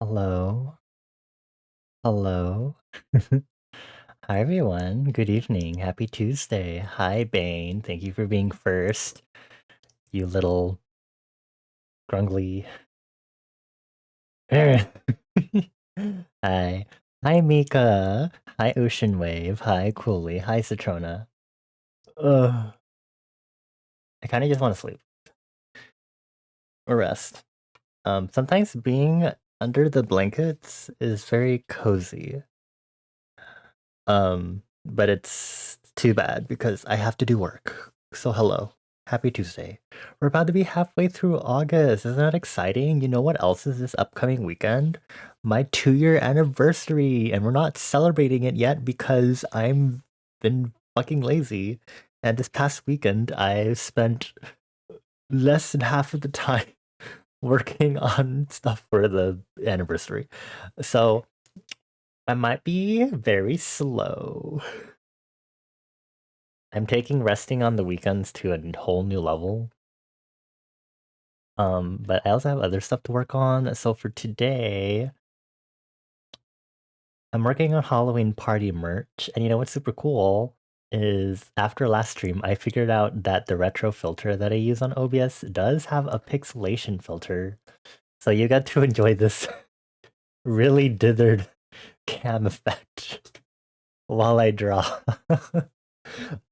Hello. Hello. Hi, everyone. Good evening. Happy Tuesday. Hi, Bane. Thank you for being first, you little grungly. Hi. Hi, Mika. Hi, Ocean Wave. Hi, Cooley. Hi, Citrona. Ugh. I kind of just want to sleep or rest. Sometimes being under the blankets is very cozy. But it's too bad because I have to do work. So hello. Happy Tuesday. We're about to be halfway through August. Isn't that exciting? You know what else is this upcoming weekend? My 2-year anniversary, and we're not celebrating it yet because I'm been fucking lazy. And this past weekend, I spent less than half of the time working on stuff for the anniversary. So I might be very slow. I'm taking resting on the weekends to a whole new level. But I also have other stuff to work on. So for today, I'm working on Halloween party merch. And you know what's super cool is after last stream, I figured out that the retro filter that I use on OBS does have a pixelation filter. So you get to enjoy this really dithered cam effect while I draw.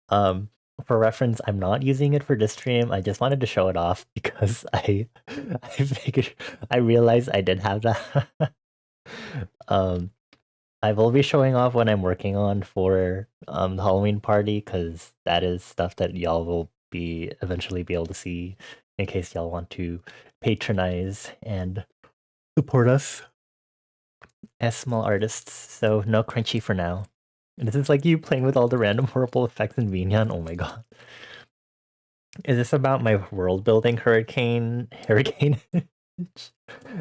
um, for reference, I'm not using it for this stream. I just wanted to show it off because I realized I did have that. um, I will be showing off what I'm working on for the Halloween party because that is stuff that y'all will be eventually be able to see in case y'all want to patronize and support us as small artists. So no crunchy for now. And this is like you playing with all the random horrible effects in Vinyan. Oh my god. Is this about my world building hurricane?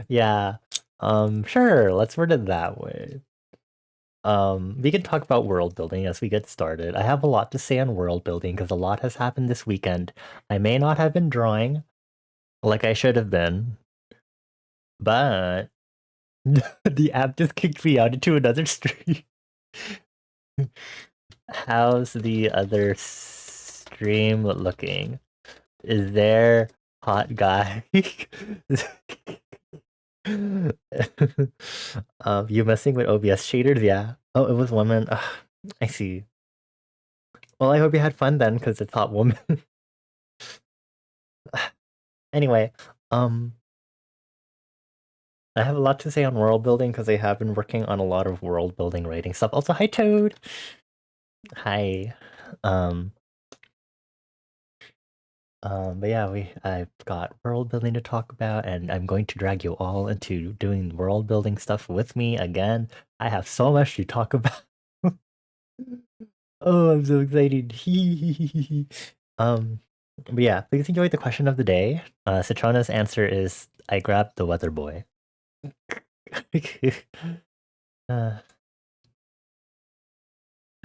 Yeah. Sure, let's word it that way. We can talk about world building as we get started. I have a lot to say on world building because a lot has happened this weekend. I may not have been drawing like I should have been, but the app just kicked me out into another stream. How's the other stream looking? Is there hot guy? You messing with OBS shaders? Yeah. Oh, it was woman. Ugh, I see. Well, I hope you had fun then, because it's hot woman. Anyway, I have a lot to say on world building because I have been working on a lot of world building writing stuff. Also, hi Toad. Hi. But yeah, I've got world building to talk about, and I'm going to drag you all into doing world building stuff with me again. I have so much to talk about. Oh, I'm so excited. But yeah, please enjoy the question of the day. Citrona's answer is I grabbed the weather boy. uh,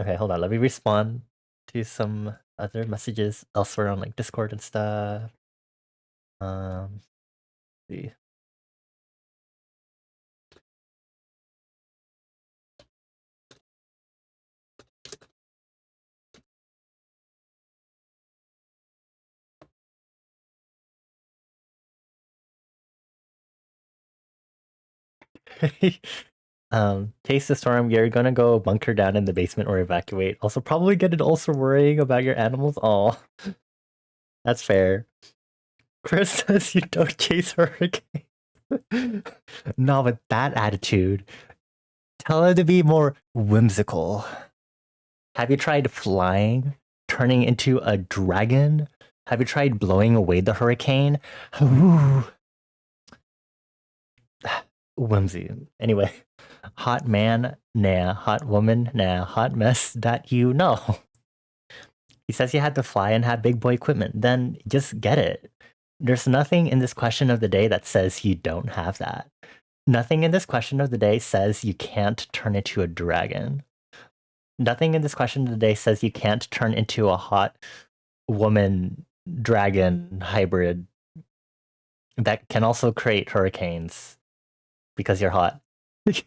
okay, hold on. Let me respond to some other messages elsewhere on like Discord and stuff. See. Taste the storm. You're gonna go bunker down in the basement or evacuate. Also, probably get an ulcer worrying about your animals. Oh, that's fair. Chris says you don't chase hurricanes. No, with that attitude, tell her to be more whimsical. Have you tried flying, turning into a dragon? Have you tried blowing away the hurricane? Whimsy. Anyway, hot man, nah. Hot woman, nah. Hot mess, that you know. He says you had to fly and have big boy equipment. Then just get it. There's nothing in this question of the day that says you don't have that. Nothing in this question of the day says you can't turn into a dragon. Nothing in this question of the day says you can't turn into a hot woman dragon hybrid that can also create hurricanes because you're hot. He's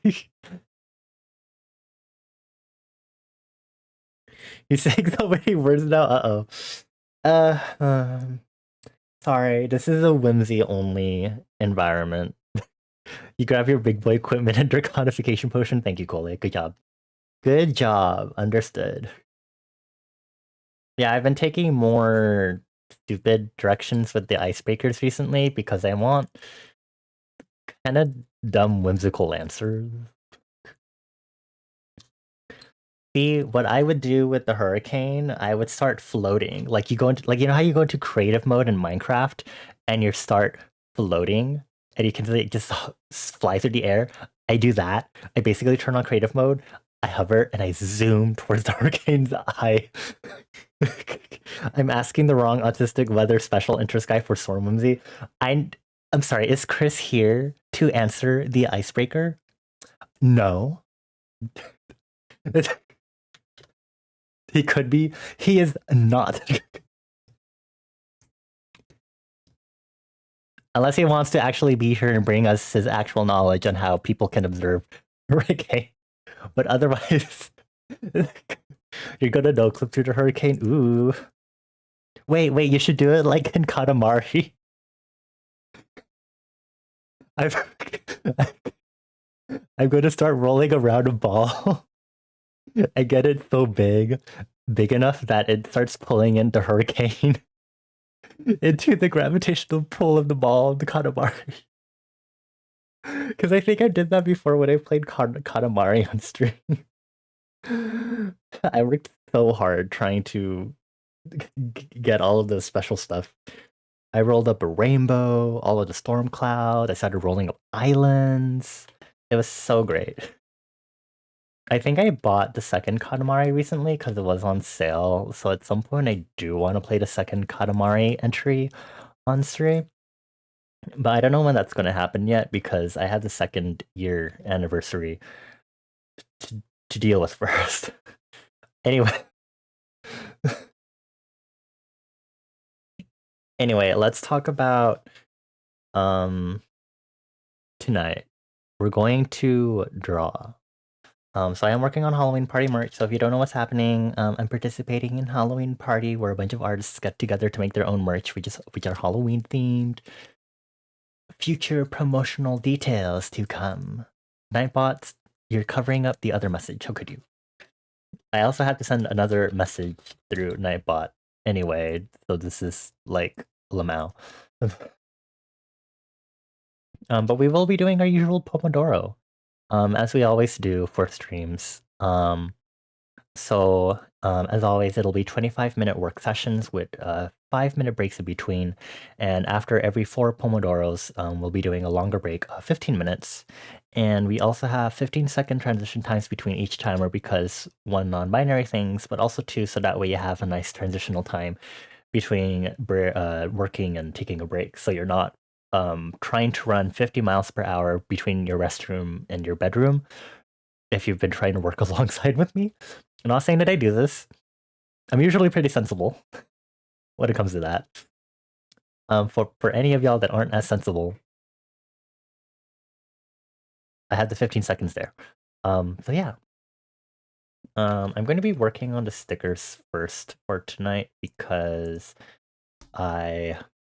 saying so many words now. Sorry, this is a whimsy only environment. You grab your big boy equipment and draconification potion. Thank you, Cole. Good job. Good job. Understood. Yeah, I've been taking more stupid directions with the icebreakers recently because I want kind of dumb, whimsical answers. See, what I would do with the hurricane, I would start floating. Like you go into, like, you know how you go into creative mode in Minecraft and you start floating and you can like, just fly through the air. I do that. I basically turn on creative mode. I hover and I zoom towards the hurricane's eye. I'm asking the wrong autistic weather special interest guy for storm whimsy. I'm sorry. Is Chris here to answer the icebreaker? No. He could be. He is not. Unless he wants to actually be here and bring us his actual knowledge on how people can observe hurricane. But otherwise, you're gonna no clip through the hurricane. Ooh. Wait, you should do it like in Katamari. I've I'm going to start rolling around a ball. I get it so big enough that it starts pulling into hurricane into the gravitational pull of the ball of the Katamari. Because I think I did that before when I played Katamari on stream. I worked so hard trying to get all of the special stuff. I rolled up a rainbow, all of the storm clouds. I started rolling up islands. It was so great. I think I bought the second Katamari recently because it was on sale. So at some point, I do want to play the second Katamari entry on stream. But I don't know when that's going to happen yet because I have the second year anniversary to deal with first. Anyway. Anyway, let's talk about tonight. We're going to draw. So I am working on Halloween party merch. So if you don't know what's happening, I'm participating in Halloween party where a bunch of artists get together to make their own merch, which are Halloween themed. Future promotional details to come. Nightbots, you're covering up the other message. How could you? I also had to send another message through Nightbot anyway, so this is like Lamau. But we will be doing our usual pomodoro, as we always do for streams. As always, it'll be 25-minute work sessions with 5-minute breaks in between. And after every 4 pomodoros, we'll be doing a longer break of 15 minutes. And we also have 15-second transition times between each timer because one, non-binary things, but also two, so that way you have a nice transitional time between working and taking a break. So you're not trying to run 50 miles per hour between your restroom and your bedroom if you've been trying to work alongside with me. I'm not saying that I do this. I'm usually pretty sensible when it comes to that. For any of y'all that aren't as sensible, I had the 15 seconds there. So yeah. I'm going to be working on the stickers first for tonight because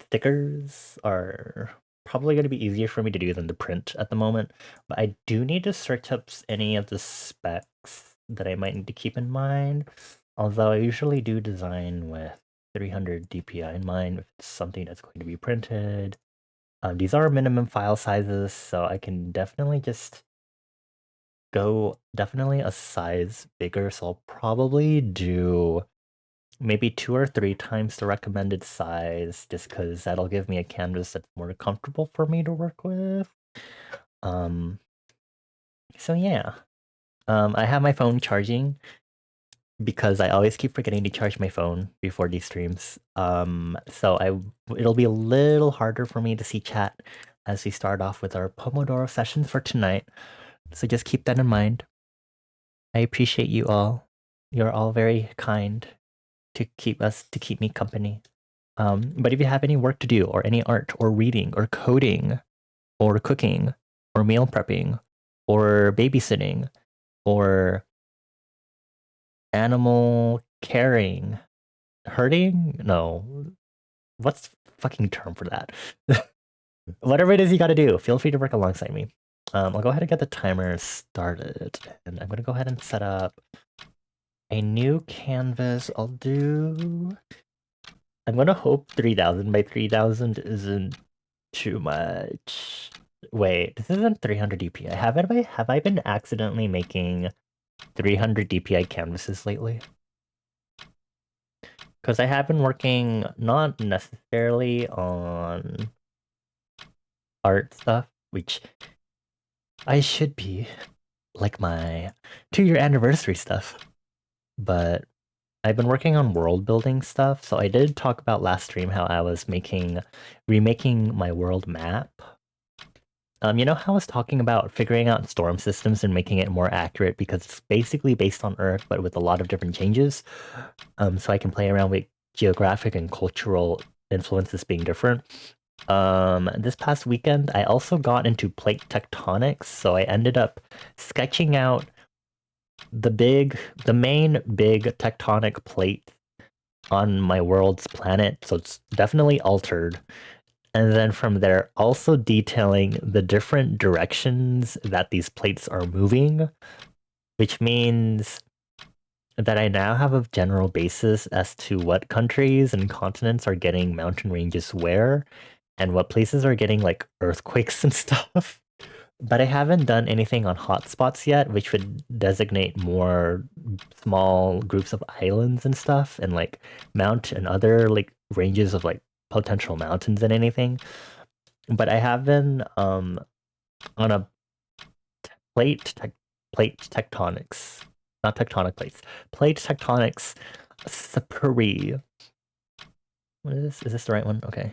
stickers are probably going to be easier for me to do than the print at the moment. But I do need to search up any of the specs that I might need to keep in mind. Although I usually do design with 300 DPI in mind if it's something that's going to be printed. These are minimum file sizes, so I can definitely just go a size bigger. So I'll probably do maybe 2 or 3 times the recommended size, just because that'll give me a canvas that's more comfortable for me to work with. So yeah. I have my phone charging because I always keep forgetting to charge my phone before these streams. So it'll be a little harder for me to see chat as we start off with our Pomodoro sessions for tonight. So just keep that in mind. I appreciate you all. You're all very kind to keep me company. But if you have any work to do, or any art, or reading, or coding, or cooking, or meal prepping, or babysitting, or animal caring, hurting? No. What's the fucking term for that? Whatever it is you gotta do, feel free to work alongside me. I'll go ahead and get the timer started. And I'm gonna go ahead and set up a new canvas. I'm gonna hope 3000 by 3000 isn't too much. Wait, this isn't 300 DPI. Have I been accidentally making 300 DPI canvases lately? Because I have been working not necessarily on art stuff, which I should be, like my 2-year anniversary stuff. But I've been working on world building stuff. So I did talk about last stream how I was remaking my world map. You know how I was talking about figuring out storm systems and making it more accurate because it's basically based on Earth, but with a lot of different changes. So I can play around with geographic and cultural influences being different. This past weekend, I also got into plate tectonics, so I ended up sketching out the main big tectonic plate on my world's planet. So it's definitely altered. And then from there, also detailing the different directions that these plates are moving, which means that I now have a general basis as to what countries and continents are getting mountain ranges where, and what places are getting like earthquakes and stuff. But I haven't done anything on hotspots yet, which would designate more small groups of islands and stuff, and like mount and other like ranges of like potential mountains and anything. But I have been on a plate tec plate tectonics, not tectonic plates, plate tectonics spree. What is this? Is this the right one? Okay.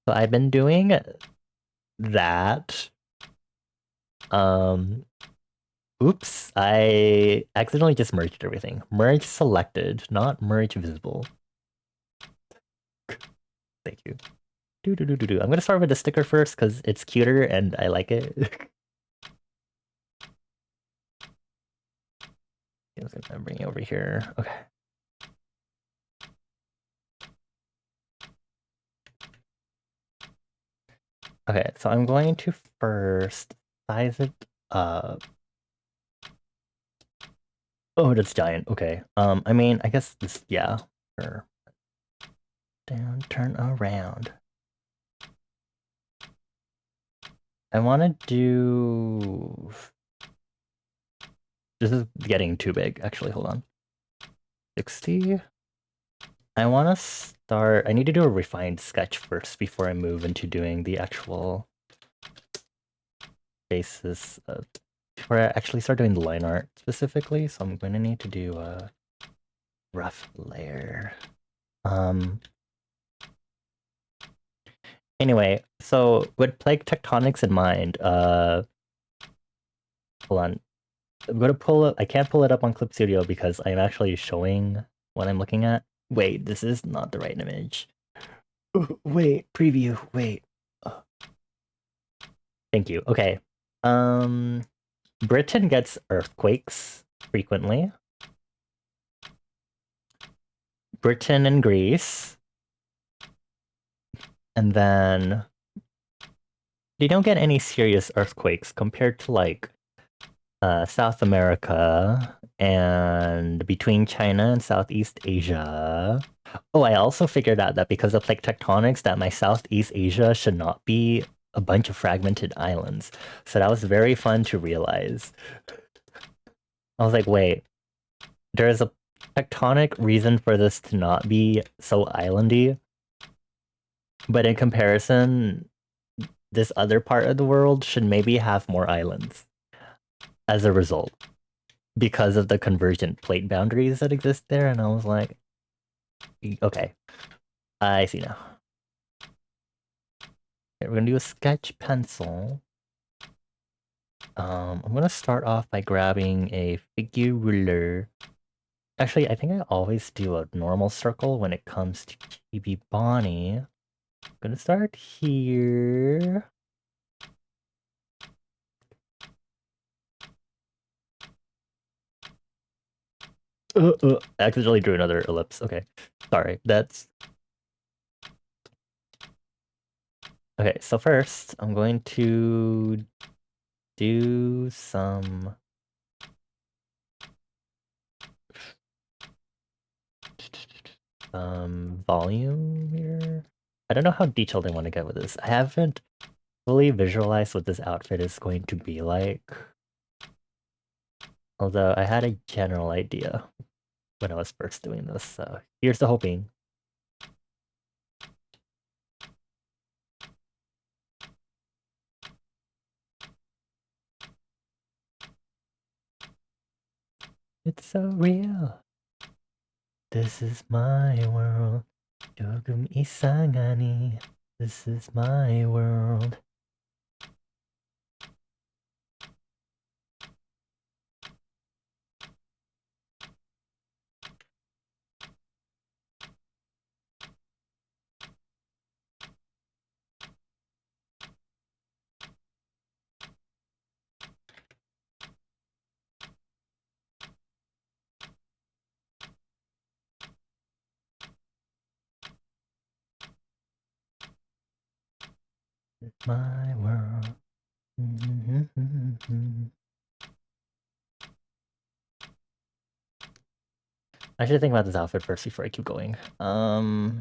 So I've been doing that. Um, oops, I accidentally just merged everything. Merge selected, not merge visible. Thank you. Do. I'm gonna start with the sticker first because it's cuter and I like it. I'm gonna bring it over here. Okay. Okay, so I'm going to first size it up. Oh, that's giant. Okay. I mean, I guess this, yeah. Sure. Down, turn around. I want to do... This is getting too big, actually. Hold on. 60. I want to start... I need to do a refined sketch first before I move into doing the actual basis of... Before I actually start doing the line art specifically, so I'm going to need to do a rough layer. Anyway, so with plate tectonics in mind, hold on. I'm gonna pull it. I can't pull it up on Clip Studio because I'm actually showing what I'm looking at. Wait, this is not the right image. Wait, preview. Wait. Uh, Thank you. Okay. Um, Britain gets earthquakes frequently. Britain and Greece, and then they don't get any serious earthquakes compared to like South America and between China and Southeast Asia. Oh, I also figured out that because of plate tectonics, that my Southeast Asia should not be a bunch of fragmented islands. So that was very fun to realize. I was like, wait, there's a tectonic reason for this to not be so islandy, but in comparison, this other part of the world should maybe have more islands as a result, because of the convergent plate boundaries that exist there. And I was like, okay, I see now. Okay, we're gonna do a sketch pencil. I'm gonna start off by grabbing a figure ruler. Actually, I think I always do a normal circle when it comes to Chibi Bonnie. I'm gonna start here. I accidentally drew another ellipse. Okay, sorry. That's okay. So first, I'm going to do some volume here. I don't know how detailed I want to get with this. I haven't fully visualized what this outfit is going to be like. Although I had a general idea when I was first doing this, so here's the hoping. It's so real. This is my world. 조금 이상하니. This is my world. my world. I should think about this outfit first before I keep going. I'm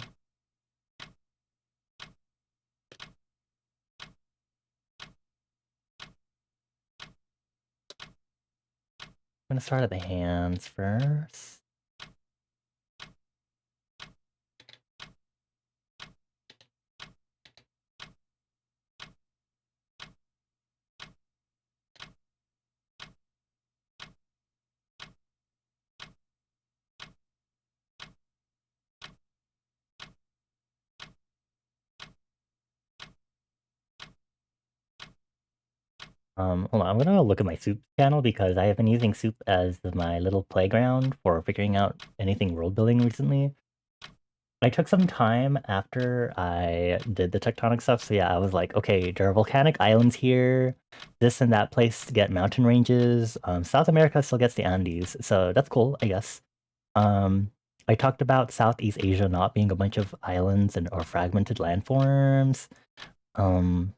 gonna start at the hands first. Hold on, I'm gonna look at my soup channel because I have been using soup as my little playground for figuring out anything world building recently. I took some time after I did the tectonic stuff, so yeah, I was like, okay, there are volcanic islands here, this and that place to get mountain ranges. South America still gets the Andes, so that's cool, I guess. I talked about Southeast Asia not being a bunch of islands and or fragmented landforms. Um,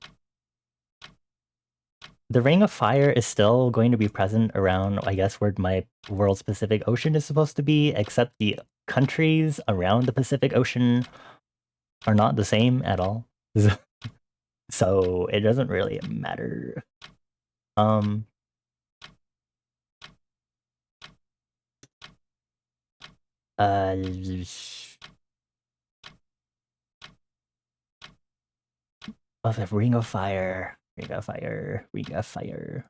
the Ring of Fire is still going to be present around, I guess, where my world-specific ocean is supposed to be, except the countries around the Pacific Ocean are not the same at all. So it doesn't really matter. Um, uh, oh, the Ring of Fire. Ring of Fire. Ring of Fire.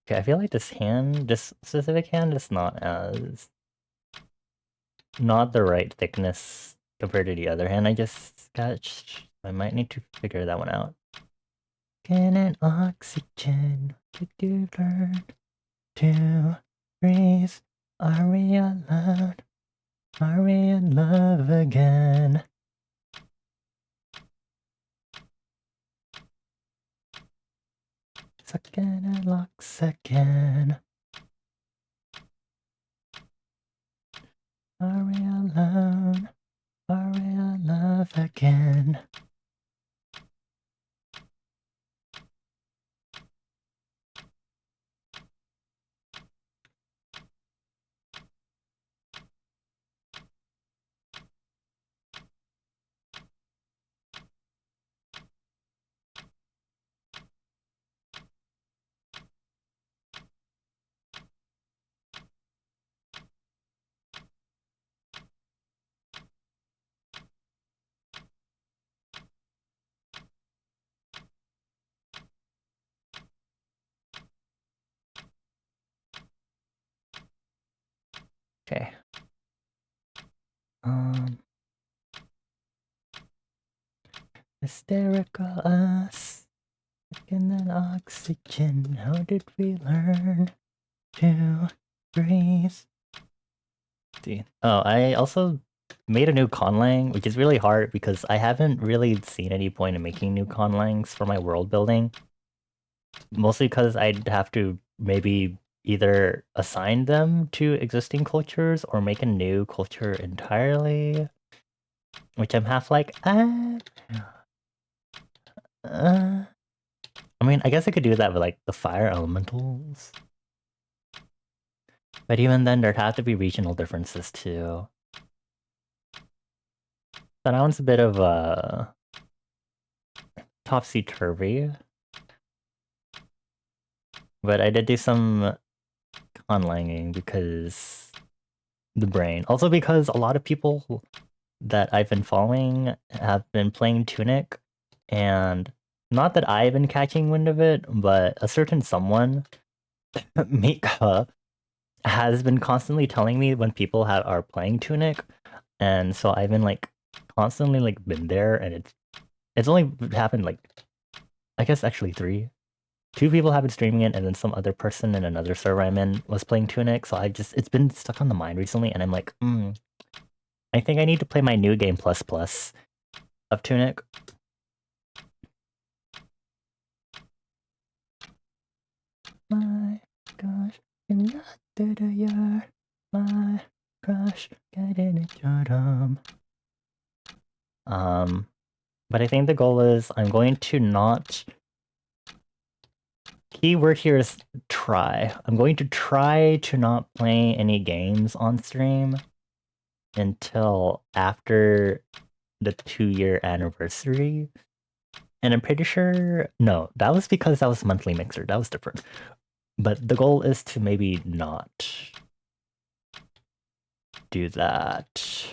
Okay, I feel like this specific hand is not the right thickness compared to the other hand I just got. I might need to figure that one out. Can an oxygen to learn to breathe? Are we alone? Are we in love again? Sucking and locks again. Are we alone? Are we in love again? Okay. Hysterical us. Sucking that oxygen. How did we learn to breathe? See. Oh, I also made a new conlang, which is really hard because I haven't really seen any point in making new conlangs for my world building. Mostly because I'd have to maybe either assign them to existing cultures or make a new culture entirely. Which I'm half like, I mean, I guess I could do that with like the fire elementals. But even then, there'd have to be regional differences too. So that one's a bit of a topsy-turvy. But I did do some conlanging because the brain. Also because a lot of people that I've been following have been playing Tunic, and not that I've been catching wind of it, but a certain someone, Mika, has been constantly telling me when people are playing Tunic, and so I've been like constantly like been there, and it's only happened like I guess actually three. Two people have been streaming it, and then some other person in another server I'm in was playing Tunic, so it's been stuck on the mind recently, and I'm like, I think I need to play my new game plus plus of Tunic. My gosh, not the year. My Crush, get in it, but I think the goal is I'm going to not... Keyword here is try. I'm going to try to not play any games on stream until after the 2-year anniversary. And I'm pretty sure... No, that was because that was monthly mixer. That was different. But the goal is to maybe not do that.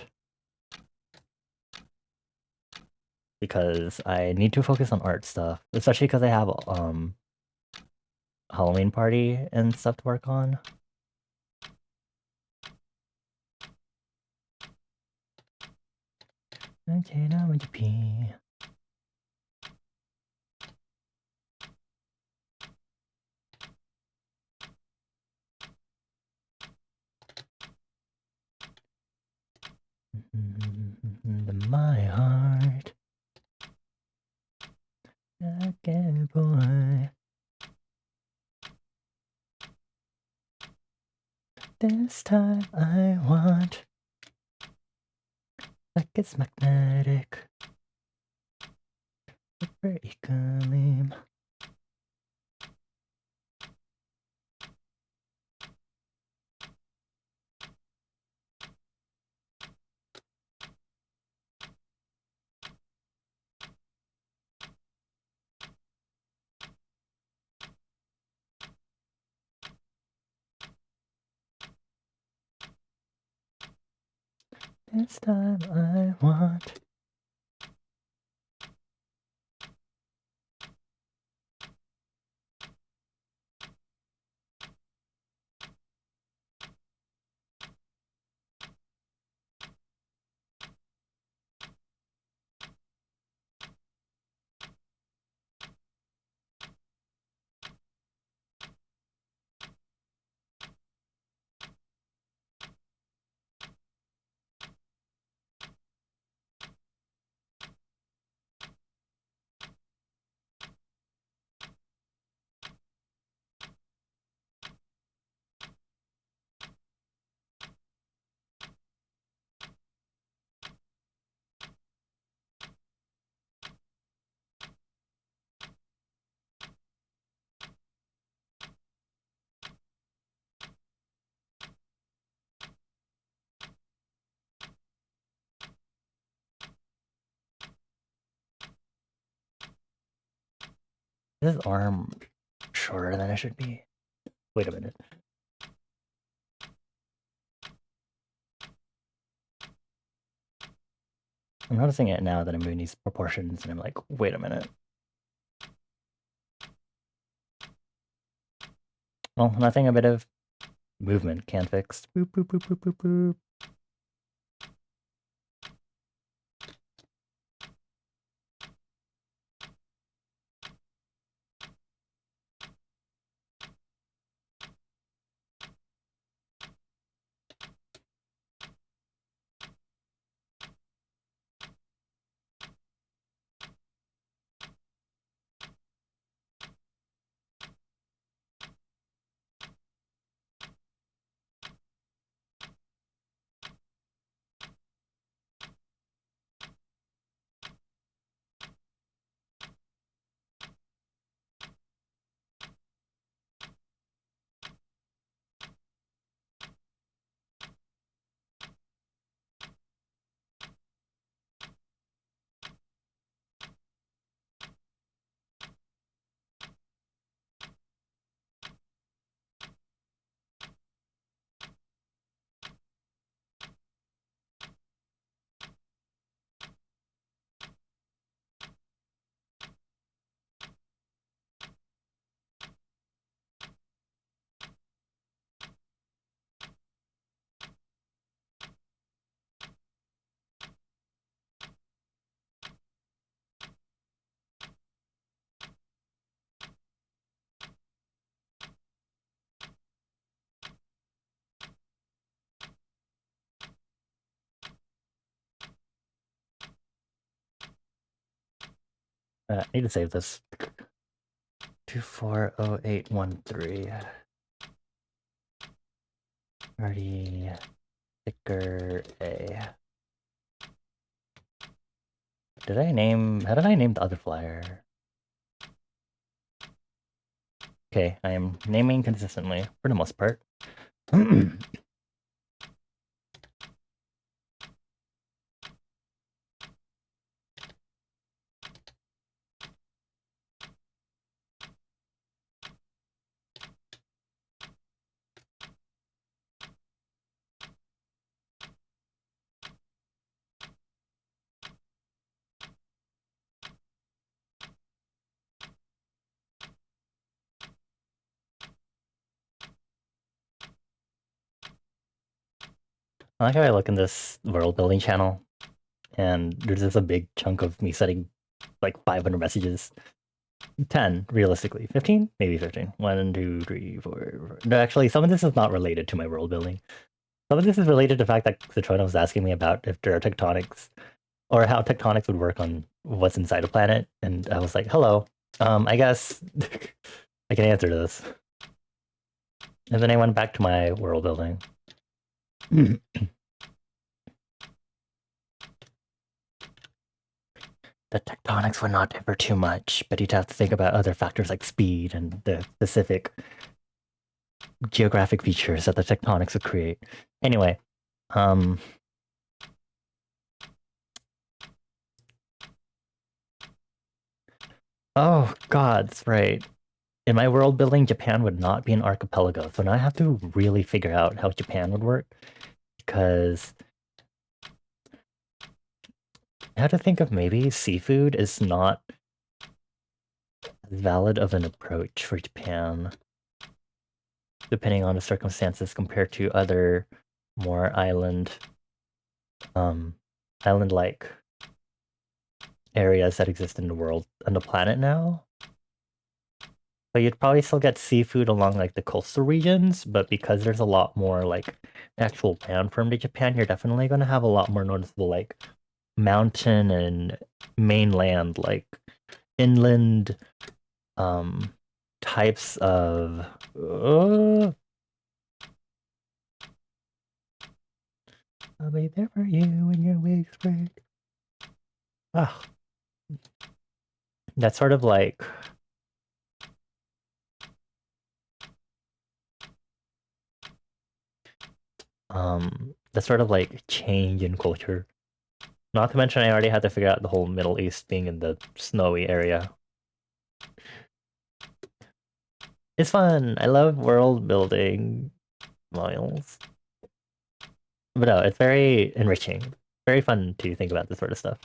Because I need to focus on art stuff. Especially because I have Halloween party and stuff to work on. Okay, now I want to pee. My heart. Okay, boy. This time I want like it's magnetic. Super ecolim. This time I want. This arm shorter than it should be. Wait a minute. I'm noticing it now that I'm doing these proportions and I'm like, wait a minute. Well, nothing a bit of movement can't fix. Boop, boop, boop, boop, boop, boop. I need to save this. 240813. Party Sticker A. How did I name the other flyer? Okay, I am naming consistently, for the most part. I like how I look in this world building channel, and there's just a big chunk of me setting like 500 messages. 10, realistically. 15? Maybe 15. 1, 2, 3, 4. No, actually, some of this is not related to my world building. Some of this is related to the fact that Citrona was asking me about if there are tectonics, or how tectonics would work on what's inside a planet, and I was like, hello. I guess I can answer this. And then I went back to my world building. The tectonics would not differ too much, but you'd have to think about other factors like speed and the specific geographic features that the tectonics would create. Anyway, oh god, that's right. In my world building, Japan would not be an archipelago, so now I have to really figure out how Japan would work, because I had to think of maybe seafood is not as valid of an approach for Japan, depending on the circumstances compared to other more island-like areas that exist in the world, on the planet now. But you'd probably still get seafood along like the coastal regions, but because there's a lot more like actual landform to Japan, you're definitely going to have a lot more noticeable like mountain and mainland, like inland types of I'll be there for you when your wig's break. Ah, that's sort of like that's sort of like change in culture. Not to mention I already had to figure out the whole Middle East being in the snowy area. It's fun. I love world building, Miles. But no, it's very enriching. Very fun to think about this sort of stuff.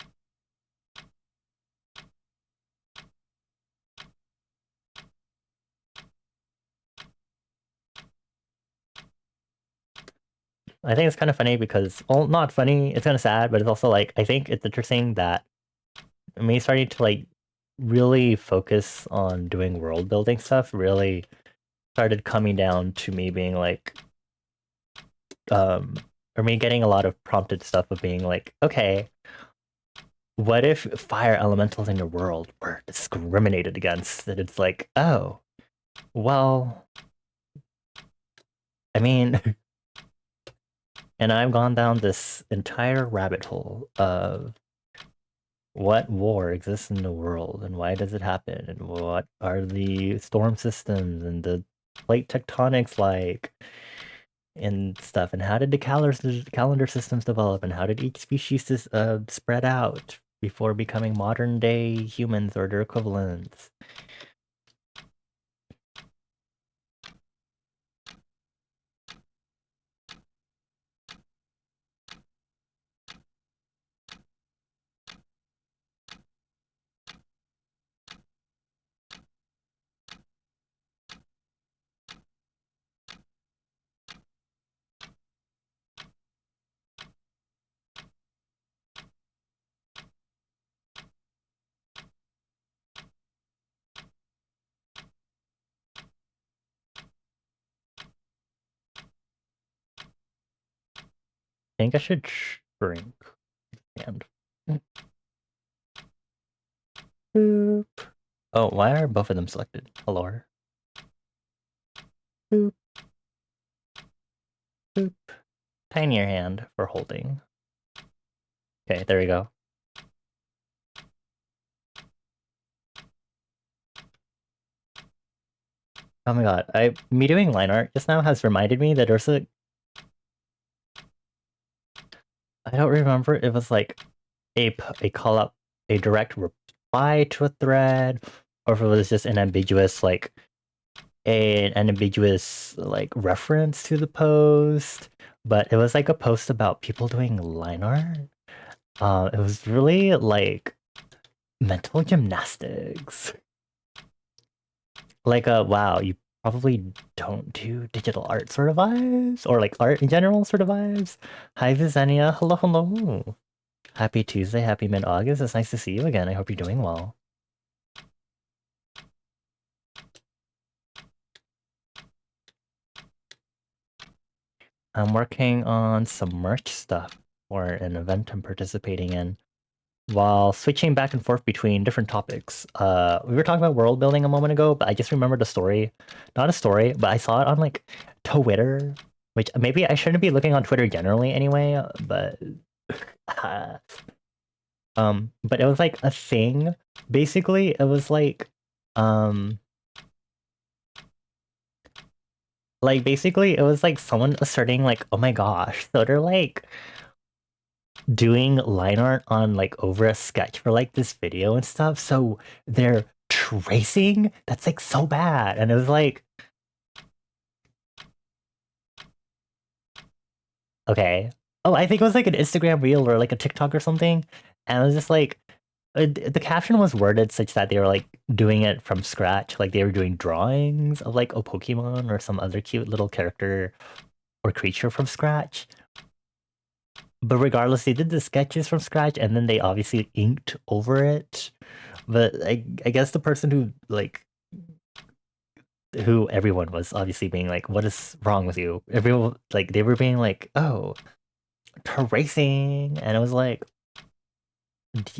I think it's kind of funny because, well, not funny, it's kind of sad, but it's also like, I think it's interesting that me starting to like really focus on doing world building stuff really started coming down to me being like, or me getting a lot of prompted stuff of being like, okay, what if fire elementals in the world were discriminated against? And it's like, oh, well, I mean, and I've gone down this entire rabbit hole of what war exists in the world and why does it happen and what are the storm systems and the plate tectonics like and stuff, and how did the calendar systems develop, and how did each species spread out before becoming modern day humans or their equivalents. I think I should shrink and boop. Oh, why are both of them selected? Hello. Boop. Boop. tinier hand for holding. Okay, there we go. Oh my god, me doing line art just now has reminded me that there's a... I don't remember if it was like a call up, a direct reply to a thread, or if it was just an ambiguous like an ambiguous like reference to the post. But it was like a post about people doing line art. It was really like mental gymnastics. Like wow, you probably don't do digital art sort of vibes, or like art in general sort of vibes. Hi Visenia, hello, hello. Happy Tuesday, happy mid-August. It's nice to see you again. I hope you're doing well. I'm working on some merch stuff for an event I'm participating in while switching back and forth between different topics. We were talking about world building a moment ago, but I just remembered a story. Not a story, but I saw it on like Twitter, which maybe I shouldn't be looking on Twitter generally anyway, but but it was like a thing. Basically, it was like basically it was like someone asserting like, oh my gosh, so they're like doing line art on like over a sketch for like this video and stuff. So they're tracing. That's like so bad. And it was like, okay. Oh, I think it was like an Instagram reel or like a TikTok or something. And it was just like the caption was worded such that they were like doing it from scratch. Like they were doing drawings of like a Pokemon or some other cute little character or creature from scratch. But regardless, they did the sketches from scratch and then they obviously inked over it. But I guess the person who like who everyone was obviously being like, what is wrong with you? Everyone like they were being like, oh, tracing, and it was like,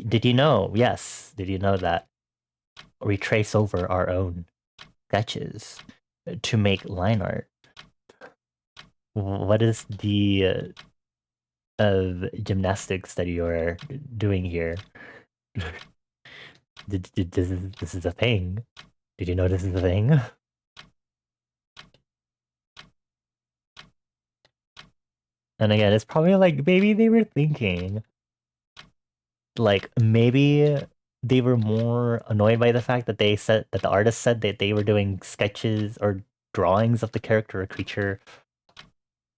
did you know? Yes, did you know that we trace over our own sketches to make line art? What is the of gymnastics that you are doing here? This is a thing. Did you know this is a thing? And again, it's probably like maybe they were thinking, like maybe they were more annoyed by the fact that they said that the artist said that they were doing sketches or drawings of the character or creature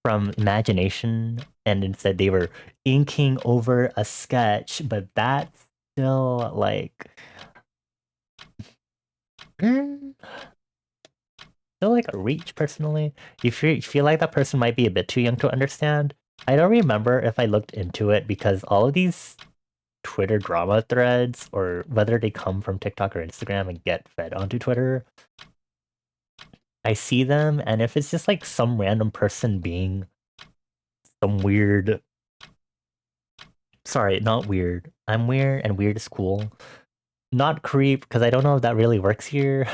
from imagination, and instead they were inking over a sketch, but that's still like still like a reach personally. You feel like that person might be a bit too young to understand. I don't remember if I looked into it because all of these Twitter drama threads, or whether they come from TikTok or Instagram and get fed onto Twitter, I see them, and if it's just like some random person being some weird... Sorry, not weird. I'm weird, and weird is cool. Not creep, because I don't know if that really works here.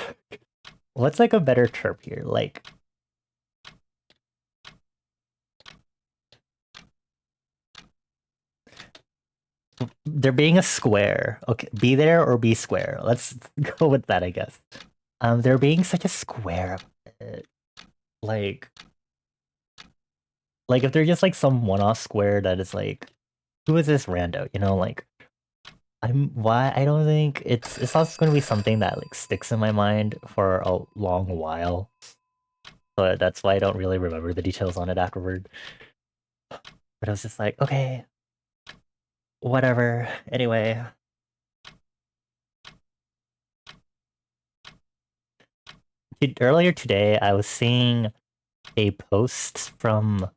What's like a better term here? Like... They're being a square. Okay, be there or be square. Let's go with that, I guess. They're being such a square. Like... Like, if they're just like some one-off square that is like, who is this rando? You know, like, why I don't think it's not going to be something that like sticks in my mind for a long while. But that's why I don't really remember the details on it afterward. But I was just like, okay, whatever. Anyway, earlier today I was seeing a post from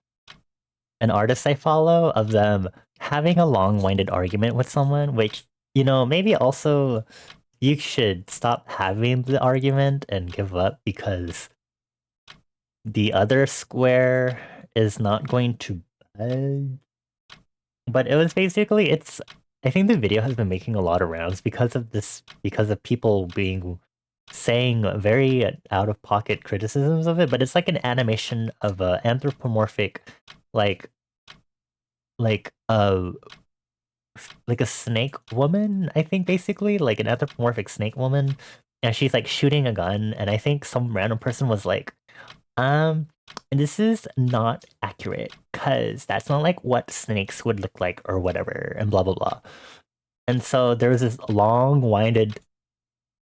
an artist I follow of them having a long-winded argument with someone, which, you know, maybe also you should stop having the argument and give up because the other square is not going to budge. But it was basically, I think the video has been making a lot of rounds because of this, because of people saying very out-of-pocket criticisms of it, but it's like an animation of a anthropomorphic, like, like like a snake woman, I think basically, like an anthropomorphic snake woman. And she's like shooting a gun, and I think some random person was like, um, this is not accurate, because that's not like what snakes would look like or whatever, and blah blah blah. And so there was this long winded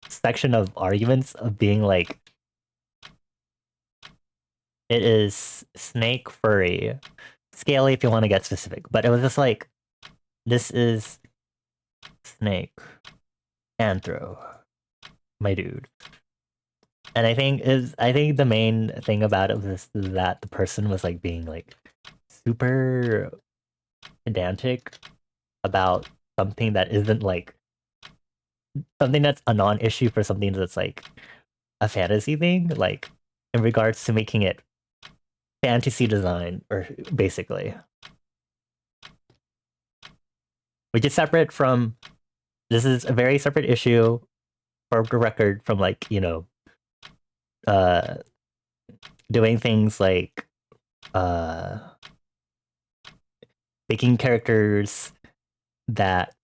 section of arguments of being like, it is snake furry, scaly if you want to get specific, but it was just like, this is snake anthro, my dude. And I think the main thing about it was that the person was like being like super pedantic about something that isn't like something that's a non-issue for something that's like a fantasy thing, like in regards to making it fantasy design, or basically, which is separate from, this is a very separate issue for the record from like, uh doing things like uh making characters that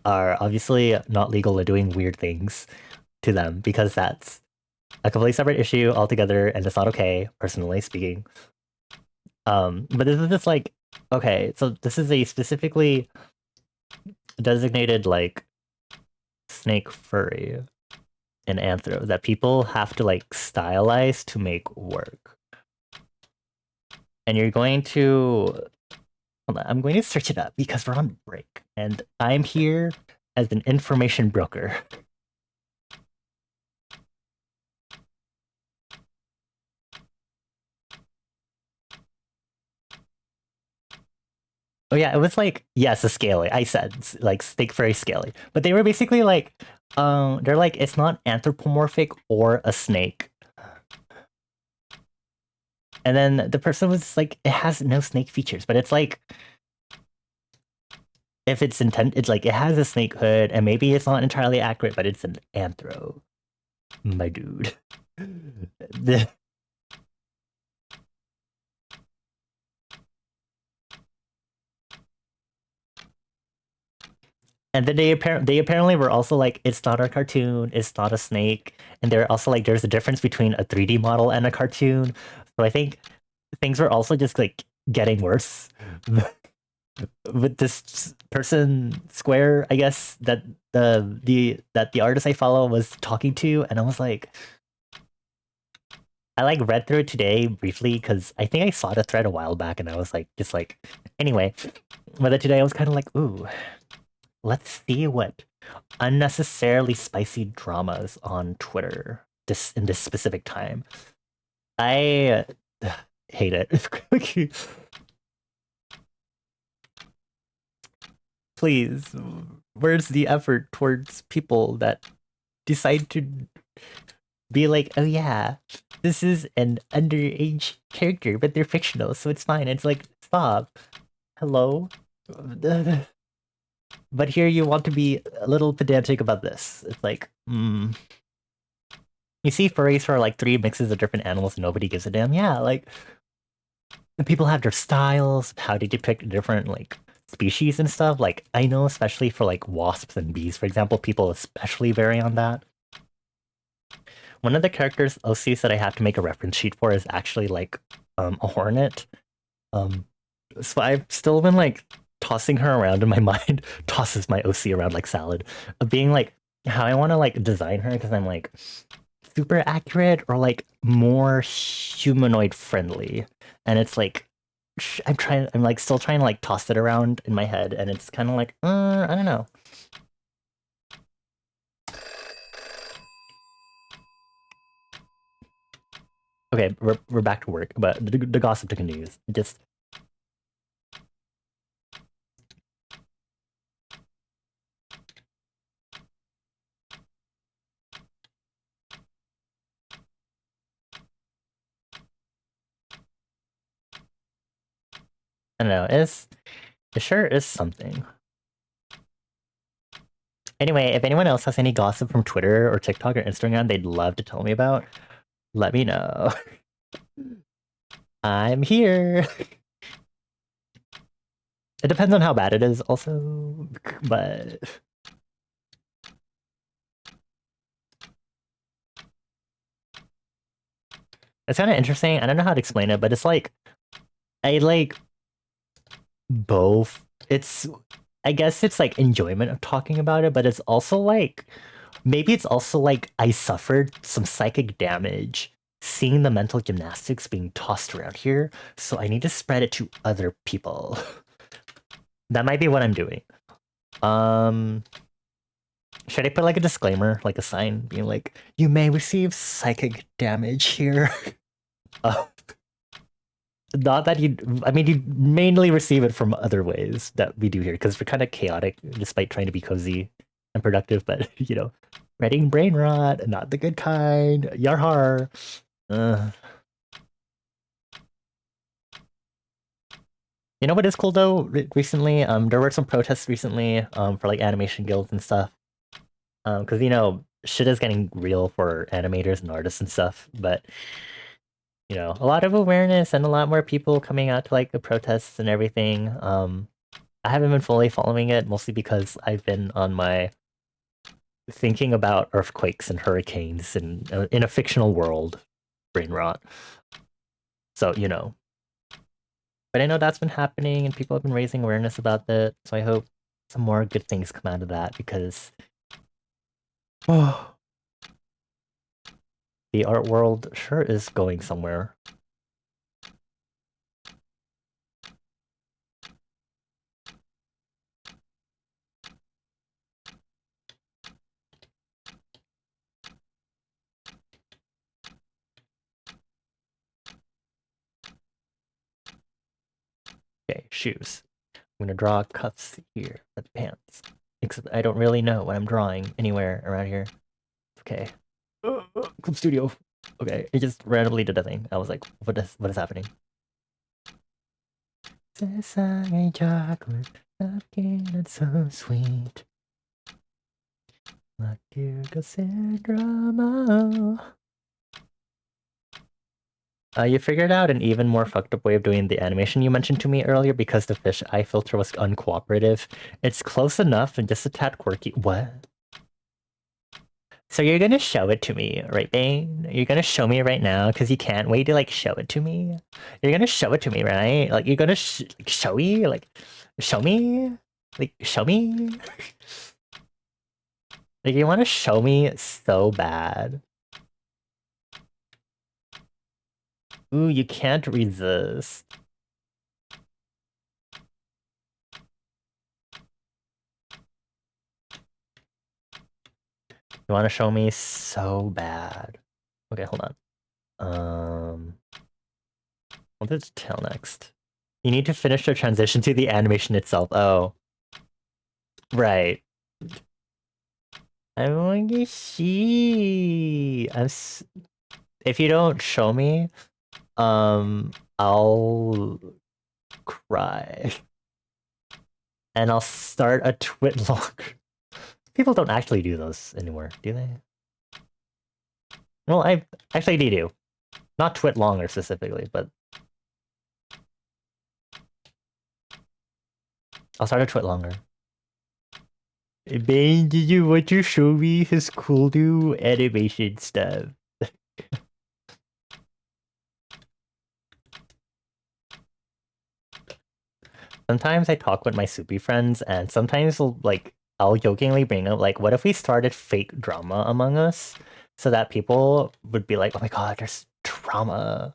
are obviously not legal and doing weird things to them, because that's a completely separate issue altogether, and it's not okay, personally speaking. But this is just like, okay, so this is a specifically designated like snake furry in anthro that people have to like stylize to make work. And you're going to, hold on, I'm going to search it up because we're on break, and I'm here as an information broker. Oh yeah, it was like, yes, a scaly. I said like snake furry scaly, but they were basically like, they're like, it's not anthropomorphic or a snake. And then the person was like, it has no snake features, but it's like, if it's intent, it's like it has a snake hood, and maybe it's not entirely accurate, but it's an anthro, my dude. The, and then they apparently were also like, it's not a cartoon, it's not a snake, and they're also like, there's a difference between a 3D model and a cartoon. So I think things were also just like getting worse with this person Square, I guess, that the artist I follow was talking to, and I was like, I like read through it today briefly because I think I saw the thread a while back, and I was like, just like, anyway. But then today I was kind of like, ooh, let's see what unnecessarily spicy dramas on Twitter this in this specific time. I hate it. Please, where's the effort towards people that decide to be like, oh yeah, this is an underage character, but they're fictional, so it's fine. It's like, stop. Hello? But here you want to be a little pedantic about this. It's like, you see furries for like three mixes of different animals and nobody gives a damn. Yeah, like, people have their styles, how they depict different like species and stuff. Like, I know especially for like wasps and bees, for example, people especially vary on that. One of the characters OCs that I have to make a reference sheet for is actually like a hornet. Um, so I've still been like tossing her around in my mind, tosses my OC around like salad, of being like how I want to like design her, because I'm like super accurate or like more humanoid friendly, and it's like I'm like still trying to like toss it around in my head, and it's kind of like I don't know. Okay, we're back to work, but the gossip continues. Just I don't know. It sure is something. Anyway, if anyone else has any gossip from Twitter or TikTok or Instagram they'd love to tell me about, let me know. I'm here. It depends on how bad it is also, but it's kind of interesting. I don't know how to explain it, but it's like I like both. It's I guess it's like enjoyment of talking about it, but it's also like maybe it's also like I suffered some psychic damage seeing the mental gymnastics being tossed around here, so I need to spread it to other people. That might be what I'm doing. Um, should I put like a disclaimer, like a sign being like, you may receive psychic damage here? uh, Not that you, I mean, you mainly receive it from other ways that we do here because we're kind of chaotic despite trying to be cozy and productive, but spreading brain rot, not the good kind. Yarhar. Uh, you know what is cool though? Recently, there were some protests recently, for like animation guilds and stuff. Because shit is getting real for animators and artists and stuff, but a lot of awareness and a lot more people coming out to like the protests and everything. I haven't been fully following it, mostly because I've been on my thinking about earthquakes and hurricanes and in a fictional world, brain rot. So but I know that's been happening and people have been raising awareness about that. So I hope some more good things come out of that because oh, the art world sure is going somewhere. Okay, shoes. I'm gonna draw cuffs here for the pants. Except I don't really know what I'm drawing anywhere around here. Okay. Club Studio. Okay, it just randomly did a thing. I was like, what is happening? 세상의 chocolate, napkin so sweet. 맡길 것은 drama. You figured out an even more fucked up way of doing the animation you mentioned to me earlier because the fisheye filter was uncooperative. It's close enough and just a tad quirky. What? So you're gonna show it to me, right, Bane? You're gonna show me right now because you can't wait to like show it to me. You're gonna show it to me, right? Like you're gonna show me, like show me, like show me. Like you want to show me so bad. Ooh, you can't resist. You want to show me so bad. Okay, hold on. What does tail next? You need to finish the transition to the animation itself. Oh, right. I want to see. If you don't show me, I'll cry. And I'll start a twit log. People don't actually do those anymore, do they? Well, I actually do. Not twit longer specifically, but I'll start a twit longer. Bane, did you want to show me his cool new animation stuff? Sometimes I talk with my soupy friends, and sometimes I'll jokingly bring up like, what if we started fake drama among us, so that people would be like, oh my god, there's drama.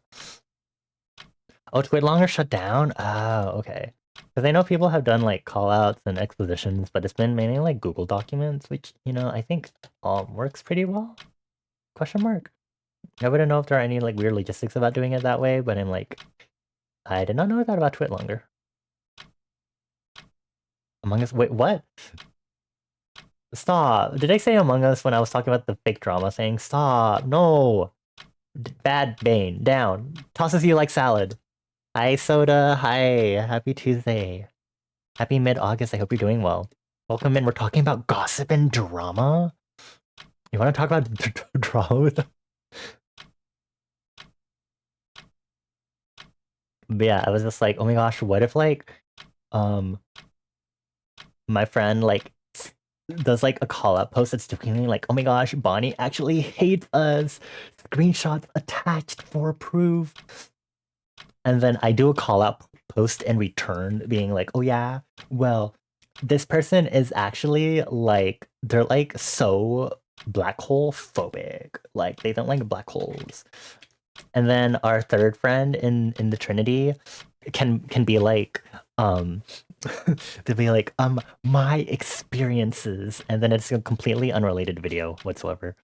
Oh, Twit Longer shut down? Oh, okay. Because I know people have done like callouts and expositions, but it's been mainly like Google documents, which I think works pretty well. Question mark. I wouldn't know if there are any like weird logistics about doing it that way, but I'm like, I did not know that about Twit Longer. Among Us. Wait, what? Stop. Did I say Among Us when I was talking about the fake drama saying stop? No. Bad Bane. Down. Tosses you like salad. Hi, Soda. Hi. Happy Tuesday. Happy mid-August. I hope you're doing well. Welcome in. We're talking about gossip and drama. You want to talk about drama with them? But yeah, I was just like, oh my gosh, what if like my friend like does like a call out post that's doing like, oh my gosh, Bonnie actually hates us. Screenshots attached for proof. And then I do a call out post in return, being like, oh yeah, well, this person is actually like they're like so black hole phobic. Like they don't like black holes. And then our third friend in the Trinity can be like, um they'll be like, my experiences, and then it's a completely unrelated video whatsoever.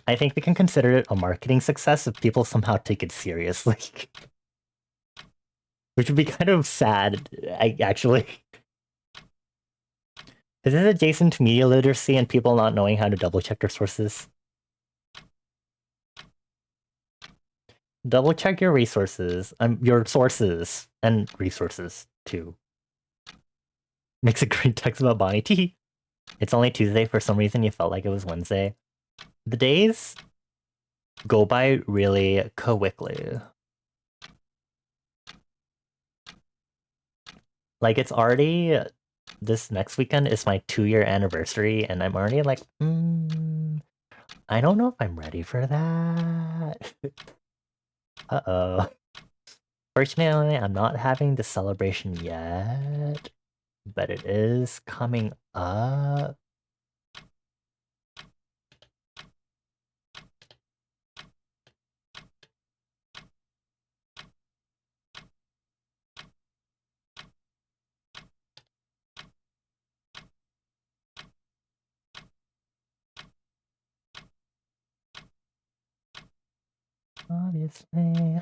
I think we can consider it a marketing success if people somehow take it seriously. Which would be kind of sad, actually. Is this adjacent to media literacy and people not knowing how to double check their sources? Double check your resources, your sources, and resources too. Makes a great text about Bonnie T. It's only Tuesday. For some reason, you felt like it was Wednesday. The days go by really quickly. Like, it's already this next weekend is my 2-year anniversary, and I'm already like, I don't know if I'm ready for that. Uh-oh. Fortunately, I'm not having the celebration yet, but it is coming up. Obviously,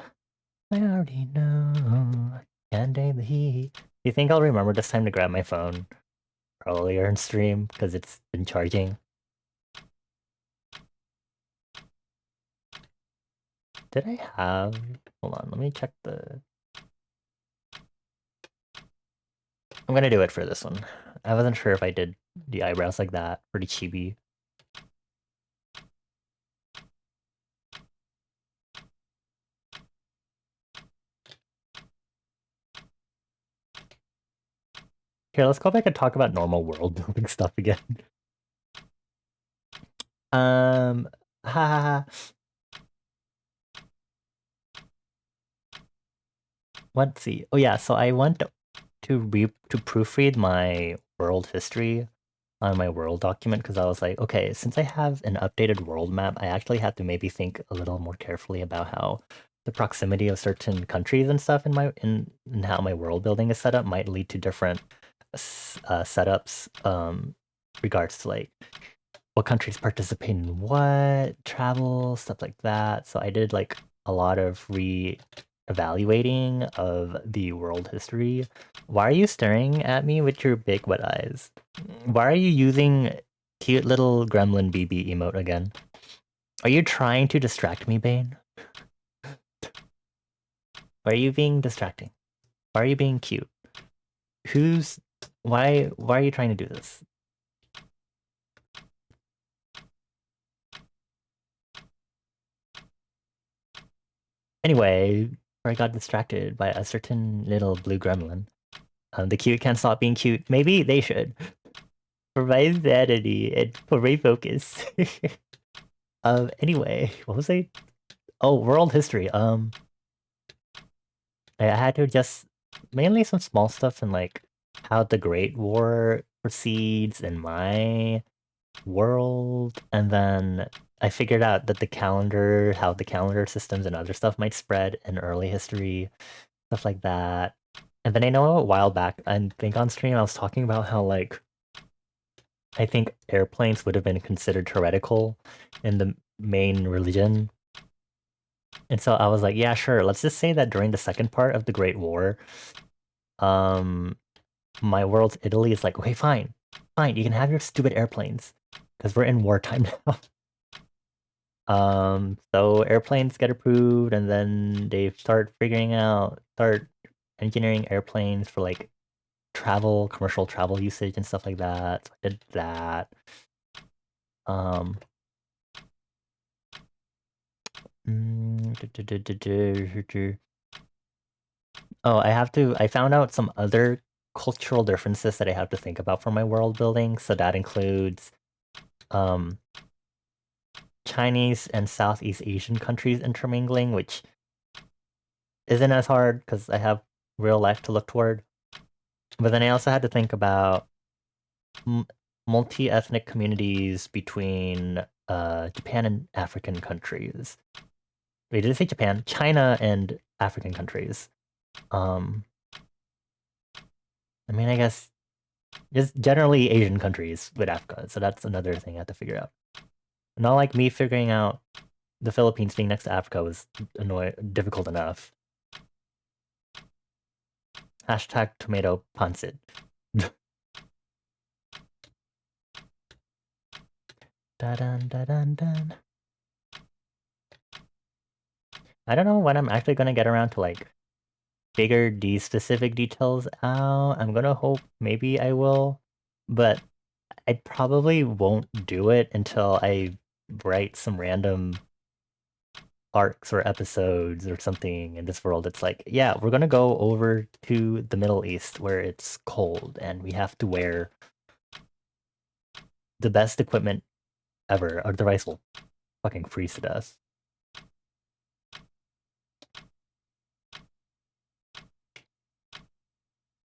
I already know. Can't take the heat. Do you think I'll remember this time to grab my phone earlier in stream because it's been charging? Did I have... Hold on, let me check the... I'm gonna do it for this one. I wasn't sure if I did the eyebrows like that. Pretty chibi. Here, let's go back and talk about normal world building stuff again. Um, ha. Let's see. Oh yeah, so I went to proofread my world history on my world document because I was like, okay, since I have an updated world map, I actually have to maybe think a little more carefully about how the proximity of certain countries and stuff in how my world building is set up might lead to different setups regards to like what countries participate in what, travel, stuff like that. So I did like a lot of re-evaluating of the world history. Why are you staring at me with your big wet eyes? Why are you using cute little gremlin BB emote again? Are you trying to distract me, Bane? Why are you being distracting? Why are you being cute? Who's... Why are you trying to do this? Anyway, I got distracted by a certain little blue gremlin. The cute can't stop being cute. Maybe they should. For my sanity and for my focus. Anyway, what was I? Oh, world history. I had to just mainly some small stuff and like how the Great War proceeds in my world, and then I figured out that how the calendar systems and other stuff might spread in early history, stuff like that. And then I know a while back, I think on stream I was talking about how like I think airplanes would have been considered heretical in the main religion. And so I was like, yeah, sure. Let's just say that during the second part of the Great War, um, my world's Italy is like, okay, fine, fine, you can have your stupid airplanes because we're in wartime now. So airplanes get approved, and then they start engineering airplanes for like commercial travel usage and stuff like that. So I did that. Um, Oh, I found out some other cultural differences that I have to think about for my world building. So that includes um, Chinese and Southeast Asian countries intermingling, which isn't as hard because I have real life to look toward. But then I also had to think about multi-ethnic communities between Japan and African countries. Wait, did I say Japan? China and African countries. Um, I mean, I guess just generally Asian countries with Africa. So that's another thing I have to figure out. Not like me figuring out the Philippines being next to Africa was difficult enough. Hashtag tomato pancit. Da-dun, da-dun, dun. I don't know when I'm actually gonna get around to like figure these specific details out. I'm gonna hope maybe I will, but I probably won't do it until I write some random arcs or episodes or something in this world. It's like, yeah, we're gonna go over to the Middle East where it's cold and we have to wear the best equipment ever, otherwise we'll fucking freeze to death.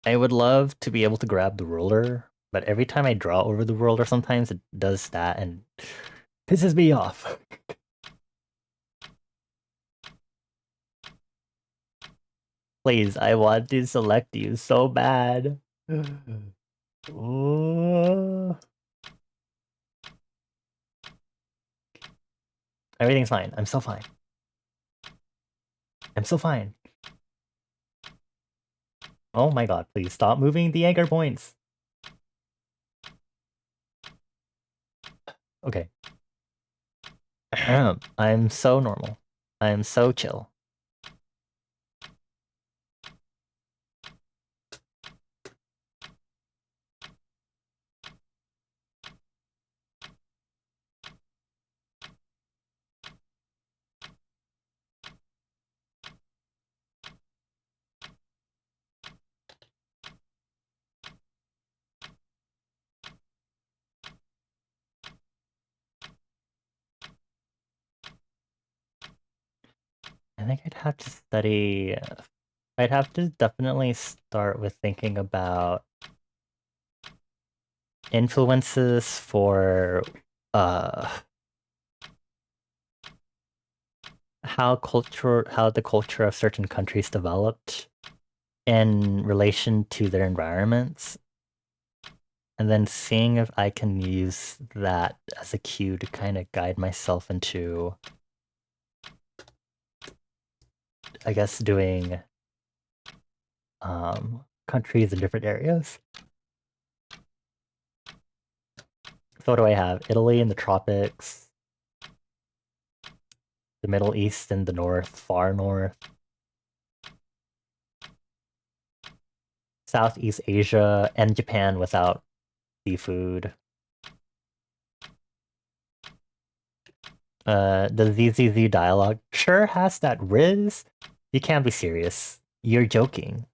I would love to be able to grab the ruler, but every time I draw over the ruler, sometimes it does that and pisses me off. Please, I want to select you so bad. Oh. Everything's fine. I'm so fine. I'm so fine. Oh my god, please stop moving the anchor points. Okay. I'm so normal. I'm so chill. I think I'd have to study. I'd have to definitely start with thinking about influences for uh how the culture of certain countries developed in relation to their environments, and then seeing if I can use that as a cue to kind of guide myself into, I guess, doing countries in different areas. So what do I have? Italy in the tropics, the Middle East in the north, far north, Southeast Asia, and Japan without seafood. The ZZZ dialogue sure has that Riz. You can't be serious. You're joking.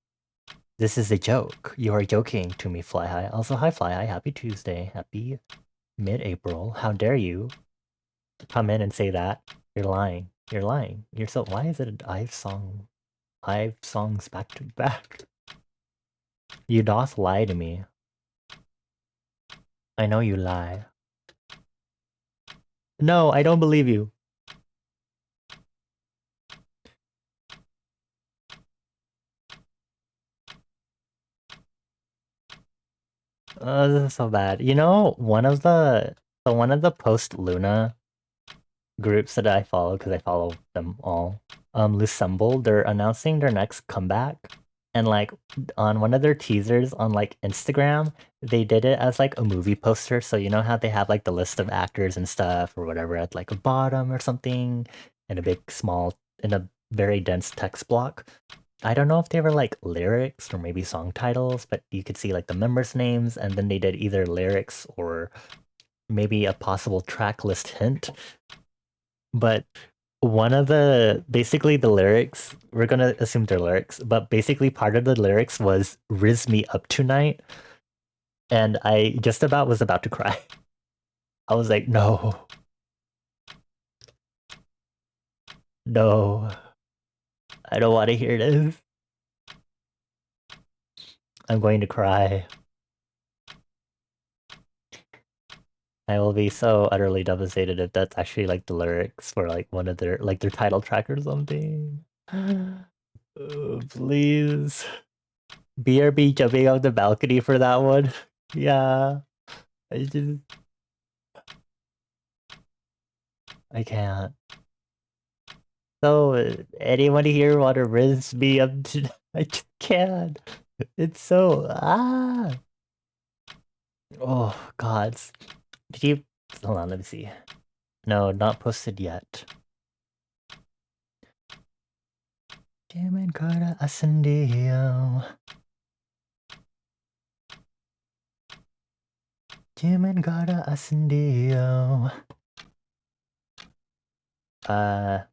This is a joke. You are joking to me, Fly High. Also, hi, Fly High. Happy Tuesday. Happy mid-April. How dare you come in and say that? You're lying. You're lying. You're so. Why is it an Five songs back to back? You doth lie to me. I know you lie. No, I don't believe you. This is so bad. You know, one of the post Luna groups that I follow, because I follow them all, Lucemble, they're announcing their next comeback. And like on one of their teasers on like Instagram, they did it as like a movie poster. So you know how they have like the list of actors and stuff or whatever at like a bottom or something, in a in a very dense text block. I don't know if they were like lyrics or maybe song titles, but you could see like the members' names, and then they did either lyrics or maybe a possible track list hint. But one of the basically the lyrics, we're gonna assume they're lyrics, but basically part of the lyrics was "Riz me up tonight," and I just about was about to cry. I was like, no, no, I don't want to hear this. I'm going to cry. I will be so utterly devastated if that's actually like the lyrics for like one of their title track or something. Please. BRB jumping off the balcony for that one. Yeah. I just I can't. So anyone here want to rinse me up to I just can't. It's so oh gods. Did you hold on, let me see. No, not posted yet. Jangan kara asendio. Jangan kara asendio. Blah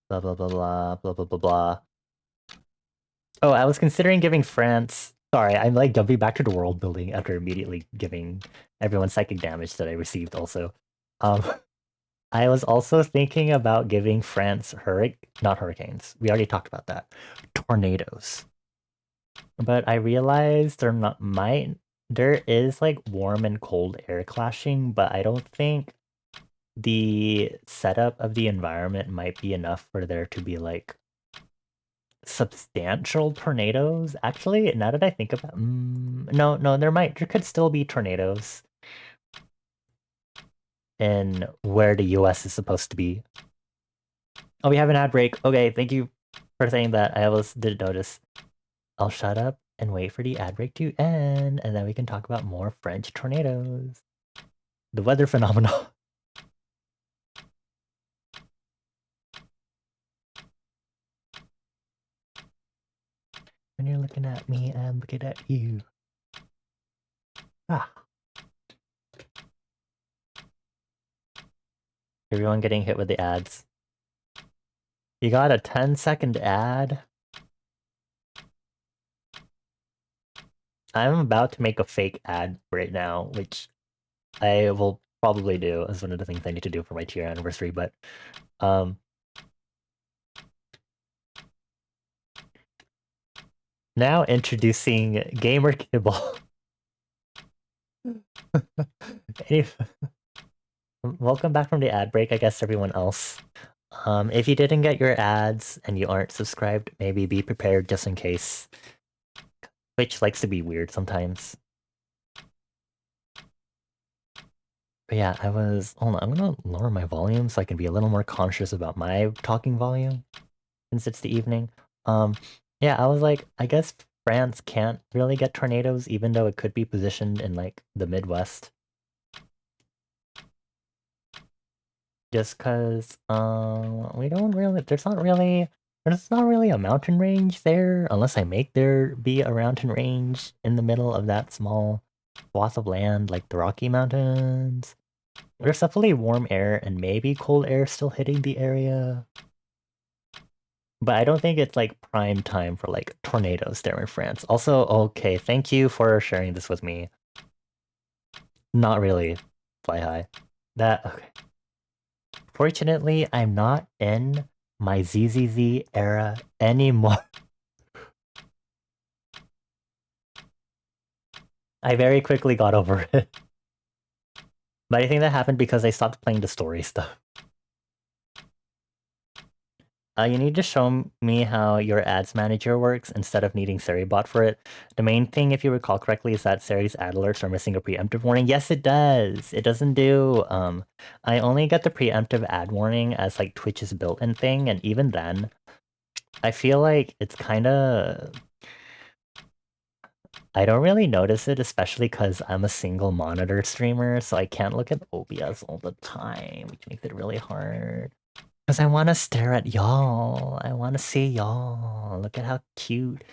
blah blah blah blah blah blah blah. Oh, I was considering giving France. Sorry, I'm like jumping back to the world building after immediately giving everyone psychic damage that I received. Also, um, I was also thinking about giving France not hurricanes. We already talked about that. Tornadoes. But I realized there is like warm and cold air clashing, but I don't think the setup of the environment might be enough for there to be like substantial tornadoes. Actually, now that I think about no, there could still be tornadoes in where the US is supposed to be. Oh, we have an ad break. Okay, thank you for saying that. I almost didn't notice. I'll shut up and wait for the ad break to end, and then we can talk about more French tornadoes. The weather phenomenon. When you're looking at me, I'm looking at you. Ah. Everyone getting hit with the ads. You got a 10-second ad? I'm about to make a fake ad right now, which I will probably do as one of the things I need to do for my tier anniversary, but now introducing Gamer Kibble. Welcome back from the ad break, I guess everyone else. If you didn't get your ads and you aren't subscribed, maybe be prepared just in case. Twitch likes to be weird sometimes. But yeah, hold on, I'm gonna lower my volume so I can be a little more conscious about my talking volume since it's the evening. Yeah, I was like, I guess France can't really get tornadoes even though it could be positioned in like the Midwest. Just cause we don't really there's not really a mountain range there unless I make there be a mountain range in the middle of that small swath of land like the Rocky Mountains. There's definitely warm air and maybe cold air still hitting the area. But I don't think it's like prime time for like tornadoes there in France. Also, okay, thank you for sharing this with me. Not really. Fly high. Okay. Fortunately, I'm not in my ZZZ era anymore. I very quickly got over it. But I think that happened because I stopped playing the story stuff. You need to show me how your ads manager works instead of needing Seribot for it. The main thing, if you recall correctly, is that Seri's ad alerts are missing a preemptive warning. Yes, it does. It doesn't do. I only get the preemptive ad warning as like Twitch's built-in thing, and even then, I feel like it's kind of. I don't really notice it, especially because I'm a single monitor streamer, so I can't look at OBS all the time, which makes it really hard. Because I want to stare at y'all. I want to see y'all. Look at how cute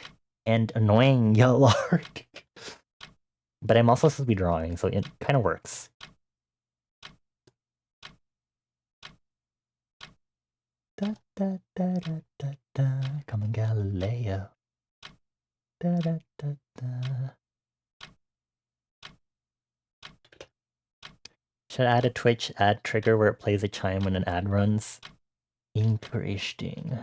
and annoying y'all are. But I'm also supposed to be drawing, so it kind of works. Da, da, da, da, da. Come on, Galileo. Da, da, da, da. Should I add a Twitch ad trigger where it plays a chime when an ad runs? Interesting.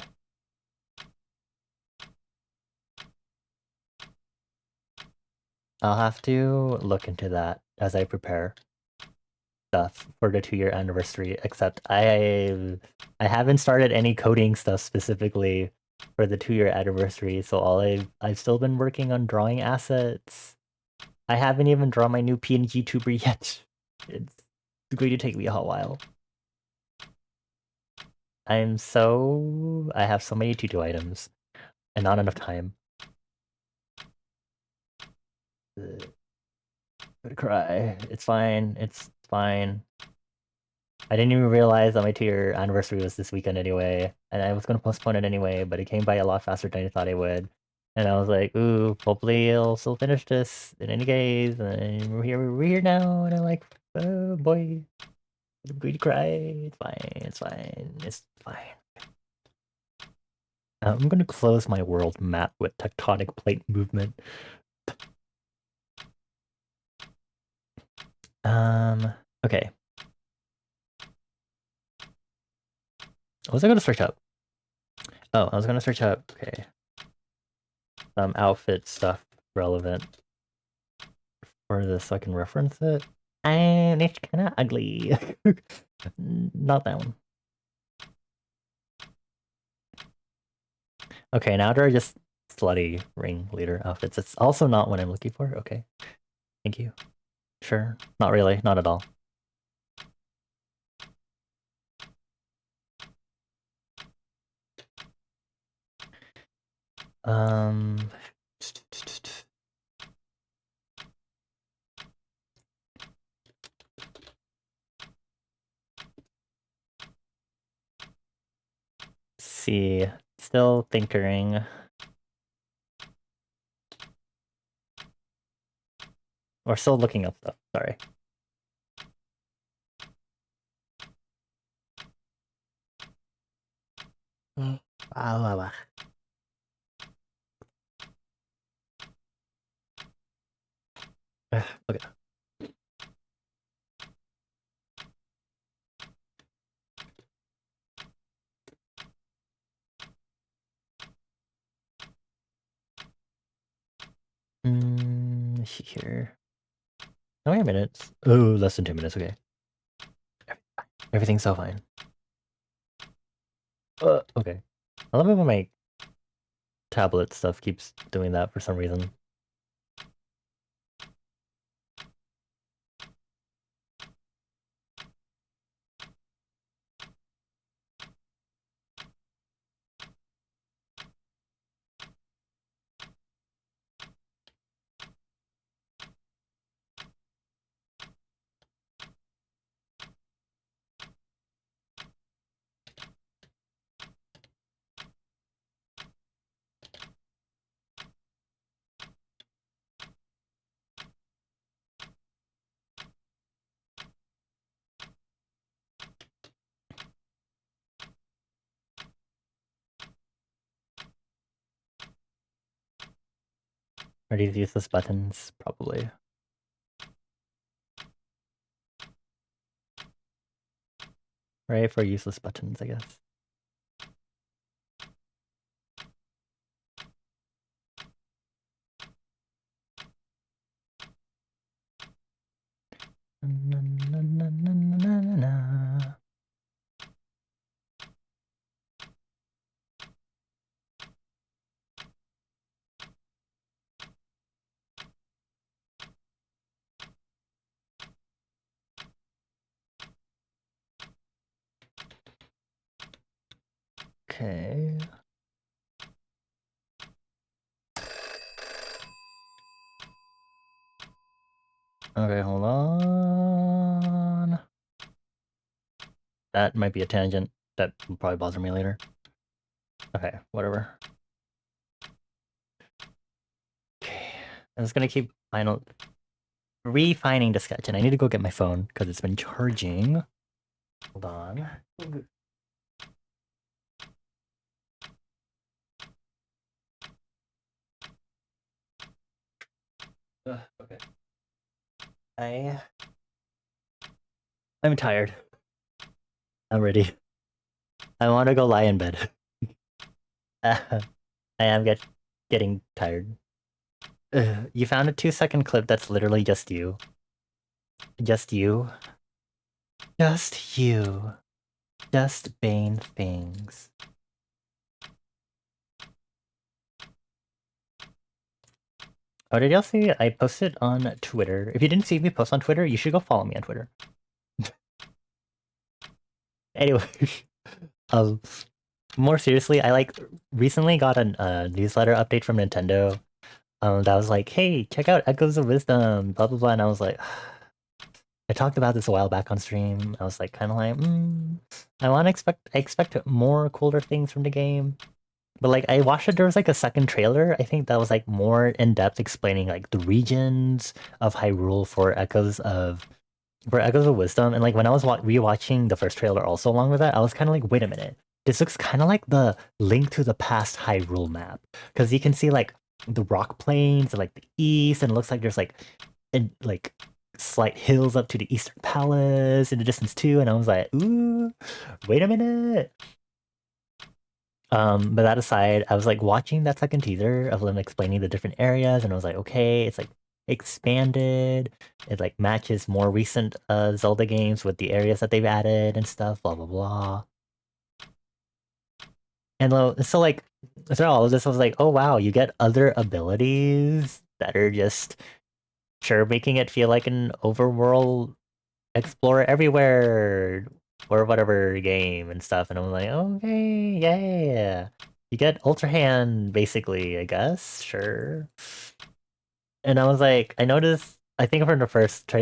I'll have to look into that as I prepare stuff for the 2-year anniversary, except I haven't started any coding stuff specifically for the 2-year anniversary, so I've still been working on drawing assets. I haven't even drawn my new PNG tuber yet. It's going to take me a hot while. I have so many to-do items and not enough time. I'm gonna cry. It's fine. It's fine. I didn't even realize that my 2-year anniversary was this weekend anyway, and I was gonna postpone it anyway, but it came by a lot faster than I thought it would. And I was like, ooh, hopefully I'll still finish this in any case, and we're here now, and I'm like, oh boy, I'm going to cry. It's fine, it's fine, it's fine. I'm gonna close my world map with tectonic plate movement. Okay. What was I gonna search up? Oh, I was gonna search up, okay, some outfit stuff relevant for this so I can reference it. And it's kinda ugly. Not that one. Okay, now there are just slutty ringleader outfits. It's also not what I'm looking for. Okay. Thank you. Sure. Not really. Not at all. Um... See. Still tinkering. Or still looking up stuff. Sorry. Okay. Here. How many minutes? Oh, less than 2 minutes. Okay. Everything's so fine. Okay. I love it when my tablet stuff keeps doing that for some reason. Are these useless buttons? Probably. Right, for useless buttons, I guess. Okay. Okay, hold on. That might be a tangent. That will probably bother me later. Okay, whatever. Okay. I'm just gonna keep refining the sketch, and I need to go get my phone because it's been charging. Hold on. Okay. I I'm tired. I'm ready. I want to go lie in bed. I am getting tired. You found a 2-second clip that's literally just you. Just you. Just you. Just Bane things. Oh, did y'all see? I posted on Twitter. If you didn't see me post on Twitter, you should go follow me on Twitter. Anyway, um, more seriously, I like recently got a newsletter update from Nintendo. That was like, hey, check out Echoes of Wisdom, blah blah blah, and I was like, I talked about this a while back on stream. I was like, kind of like, I expect more cooler things from the game. But like, I watched it. There was like a second trailer. I think that was like more in depth, explaining like the regions of Hyrule for Echoes of Wisdom. And like when I was rewatching the first trailer, also along with that, I was kind of like, wait a minute, this looks kind of like the Link to the Past Hyrule map, because you can see like the rock plains and like the east, and it looks like there's like slight hills up to the Eastern Palace in the distance too. And I was like, ooh, wait a minute. But that aside, I was like watching that second teaser of them explaining the different areas, and I was like, okay, it's like expanded. It like matches more recent Zelda games with the areas that they've added and stuff, blah blah blah. And so like through all of this, I was like, oh wow, you get other abilities that are just sure making it feel like an overworld explore everywhere or whatever game and stuff. And I'm like, okay, yeah. You get Ultra Hand, basically, I guess. Sure. And I was like, I noticed, I think from the first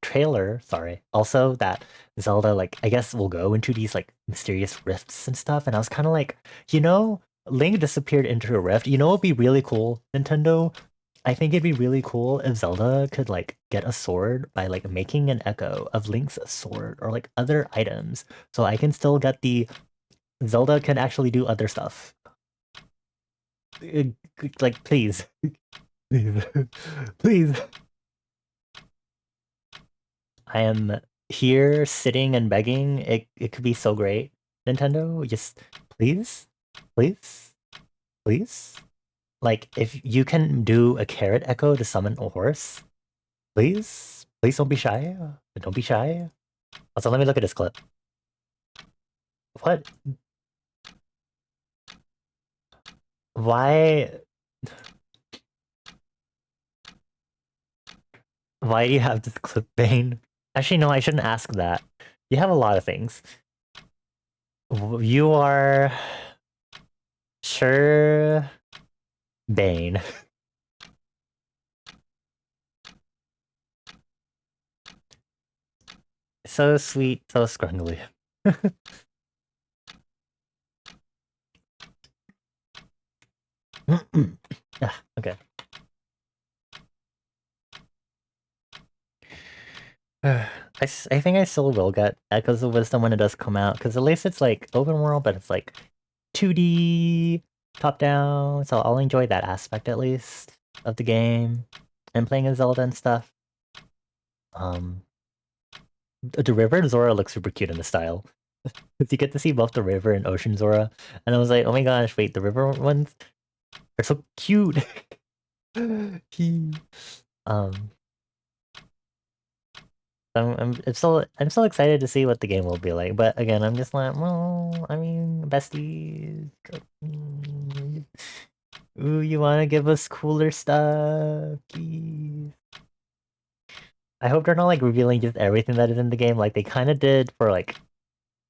trailer, sorry, also that Zelda, like, I guess will go into these, like, mysterious rifts and stuff. And I was kind of like, you know, Link disappeared into a rift. You know, it'd be really cool, Nintendo. I think it'd be really cool if Zelda could like get a sword by like making an echo of Link's sword or like other items, so I can still get the Zelda can actually do other stuff. Like please, please, please. I am here sitting and begging. It could be so great. Nintendo, just please, please, please. Like if you can do a carrot echo to summon a horse, please, please don't be shy. Don't be shy. Also, let me look at this clip. What? Why? Why do you have this clip, Bane? Actually, no, I shouldn't ask that. You have a lot of things. You are sure Bane. So sweet, so scrungly. Okay. I think I still will get Echoes of Wisdom when it does come out, because at least it's like open world, but it's like 2D, top down, so I'll enjoy that aspect at least of the game and playing as Zelda and stuff. Um, the river Zora looks super cute in the style. You get to see both the river and ocean Zora, and I was like, oh my gosh, wait, the river ones are so cute. um, I'm still excited to see what the game will be like. But again, I'm just like, well, I mean, besties. Ooh, you want to give us cooler stuff? Please. I hope they're not like revealing just everything that is in the game, like they kind of did for like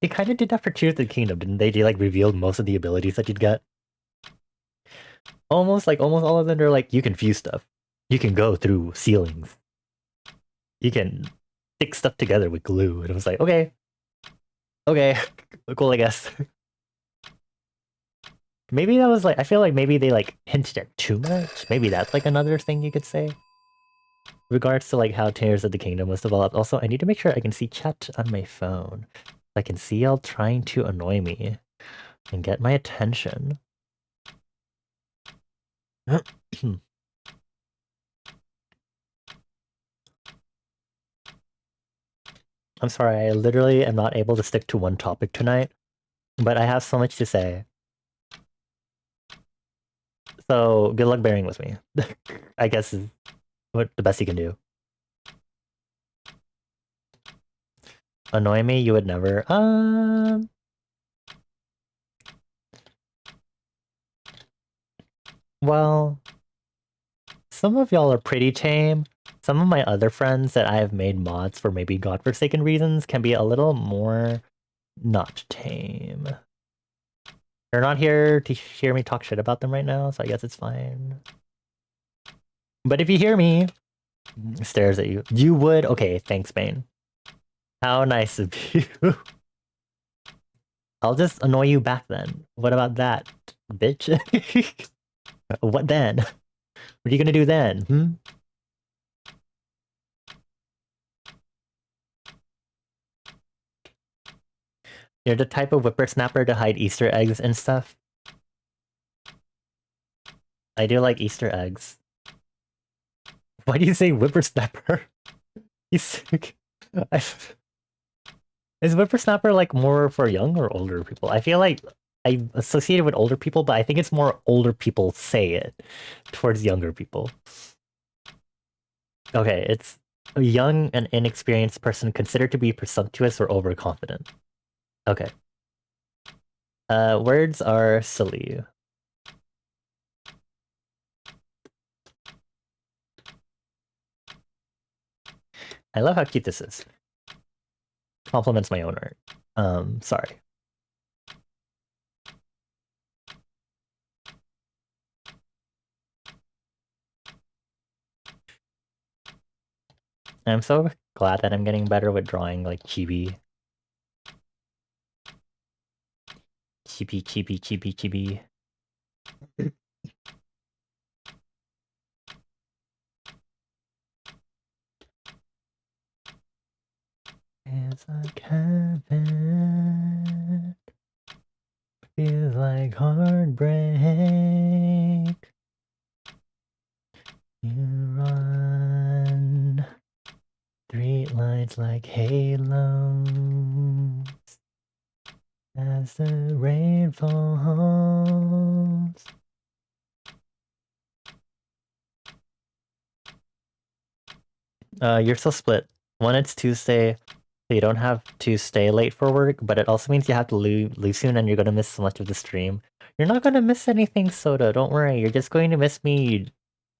they kind of did that for Tears of the Kingdom, didn't they? They like revealed most of the abilities that you'd get. Almost all of them are like you can fuse stuff, you can go through ceilings, you can stick stuff together with glue, and it was like, okay, okay, cool, I guess. Maybe that was like I feel like maybe they like hinted at too much. Maybe that's like another thing you could say. Regards to like how Tears of the Kingdom was developed. Also, I need to make sure I can see chat on my phone. I can see y'all trying to annoy me and get my attention. I'm sorry, I literally am not able to stick to one topic tonight, but I have so much to say. So good luck bearing with me. I guess is what the best you can do. Annoy me, you would never. Well, some of y'all are pretty tame. Some of my other friends that I have made mods for maybe godforsaken reasons can be a little more not tame. They're not here to hear me talk shit about them right now, so I guess it's fine. But if you hear me, stares at you. You would? Okay, thanks, Bane. How nice of you. I'll just annoy you back then. What about that, bitch? What then? What are you gonna do then? Hmm? You're the type of whippersnapper to hide Easter eggs and stuff. I do like Easter eggs. Why do you say whippersnapper? He's Is whippersnapper like more for young or older people? I feel like I associate it with older people, but I think it's more older people say it towards younger people. Okay, it's a young and inexperienced person considered to be presumptuous or overconfident. Okay. Words are silly. I love how cute this is. Compliments my own art. Sorry. I'm so glad that I'm getting better with drawing like chibi. Chibi, chibi, chibi, chibi. It's like heaven. Feels like heartbreak. You run. Street lights like halos. As the rain falls. You're still split. One, it's Tuesday, so you don't have to stay late for work, but it also means you have to leave soon and you're gonna miss so much of the stream. You're not gonna miss anything, Soda, don't worry. You're just going to miss me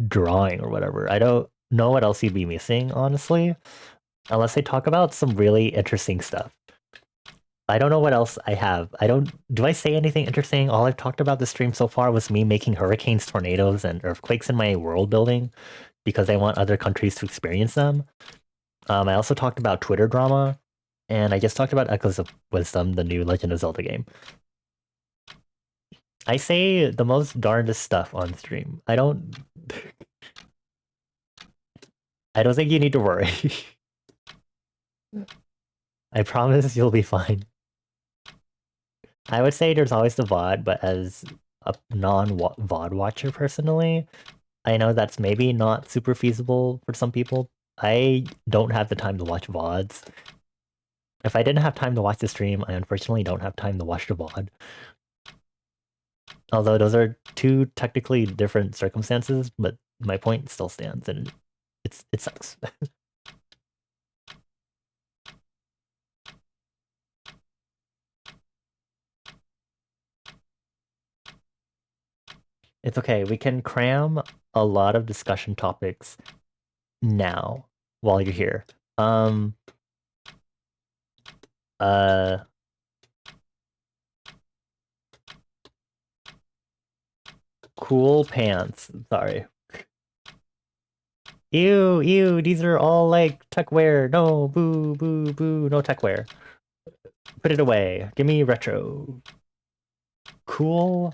drawing or whatever. I don't know what else you'd be missing, honestly, unless they talk about some really interesting stuff. I don't know what else I have. Do I say anything interesting? All I've talked about this stream so far was me making hurricanes, tornadoes, and earthquakes in my world building because I want other countries to experience them. I also talked about Twitter drama, and I just talked about Echoes of Wisdom, the new Legend of Zelda game. I say the most darndest stuff on stream. I don't think you need to worry. I promise you'll be fine. I would say there's always the VOD, but as a non-VOD watcher personally, I know that's maybe not super feasible for some people. I don't have the time to watch VODs. If I didn't have time to watch the stream, I unfortunately don't have time to watch the VOD. Although those are two technically different circumstances, but my point still stands, and it sucks. It's okay. We can cram a lot of discussion topics now while you're here. Uh cool pants. Sorry. Ew, these are all like techwear. No, boo, boo, boo, no techwear. Put it away. Give me retro. Cool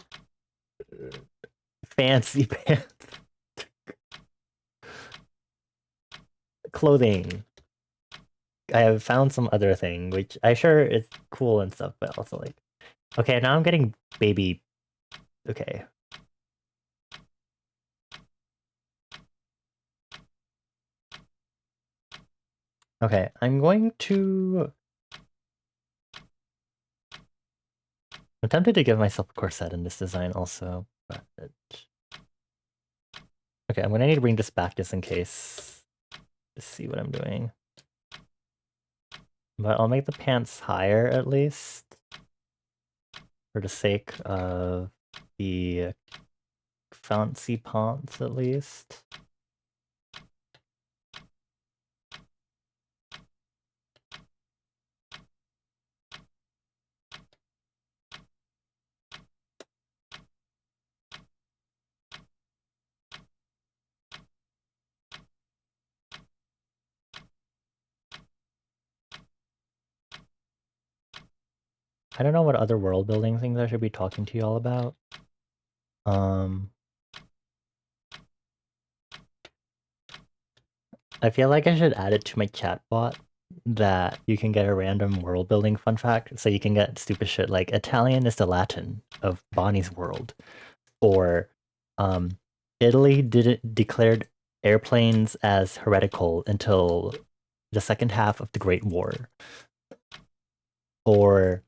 fancy pants. Clothing. I have found some other thing, which I sure it's cool and stuff, but also like, okay, now I'm getting baby. Okay. Okay, I'm going to... I'm tempted to give myself a corset in this design also, but... Okay, I'm gonna need to bring this back just in case to see what I'm doing. But I'll make the pants higher at least, for the sake of the fancy pants at least. I don't know what other world building things I should be talking to you all about. I feel like I should add it to my chatbot that you can get a random world building fun fact. So you can get stupid shit like Italian is the Latin of Bonnie's world. Or um, Italy didn't declared airplanes as heretical until the second half of the Great War. Or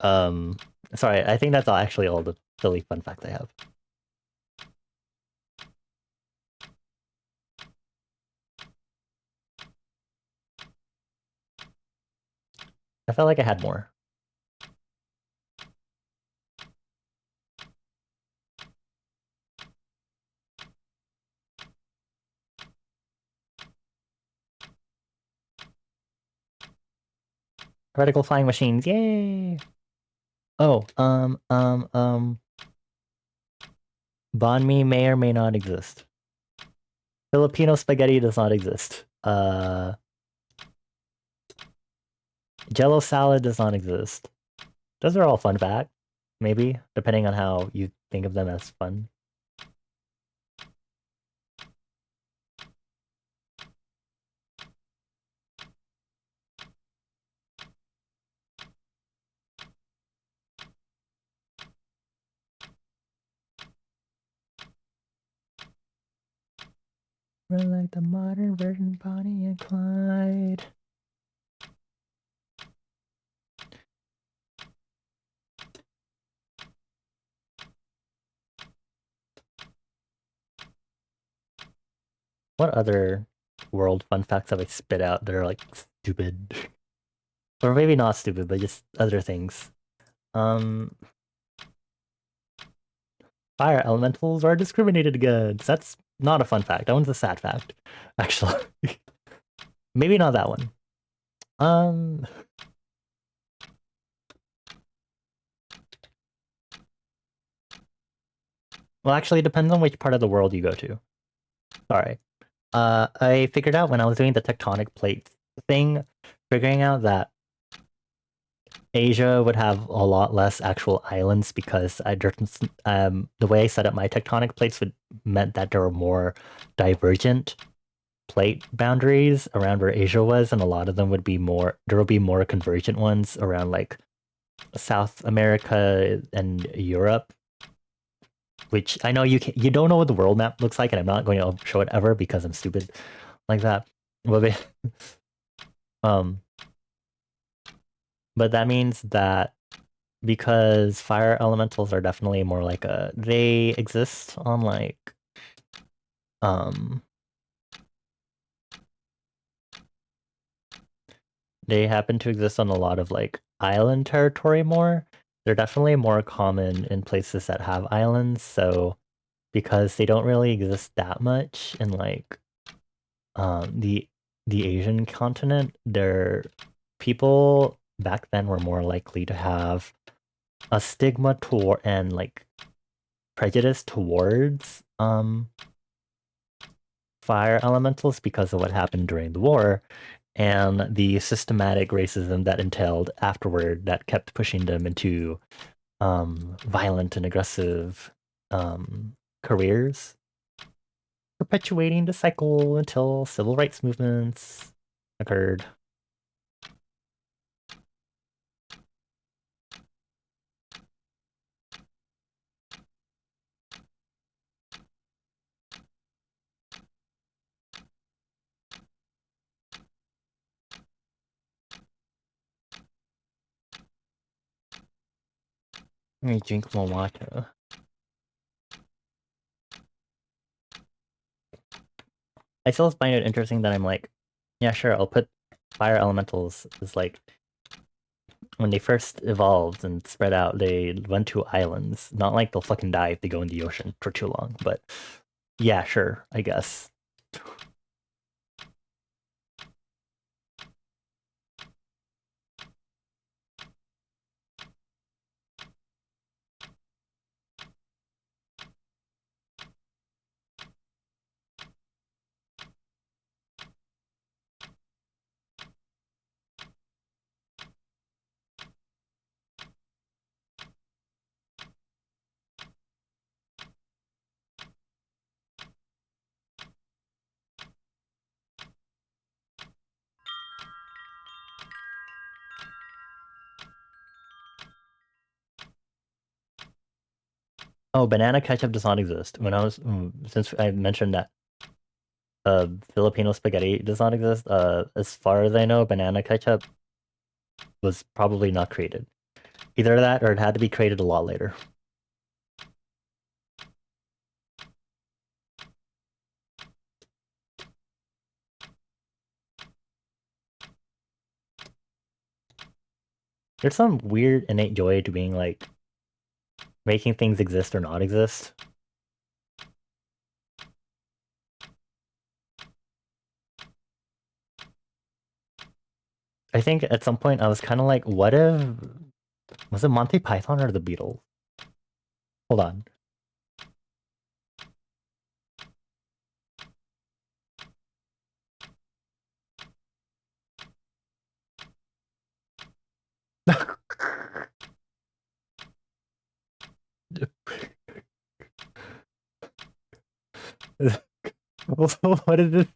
sorry, I think that's actually all the silly fun facts I have. I felt like I had more. Heretical flying machines, yay! Oh, banh mi may or may not exist. Filipino spaghetti does not exist. Jello salad does not exist. Those are all fun facts, maybe, depending on how you think of them as fun. We're like the modern version Bonnie and Clyde. What other world fun facts have I spit out that are like stupid? Or maybe not stupid, but just other things. Um, Fire elementals are discriminated against. That's not a fun fact. That one's a sad fact, actually. Maybe not that one. Um, well, actually, it depends on which part of the world you go to. Sorry. I figured out when I was doing the tectonic plates thing, figuring out that Asia would have a lot less actual islands because the way I set up my tectonic plates meant that there were more divergent plate boundaries around where Asia was, and a lot of them would be more. There will be more convergent ones around like South America and Europe. Which I know you don't know what the world map looks like, and I'm not going to show it ever because I'm stupid like that. Well, um, but that means that because fire elementals are definitely more like they exist on like um they happen to exist on a lot of like island territory more. They're definitely more common in places that have islands, so because they don't really exist that much in like the Asian continent, their people back then were more likely to have a stigma toward and like prejudice towards fire elementals because of what happened during the war and the systematic racism that entailed afterward that kept pushing them into violent and aggressive careers, perpetuating the cycle until civil rights movements occurred. Let me drink more water. I still find it interesting that I'm like, yeah, sure, I'll put fire elementals as like when they first evolved and spread out, they went to islands. Not like they'll fucking die if they go in the ocean for too long, but yeah, sure, I guess. Oh, banana ketchup does not exist. When I was since I mentioned that Filipino spaghetti does not exist, as far as I know, banana ketchup was probably not created. Either that or it had to be created a lot later. There's some weird innate joy to being like making things exist or not exist. I think at some point I was kind of like, what if was it Monty Python or the Beatles? Hold on. What is this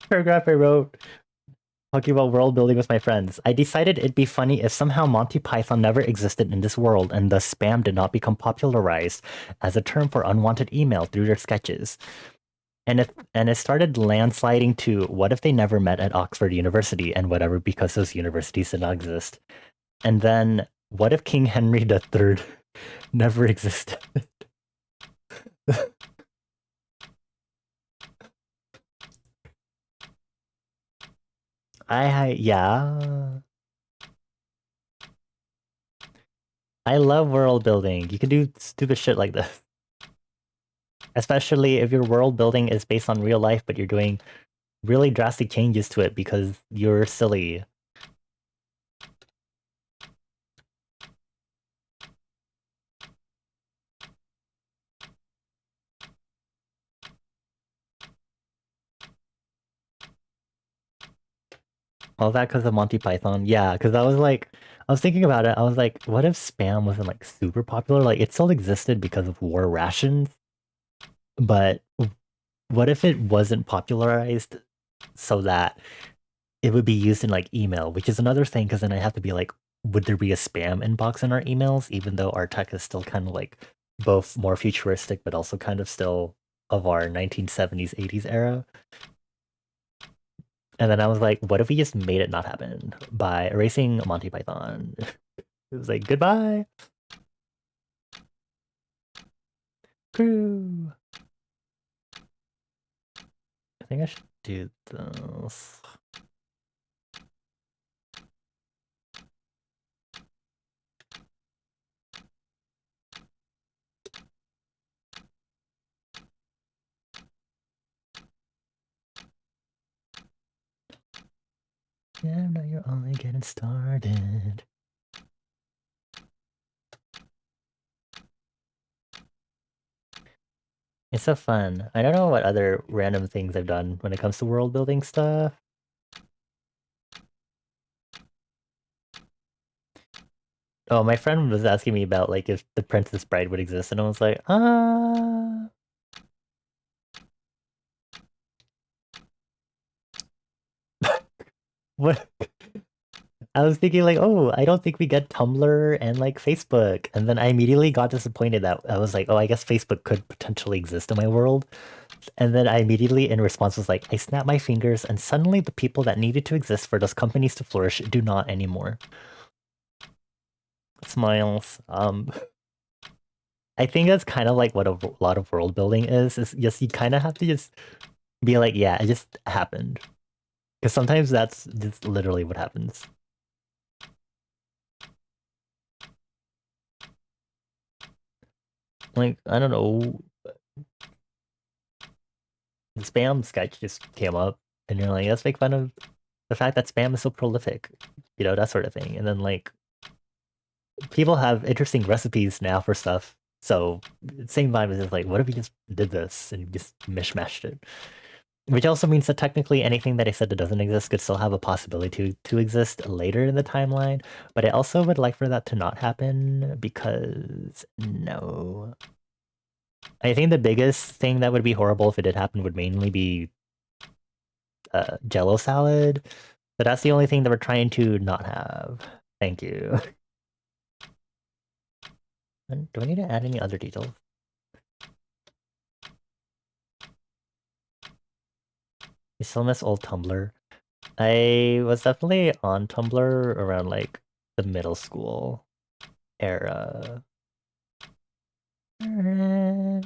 paragraph I wrote talking about world building with my friends? I decided it'd be funny if somehow Monty Python never existed in this world and thus spam did not become popularized as a term for unwanted email through their sketches. And it started landsliding to what if they never met at Oxford University and whatever because those universities did not exist. And then what if King Henry III never existed? Yeah. I love world building. You can do stupid shit like this. Especially if your world building is based on real life, but you're doing really drastic changes to it because you're silly. All that because of Monty Python. Yeah, because I was thinking about it. I was like, what if spam wasn't like super popular? Like it still existed because of war rations, but what if it wasn't popularized so that it would be used in like email, which is another thing because then I have to be like, would there be a spam inbox in our emails, even though our tech is still kind of like both more futuristic but also kind of still of our 1970s, 80s era? And then I was like, what if we just made it not happen by erasing Monty Python? It was like, goodbye, crew. I think I should do this. Yeah, now you're only getting started. It's so fun. I don't know what other random things I've done when it comes to world building stuff. Oh, my friend was asking me about like if the Princess Bride would exist, and I was like, what? I was thinking like, oh, I don't think we get Tumblr and like Facebook, and then I immediately got disappointed that I was like, oh, I guess Facebook could potentially exist in my world, and then I immediately in response was like, I snapped my fingers, and suddenly the people that needed to exist for those companies to flourish do not anymore. Smiles. I think that's kind of like what a lot of world building is just you kind of have to just be like, yeah, it just happened. Because sometimes that's just literally what happens. Like, I don't know, the spam sketch just came up, and you're like, let's make fun of the fact that spam is so prolific, that sort of thing. And then like people have interesting recipes now for stuff. So same vibe is just like, what if we just did this and just mishmashed it? Which also means that technically anything that I said that doesn't exist could still have a possibility to exist later in the timeline. But I also would like for that to not happen because no. I think the biggest thing that would be horrible if it did happen would mainly be Jello salad. But that's the only thing that we're trying to not have. Thank you. Do I need to add any other details? I still miss old Tumblr. I was definitely on Tumblr around like the middle school era. I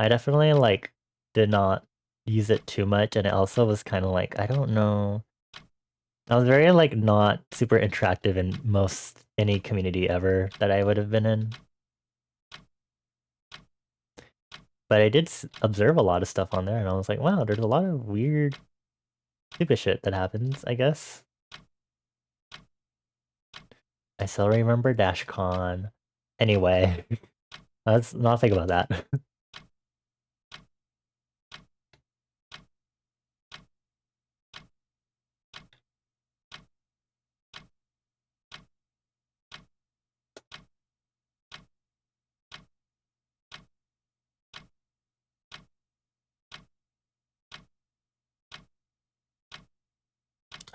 definitely like did not use it too much, and it also was kind of like, I don't know. I was very like not super interactive in most any community ever that I would have been in. But I did observe a lot of stuff on there, and I was like, wow, there's a lot of weird, stupid shit that happens, I guess. I still remember DashCon. Anyway, let's not think about that.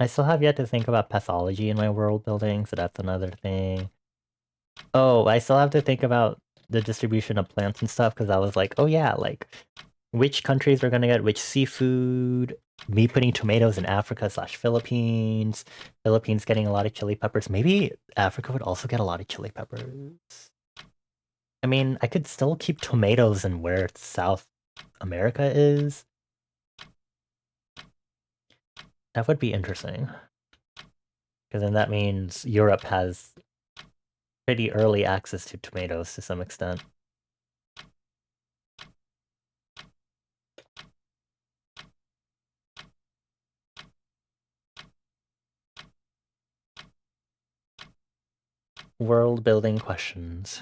I still have yet to think about pathology in my world building, so that's another thing. Oh, I still have to think about the distribution of plants and stuff, because I was like, oh yeah, like, which countries are gonna get which seafood, me putting tomatoes in Africa slash Philippines, Philippines getting a lot of chili peppers. Maybe Africa would also get a lot of chili peppers. I mean, I could still keep tomatoes in where South America is. That would be interesting. Because then that means Europe has pretty early access to tomatoes to some extent. World building questions.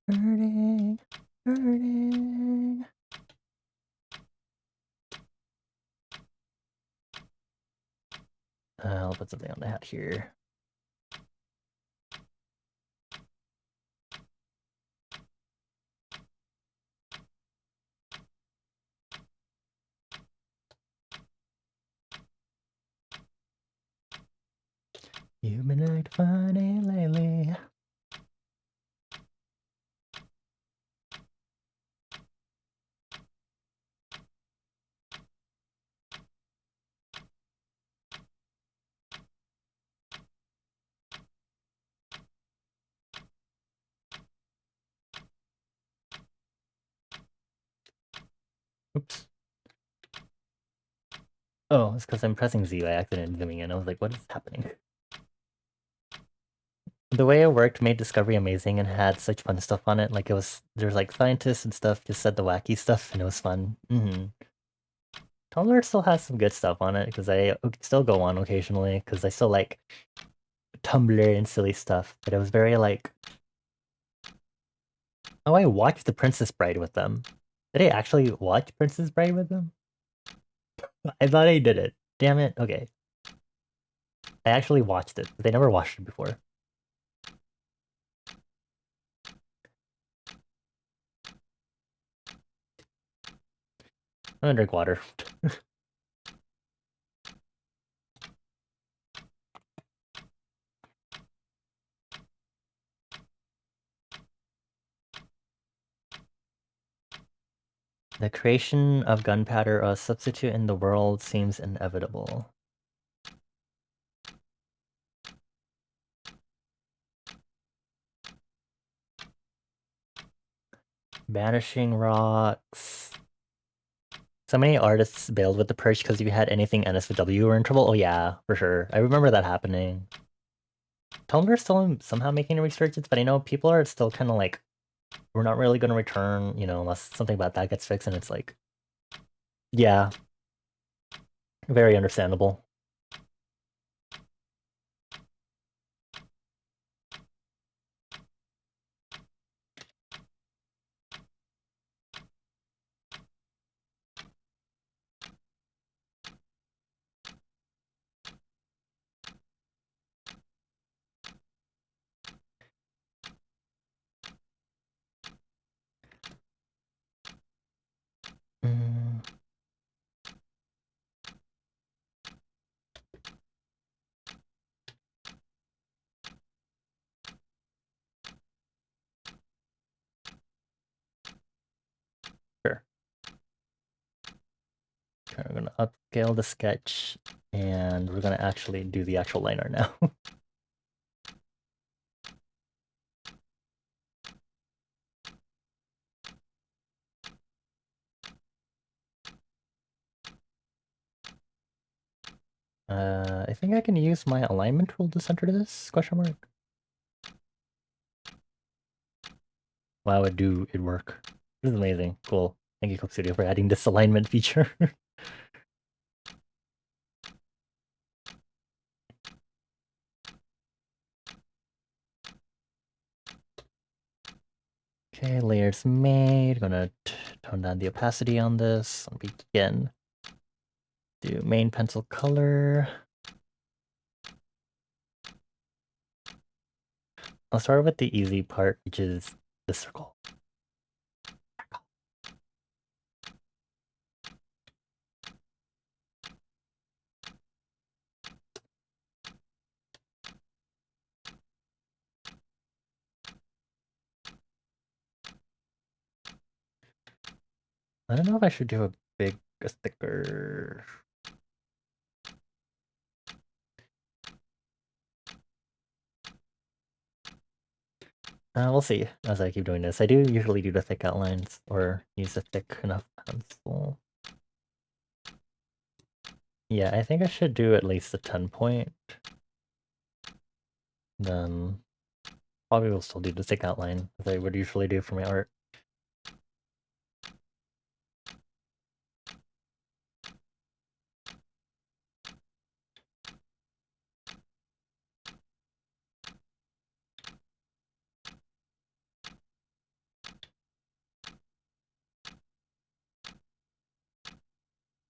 Hurting, hurting. I'll put something on the hat here. You've been acting funny lately. Oops. Oh, it's because I'm pressing Z by accident and zooming in. I was like, what is happening? The way it worked made Discovery amazing and had such fun stuff on it. Like there's like scientists and stuff just said the wacky stuff and it was fun. Tumblr still has some good stuff on it because I still go on occasionally because I still like Tumblr and silly stuff. But it was very like, oh, I watched The Princess Bride with them. Did I actually watch Princess Bride with them? I thought I did it. Damn it. Okay. I actually watched it, but they never watched it before. I'm gonna drink water. The creation of gunpowder, a substitute in the world, seems inevitable. Vanishing rocks. So many artists bailed with the purge because if you had anything NSFW, you were in trouble. Oh yeah, for sure. I remember that happening. Tumblr's still somehow making a resurgence, but I know people are still kind of like, we're not really going to return, you know, unless something about that gets fixed, and it's like, yeah, very understandable. Mm, sure. Okay, we're going to upscale the sketch, and we're going to actually do the actual line art now. I think I can use my alignment tool to center this, question mark. Wow, it work. This is amazing. Cool. Thank you, Clip Studio, for adding this alignment feature. Okay, layers made. Gonna tone down the opacity on this. Begin. Do main pencil color. I'll start with the easy part, which is the circle. I don't know if I should do a sticker. We'll see as I keep doing this. I do usually do the thick outlines or use a thick enough pencil. Yeah, I think I should do at least a 10 point. Then probably will still do the thick outline as I would usually do for my art.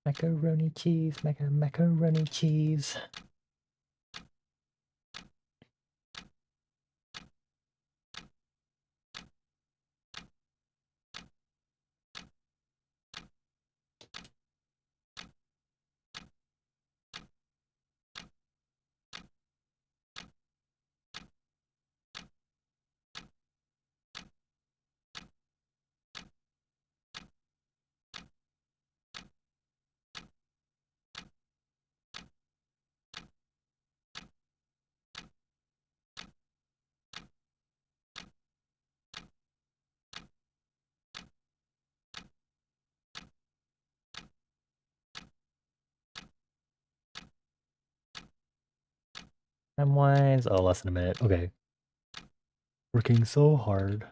Macaroni cheese, macaroni cheese. Time-wise, oh, less than a minute. Okay. Working so hard.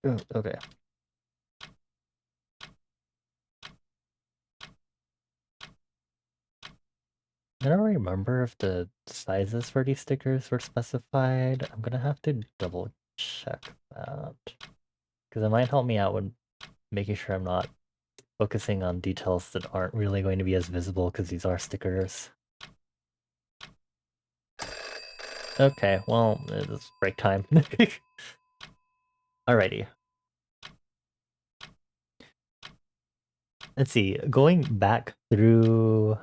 Oh, okay. I don't remember if the sizes for these stickers were specified. I'm gonna have to double check that. Because it might help me out with making sure I'm not focusing on details that aren't really going to be as visible because these are stickers. Okay, well, it's break time. Alrighty. Let's see, going back through...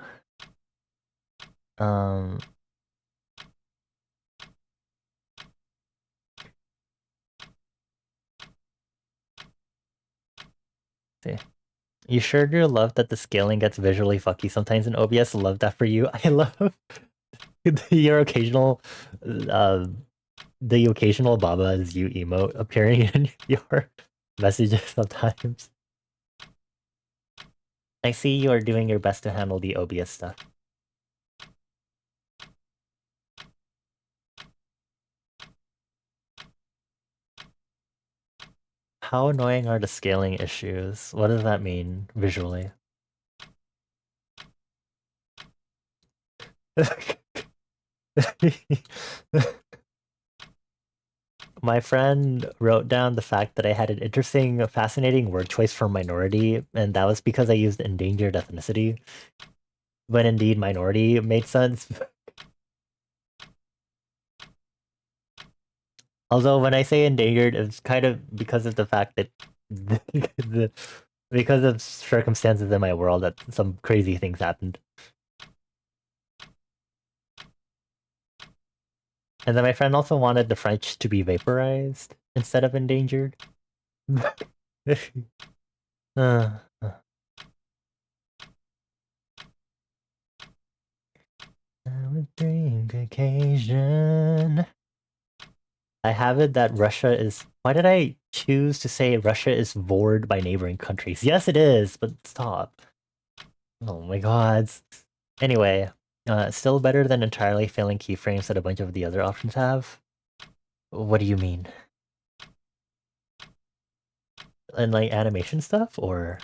See. You sure do love that the scaling gets visually fucky sometimes in OBS. Love that for you. I love your occasional uh the occasional Baba is you emote appearing in your messages sometimes. I see you are doing your best to handle the OBS stuff. How annoying are the scaling issues? What does that mean visually? My friend wrote down the fact that I had an interesting, fascinating word choice for minority, and that was because I used endangered ethnicity. When indeed minority made sense. Although when I say endangered, it's kind of because of the fact that the because of circumstances in my world that some crazy things happened. And then my friend also wanted the French to be vaporized instead of endangered. uh, drink occasion. I have it that Russia is. Why did I choose to say Russia is bored by neighboring countries? Yes, it is, but stop. Oh my god. Anyway, still better than entirely failing keyframes that a bunch of the other options have. What do you mean? And like animation stuff, or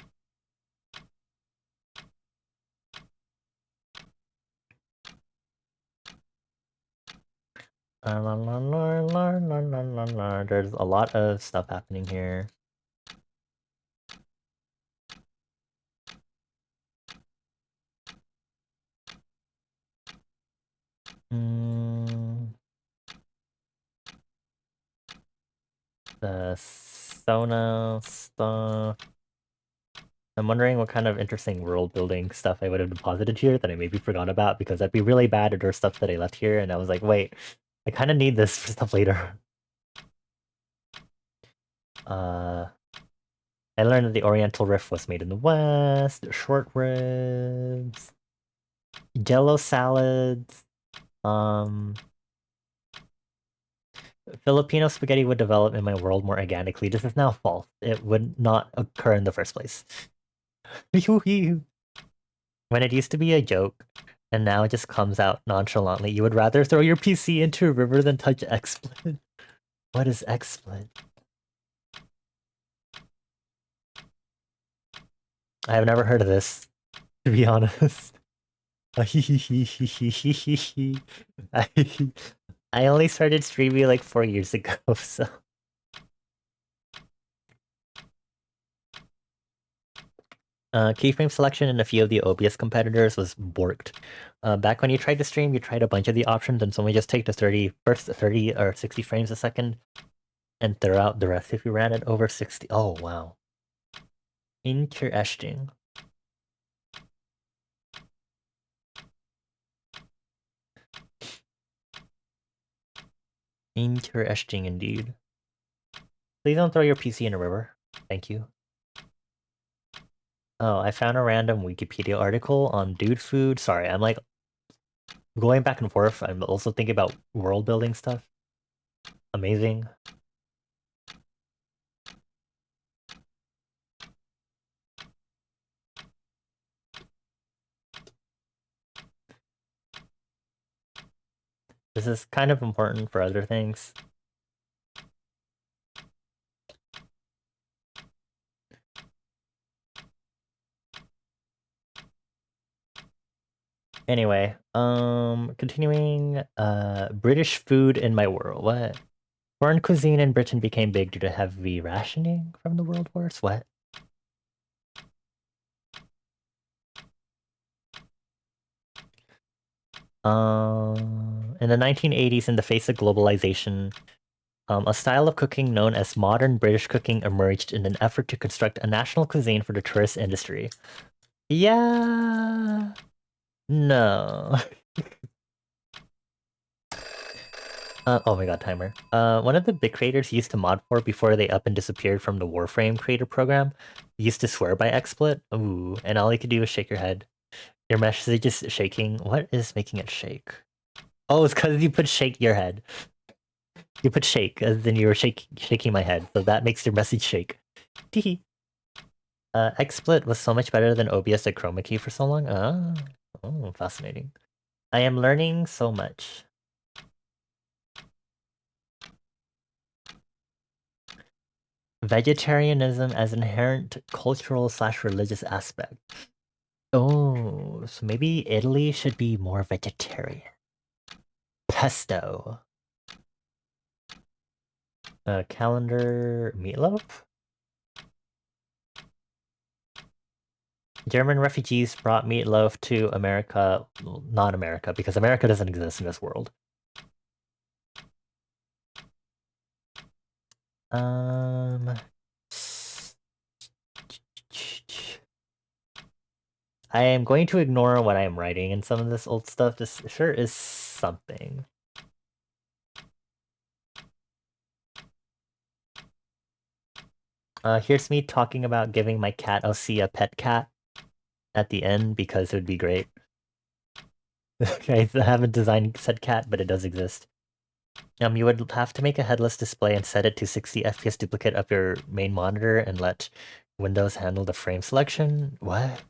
there's a lot of stuff happening here. The Sona stuff. I'm wondering what kind of interesting world building stuff I would have deposited here that I maybe forgot about, because that'd be really bad if there's stuff that I left here and I was like, wait, I kind of need this for stuff later. I learned that the Oriental Riff was made in the West, short ribs, Jello salads, um, Filipino spaghetti would develop in my world more organically. This is now false. It would not occur in the first place. When it used to be a joke, and now it just comes out nonchalantly. You would rather throw your PC into a river than touch XSplit. What is XSplit? I have never heard of this, to be honest. I only started streaming like 4 years ago, so. Keyframe selection in a few of the OBS competitors was borked. Back when you tried to stream, you tried a bunch of the options, and someone just take the first 30 or 60 frames a second and throw out the rest if you ran it over 60. Oh, wow. Interesting. Interesting indeed. Please don't throw your PC in a river. Thank you. Oh, I found a random Wikipedia article on dude food. Sorry, I'm like going back and forth. I'm also thinking about world building stuff. Amazing. This is kind of important for other things. Anyway, continuing, British food in my world. What? Foreign cuisine in Britain became big due to heavy rationing from the World Wars. What? In the 1980s, in the face of globalization, a style of cooking known as modern British cooking emerged in an effort to construct a national cuisine for the tourist industry. Yeah. No. Oh my god, timer. One of the big creators used to mod for before they up and disappeared from the Warframe creator program used to swear by XSplit. Ooh, and all you could do was shake your head. Your message is shaking. What is making it shake? Oh, it's because you put shake your head. You put shake, as then you were shaking my head, so that makes your message shake. Teehee. XSplit was so much better than OBS at chroma key for so long. Oh, fascinating. I am learning so much. Vegetarianism as inherent cultural/religious aspect. Oh, so maybe Italy should be more vegetarian. Pesto. Calendar meatloaf? German refugees brought meatloaf to America, well, not America, because America doesn't exist in this world. Um, I am going to ignore what I am writing in some of this old stuff. This sure is something. Here's me talking about giving my cat OC a pet cat at the end because it would be great. Okay, I haven't designed said cat, but it does exist. You would have to make a headless display and set it to 60 FPS duplicate of your main monitor and let Windows handle the frame selection. What?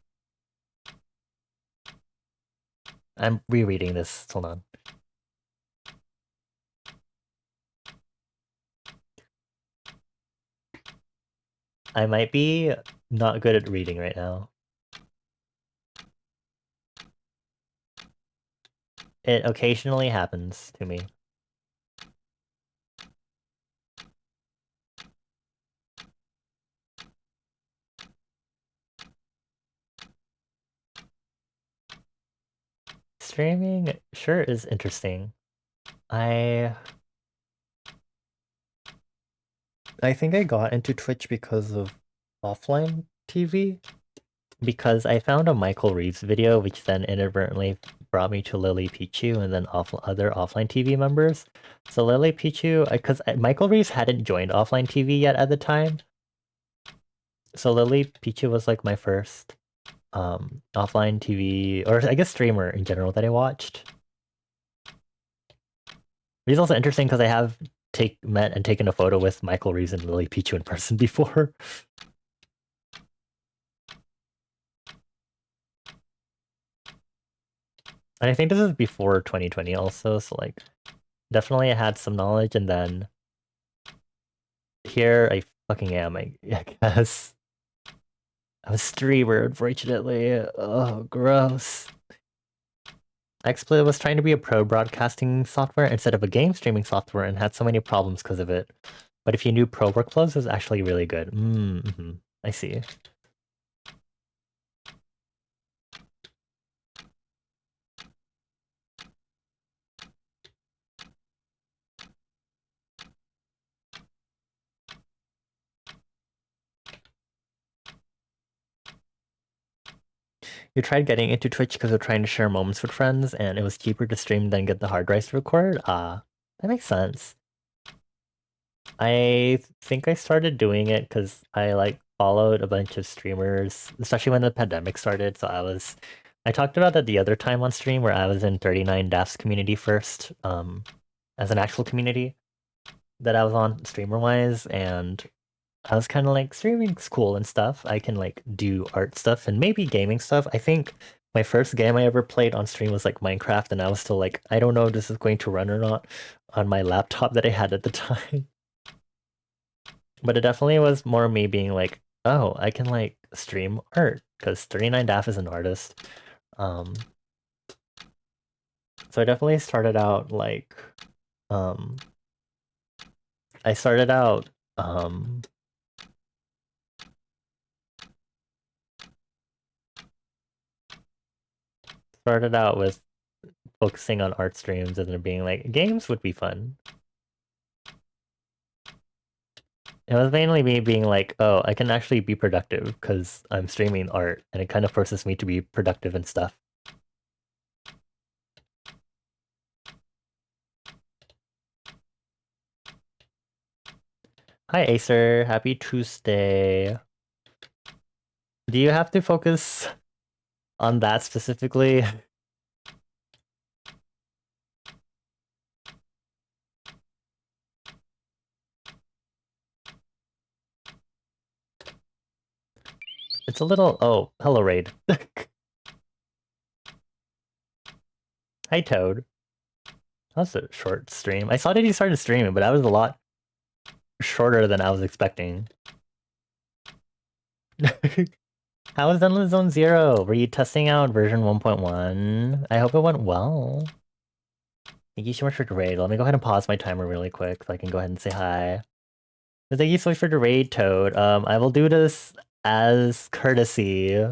I'm rereading this. Hold on. I might be not good at reading right now. It occasionally happens to me. Streaming sure is interesting. I think I got into Twitch because of offline TV. Because I found a Michael Reeves video, which then inadvertently brought me to Lily Pichu and then other offline TV members. So Lily Pichu, because Michael Reeves hadn't joined offline TV yet at the time. So Lily Pichu was like my first offline TV, or I guess streamer in general that I watched. It's also interesting because I have met and taken a photo with Michael Reeves and Lily Pichu in person before. And I think this is before 2020 also, so like definitely I had some knowledge, and then here I fucking am, I guess. I'm a streamer, unfortunately. Oh, gross. XSplit was trying to be a pro broadcasting software instead of a game streaming software and had so many problems because of it. But if you knew pro workflows, it was actually really good. I see. You tried getting into Twitch because we're trying to share moments with friends, and it was cheaper to stream than get the hard drives to record? Ah, that makes sense. I think I started doing it because I like followed a bunch of streamers, especially when the pandemic started. So I talked about that the other time on stream where I was in 39 DAF's community first, as an actual community that I was on streamer wise, and I was kind of like streaming's cool and stuff. I can like do art stuff and maybe gaming stuff. I think my first game I ever played on stream was like Minecraft, and I was still like, I don't know if this is going to run or not on my laptop that I had at the time. But it definitely was more me being like, oh, I can like stream art because 39 DAF is an artist. Um, so I definitely started out like, um, I started out with focusing on art streams and then being like, games would be fun. It was mainly me being like, oh, I can actually be productive because I'm streaming art, and it kind of forces me to be productive and stuff. Hi, Acer. Happy Tuesday. Do you have to focus on that specifically? It's a little... Oh, hello, Raid. Hi, Toad. That was a short stream. I saw that you started streaming, but that was a lot shorter than I was expecting. How was Endless Zone Zero? Were you testing out version 1.1? I hope it went well. Thank you so much for the raid. Let me go ahead and pause my timer really quick so I can go ahead and say hi. So thank you so much for the raid, Toad. I will do this as courtesy.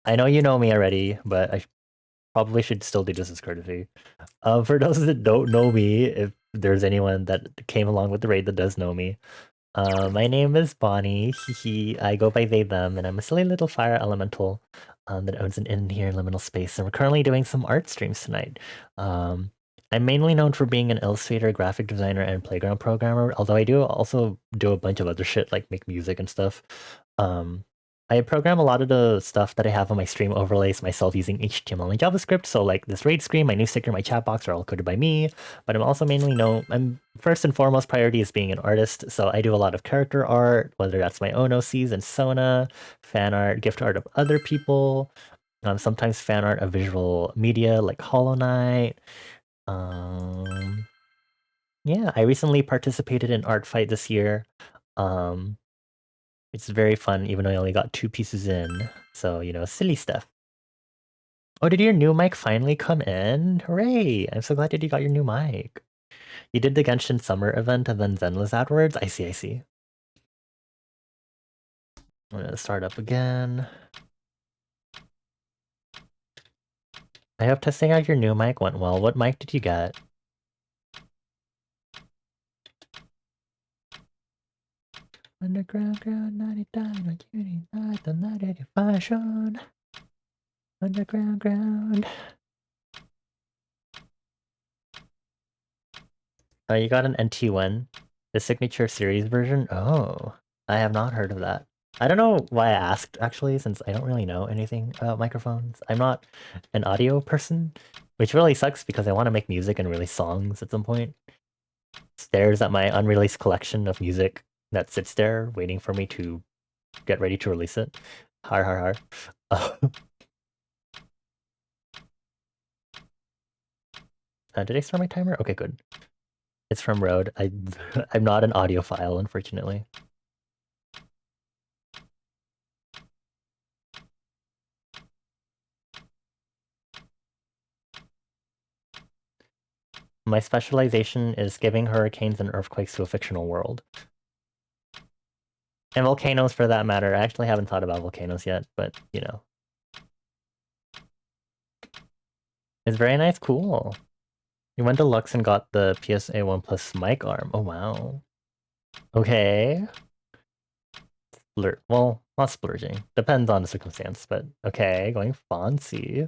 I know you know me already, but I probably should still do this as courtesy. For those that don't know me, if there's anyone that came along with the raid that does know me, my name is Bonnie. I go by they, them, and I'm a silly little fire elemental that owns an inn here in liminal space. And we're currently doing some art streams tonight. I'm mainly known for being an illustrator, graphic designer, and playground programmer, although I do also do a bunch of other shit like make music and stuff. Um, I program a lot of the stuff that I have on my stream overlays myself using HTML and JavaScript. So like this raid screen, my new sticker, my chat box are all coded by me. But I'm also mainly known, I'm first and foremost priority is being an artist. So I do a lot of character art, whether that's my own OCs and Sona, fan art, gift art of other people, sometimes fan art of visual media like Hollow Knight. Um, yeah, I recently participated in Art Fight this year. Um, it's very fun, even though I only got 2 pieces in. So, silly stuff. Oh, did your new mic finally come in? Hooray! I'm so glad that you got your new mic. You did the Genshin Summer event and then Zenless afterwards? I see, I see. I'm gonna start up again. I hope testing out your new mic went well. What mic did you get? Underground, ground, 99, on cutie, not the 90 fashion. Underground, ground. Oh, you got an NT1? The signature series version? Oh, I have not heard of that. I don't know why I asked, actually, since I don't really know anything about microphones. I'm not an audio person, which really sucks because I want to make music and release songs at some point. Stares at my unreleased collection of music that sits there waiting for me to get ready to release it. Har har har. Did I start my timer? Okay, good. It's from Rode. I'm not an audiophile, unfortunately. My specialization is giving hurricanes and earthquakes to a fictional world. And volcanoes for that matter. I actually haven't thought about volcanoes yet, but It's very nice, cool. You went to Lux and got the PSA 1 Plus mic arm. Oh wow. Okay. Well, not splurging. Depends on the circumstance, but okay, going fancy.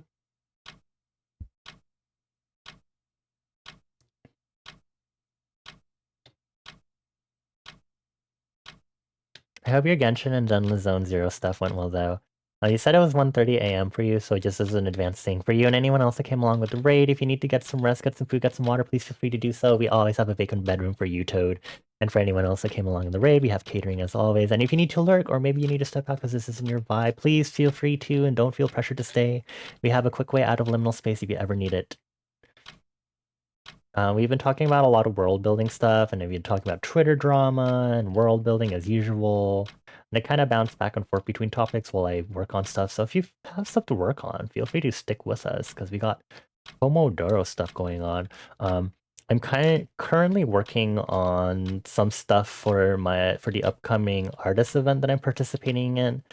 I hope your Genshin and Dunley Zone Zero stuff went well though. You said it was 1:30 a.m. for you, so just as an advanced thing for you and anyone else that came along with the raid, if you need to get some rest, get some food, get some water, please feel free to do so. We always have a vacant bedroom for you, Toad. And for anyone else that came along in the raid, we have catering as always. And if you need to lurk, or maybe you need to step out because this isn't your vibe, please feel free to and don't feel pressured to stay. We have a quick way out of liminal space if you ever need it. We've been talking about a lot of world building stuff, and we've been talking about Twitter drama and world building as usual. And I kind of bounce back and forth between topics while I work on stuff. So if you have stuff to work on, feel free to stick with us because we got pomodoro stuff going on. I'm currently working on some stuff for the upcoming artist event that I'm participating in.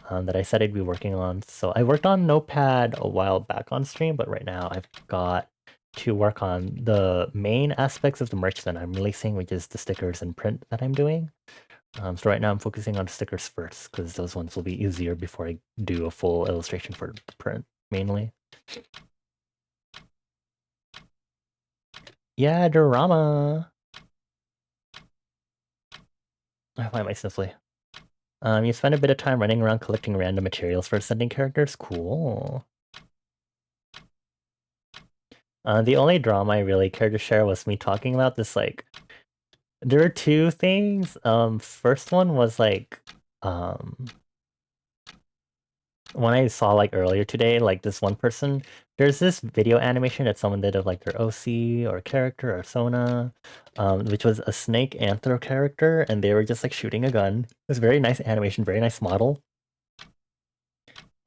That I said I'd be working on. So I worked on Notepad a while back on stream, but right now I've got to work on the main aspects of the merch that I'm releasing, which is the stickers and print that I'm doing. So right now I'm focusing on stickers first because those ones will be easier before I do a full illustration for the print, mainly. Yeah, drama. Why am I sniffly? You spend a bit of time running around collecting random materials for ascending characters? Cool. The only drama I really cared to share was me talking about this, like... There were two things. First one was, like... When I saw, like, earlier today, like, this one person... There's this video animation that someone did of, like, their OC, or character, or Sona, which was a snake anthro character, and they were just, like, shooting a gun. It was very nice animation, very nice model.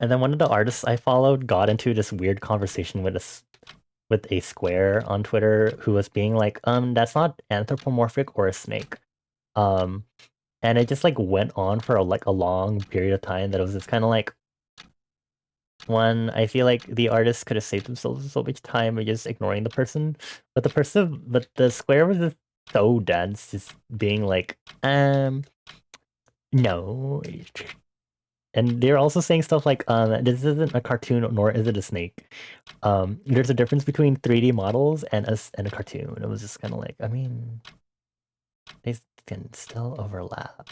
And then one of the artists I followed got into this weird conversation with a square on Twitter who was being like, that's not anthropomorphic or a snake. Um, and it just like went on for like a long period of time that it was just kind of like, one, I feel like the artist could have saved themselves so much time by just ignoring the person, but the square was just so dense, just being like, no. And they're also saying stuff like, this isn't a cartoon nor is it a snake. There's a difference between 3D models and a cartoon. It was just kind of like, I mean, they can still overlap.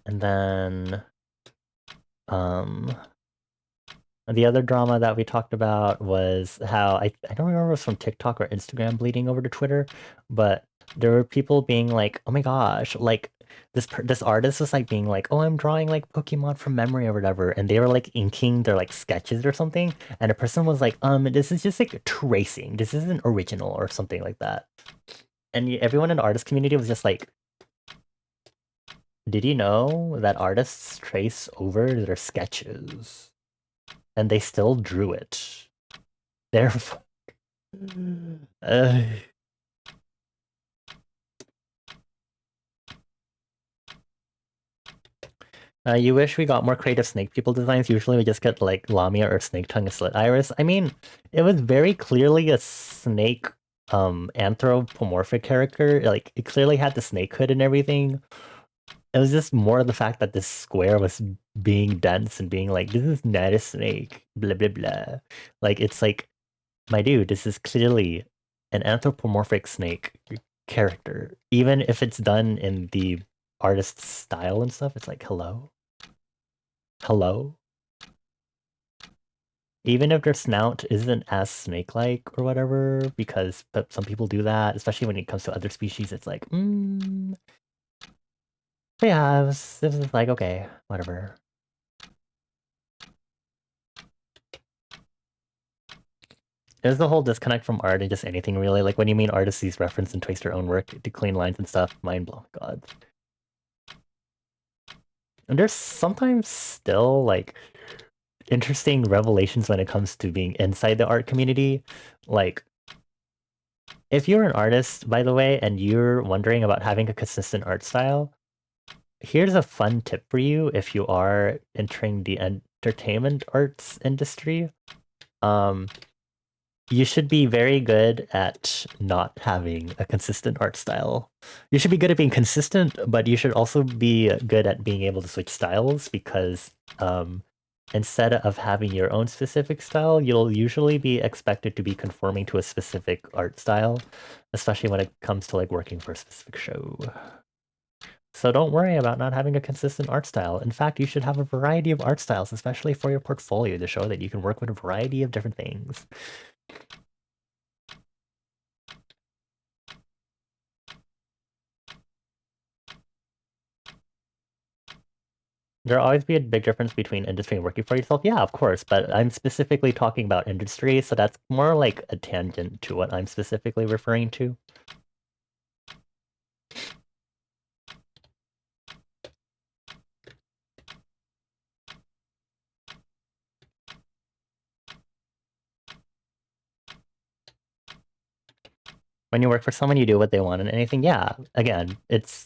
And then, the other drama that we talked about was how, I don't remember if it was from TikTok or Instagram bleeding over to Twitter, but there were people being like, oh my gosh, like, this artist was like being like, oh, I'm drawing like Pokemon from memory or whatever, and they were like inking their like sketches or something, and a person was like, this is just like tracing, this isn't original or something like that. And everyone in the artist community was just like, did you know that artists trace over their sketches? And they still drew it. Therefore... you wish we got more creative snake people designs. Usually we just get like Lamia or Snake Tongue and Slit Iris. I mean, it was very clearly a snake anthropomorphic character. Like, it clearly had the snake hood and everything. It was just more the fact that this square was being dense and being like, this is not a snake, blah blah blah. Like, it's like, my dude, this is clearly an anthropomorphic snake character. Even if it's done in the artist's style and stuff, it's like, hello? Hello? Even if their snout isn't as snake-like or whatever, because some people do that, especially when it comes to other species, it's like, But yeah, it was like, okay, whatever. There's the whole disconnect from art and just anything really. Like, when you mean artists use reference and trace their own work to clean lines and stuff, mind blown, god. And there's sometimes still, like, interesting revelations when it comes to being inside the art community. Like, if you're an artist, by the way, and you're wondering about having a consistent art style, here's a fun tip for you if you are entering the entertainment arts industry. You should be very good at not having a consistent art style. You should be good at being consistent, but you should also be good at being able to switch styles because instead of having your own specific style, you'll usually be expected to be conforming to a specific art style, especially when it comes to like working for a specific show. So don't worry about not having a consistent art style. In fact, you should have a variety of art styles, especially for your portfolio to show that you can work with a variety of different things. There'll always be a big difference between industry and working for yourself. Yeah, of course, but I'm specifically talking about industry, so that's more like a tangent to what I'm specifically referring to. When you work for someone, you do what they want and anything. Yeah, again,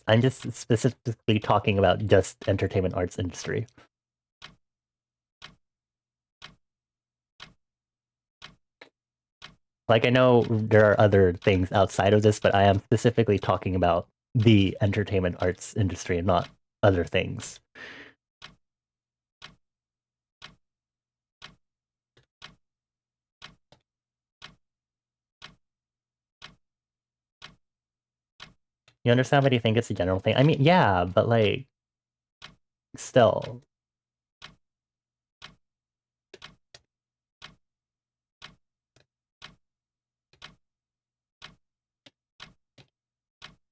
I'm just specifically talking about just entertainment arts industry. Like, I know there are other things outside of this, but I am specifically talking about the entertainment arts industry and not other things. You understand why you think it's a general thing? I mean, yeah, but like, still.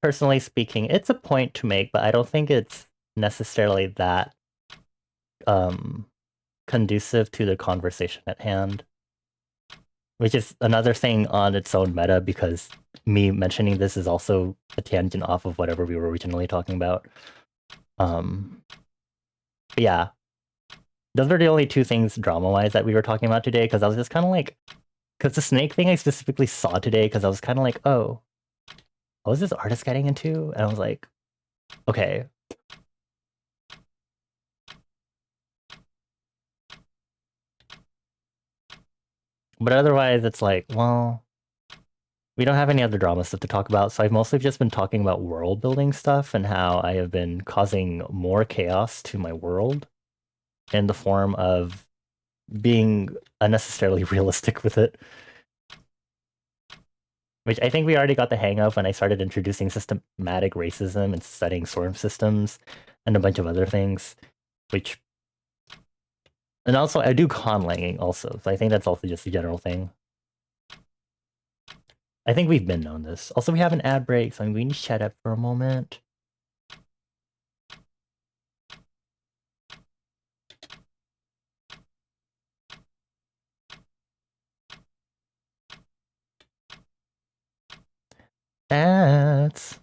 Personally speaking, it's a point to make, but I don't think it's necessarily that um conducive to the conversation at hand. Which is another thing on its own meta because me mentioning this is also a tangent off of whatever we were originally talking about. Um, yeah, those are the only two things drama-wise that we were talking about today. Because I was just kind of like, because the snake thing I specifically saw today, because I was kind of like, oh, what was this artist getting into? And I was like, okay. But otherwise, it's like, well, we don't have any other drama stuff to talk about, so I've mostly just been talking about world building stuff and how I have been causing more chaos to my world in the form of being unnecessarily realistic with it. Which I think we already got the hang of when I started introducing systematic racism and studying swarm systems and a bunch of other things. Which, and also I do conlanging also, so I think that's also just a general thing. I think we've been known this. Also, we have an ad break, so I'm going to shut up for a moment. Ads.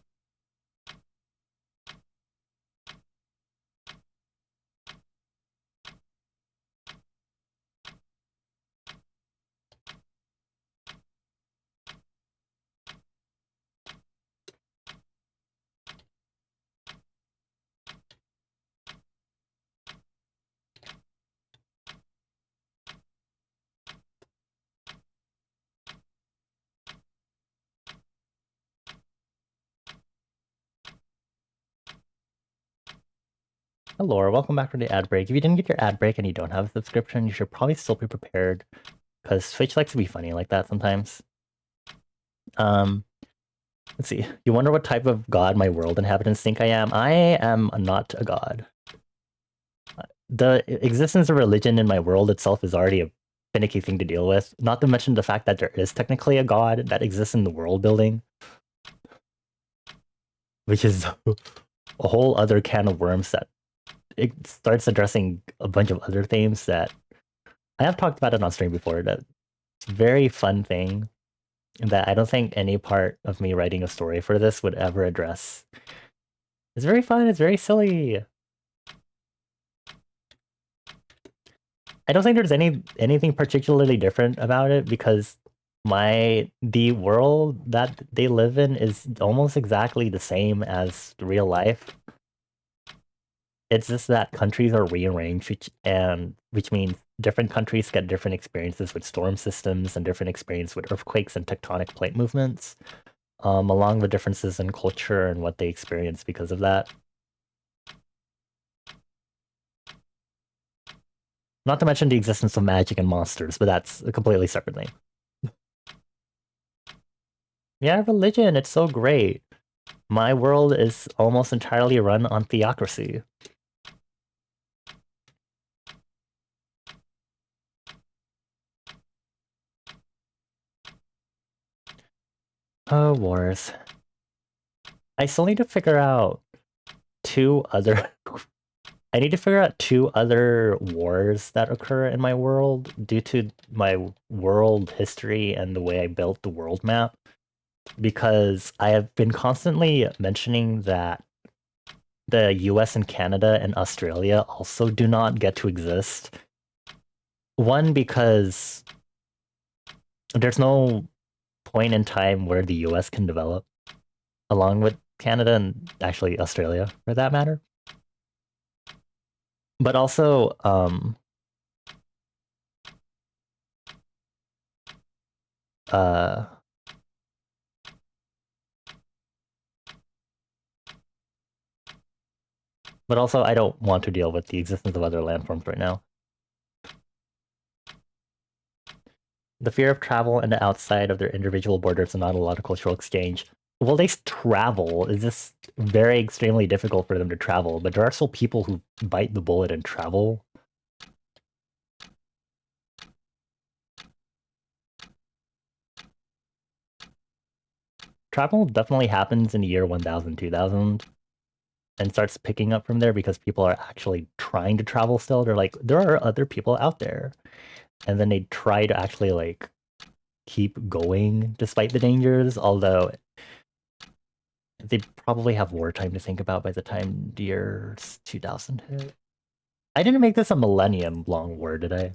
Hello, welcome back from the ad break. If you didn't get your ad break and you don't have a subscription, you should probably still be prepared because Twitch likes to be funny like that sometimes. Let's see. You wonder what type of god my world inhabitants think I am? I am not a god. The existence of religion in my world itself is already a finicky thing to deal with. Not to mention the fact that there is technically a god that exists in the world building, which is a whole other can of worms that it starts addressing a bunch of other themes that I have talked about it on stream before. That it's a very fun thing that I don't think any part of me writing a story for this would ever address. It's very fun. It's very silly. I don't think there's anything particularly different about it because the world that they live in is almost exactly the same as real life. It's just that countries are rearranged, which means different countries get different experiences with storm systems and different experience with earthquakes and tectonic plate movements, along with differences in culture and what they experience because of that. Not to mention the existence of magic and monsters, but that's a completely separate thing. Yeah, religion, it's so great. My world is almost entirely run on theocracy. Oh, wars. I still need to figure out two other... I need to figure out two other wars that occur in my world due to my world history and the way I built the world map. Because I have been constantly mentioning that the US and Canada and Australia also do not get to exist. One, because there's no point in time where the US can develop, along with Canada and actually Australia for that matter. But also, uh, but also I don't want to deal with the existence of other landforms right now. The fear of travel and the outside of their individual borders and not a lot of cultural exchange. well, they travel. It's just very extremely difficult for them to travel. But there are still people who bite the bullet and travel. Travel definitely happens in the year 1000, 2000, and starts picking up from there because people are actually trying to travel still. They're like, there are other people out there. And then they try to actually like keep going despite the dangers, although they probably have wartime to think about by the time the year 2000 hit. I didn't make this a millennium long war, did I?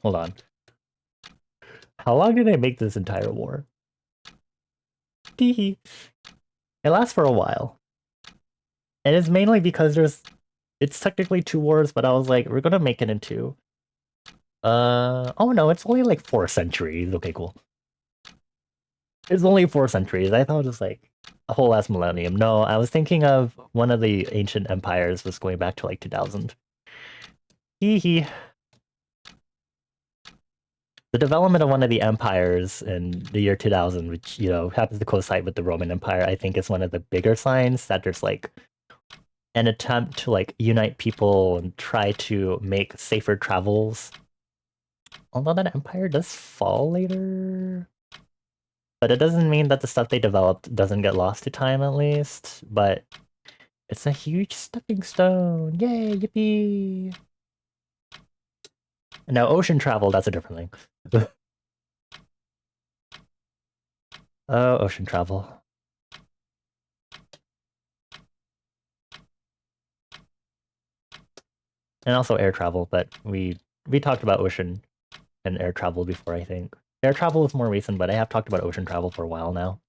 Hold on. How long did I make this entire war? Teehee. It lasts for a while. And it's mainly because it's technically 2 wars, but I was like, we're gonna make it into oh no, it's only like 4 centuries. Okay, cool. It's only 4 centuries. I thought it was like a whole last millennium. No, I was thinking of one of the ancient empires was going back to like 2000. Hee hee. The development of one of the empires in the year 2000, which, happens to coincide with the Roman Empire, I think is one of the bigger signs that there's like an attempt to like unite people and try to make safer travels. Although that empire does fall later. But it doesn't mean that the stuff they developed doesn't get lost to time at least. But it's a huge stepping stone. Yay, yippee! Now ocean travel, that's a different thing. Oh, ocean travel. And also air travel, but we talked about ocean and air travel before, I think. Air travel is more recent, but I have talked about ocean travel for a while now.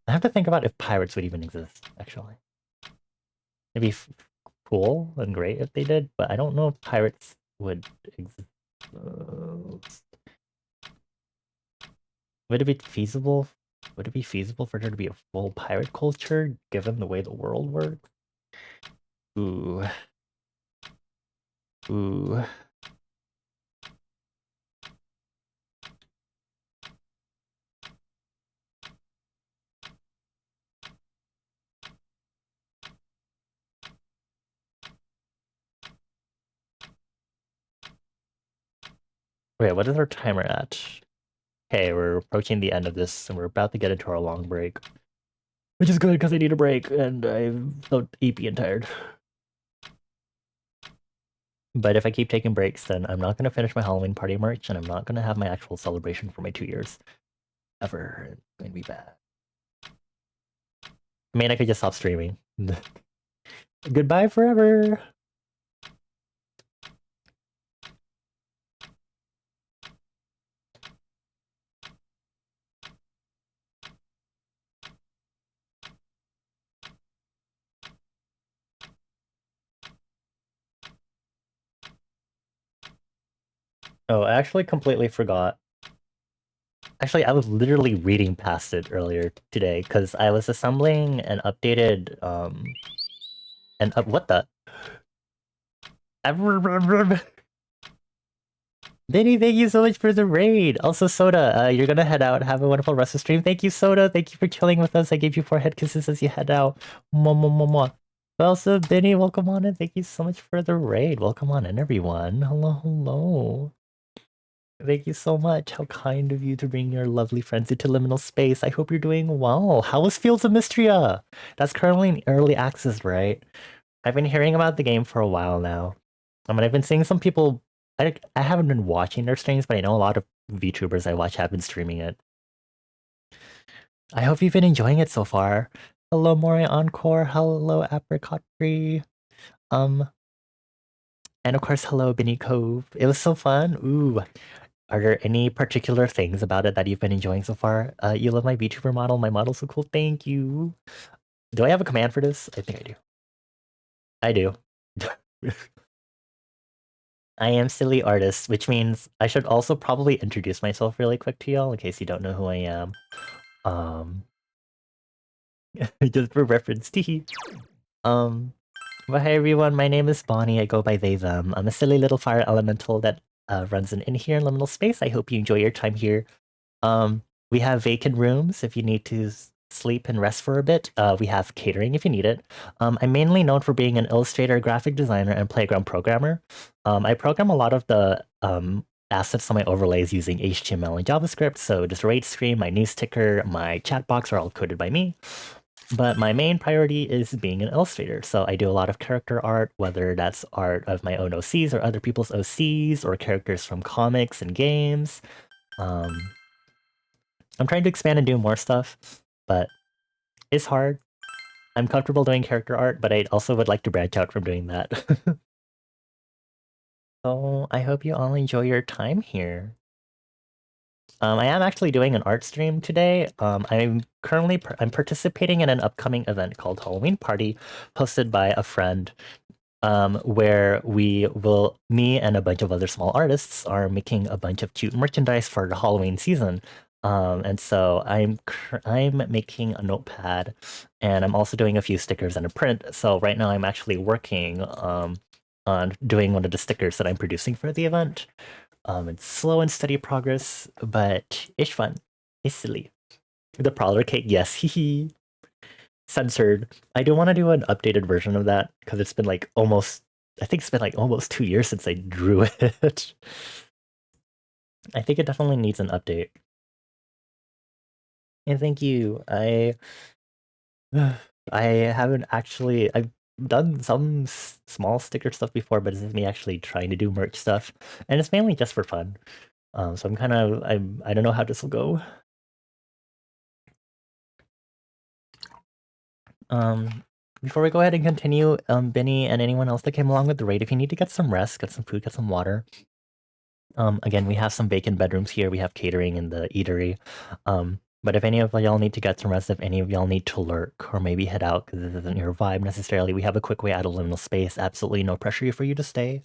I have to think about if pirates would even exist, actually. It'd be cool and great if they did, but I don't know if pirates would exist. Would it be feasible? Would it be feasible for there to be a full pirate culture, given the way the world works? Ooh. Ooh. Wait, what is our timer at? Okay, we're approaching the end of this, and we're about to get into our long break. Which is good, because I need a break, and I'm so eepy and tired. But if I keep taking breaks, then I'm not going to finish my Halloween party merch, and I'm not going to have my actual celebration for my 2 years. Ever. It's going to be bad. I mean, I could just stop streaming. Goodbye forever! Oh, I actually completely forgot. Actually, I was literally reading past it earlier today, because I was assembling an updated, what the? Vinny, thank you so much for the raid. Also, Soda, you're gonna head out. Have a wonderful rest of the stream. Thank you, Soda. Thank you for chilling with us. I gave you 4 head kisses as you head out. Mwah, mwah, mwah, mwah. But also, Vinny, welcome on in. Thank you so much for the raid. Welcome on in, everyone. Hello, hello. Thank you so much. How kind of you to bring your lovely friends into liminal space. I hope you're doing well. How is Fields of Mystria? That's currently in early access, right? I've been hearing about the game for a while now. I mean, I've been seeing some people. I haven't been watching their streams, but I know a lot of VTubers I watch have been streaming it. I hope you've been enjoying it so far. Hello, Moray Encore. Hello, Apricot Free. And of course, hello, Benny Cove. It was so fun. Ooh. Are there any particular things about it that you've been enjoying so far? You love my VTuber model. My model's so cool. Thank you. Do I have a command for this? I think I do. I do. I am Silly Artist, which means I should also probably introduce myself really quick to y'all in case you don't know who I am. Just for reference, tee. But hey everyone, my name is Bonnie. I go by they them. I'm a silly little fire elemental that runs an inn here in Liminal Space. I hope you enjoy your time here. We have vacant rooms if you need to sleep and rest for a bit. We have catering if you need it. I'm mainly known for being an illustrator, graphic designer, and playground programmer. I program a lot of the assets on my overlays using HTML and JavaScript. So just rate screen, my news ticker, my chat box are all coded by me. But my main priority is being an illustrator. So I do a lot of character art, whether that's art of my own OCs or other people's OCs or characters from comics and games. Um, I'm trying to expand and do more stuff, but it's hard. I'm comfortable doing character art, but I also would like to branch out from doing that. So I hope you all enjoy your time here. I am actually doing an art stream today. I'm currently I'm participating in an upcoming event called Halloween Party, hosted by a friend, where me and a bunch of other small artists are making a bunch of cute merchandise for the Halloween season. And so I'm making a notepad, and I'm also doing a few stickers and a print. So right now I'm actually working on doing one of the stickers that I'm producing for the event. It's slow and steady progress, but it's fun. It's silly. The Prowler cake, yes, hee. Censored. I do want to do an updated version of that because it's been like almost, I think it's been like almost 2 years since I drew it. I think it definitely needs an update. And thank you. I haven't actually, I've done some small sticker stuff before, but this is me actually trying to do merch stuff, and it's mainly just for fun. So I don't know how this will go. Before we go ahead and continue, Benny and anyone else that came along with the raid, if you need to get some rest, get some food, get some water. Again, we have some vacant bedrooms here. We have catering in the eatery. But if any of y'all need to get some rest, if any of y'all need to lurk or maybe head out because this isn't your vibe necessarily, we have a quick way out of liminal space. Absolutely no pressure for you to stay.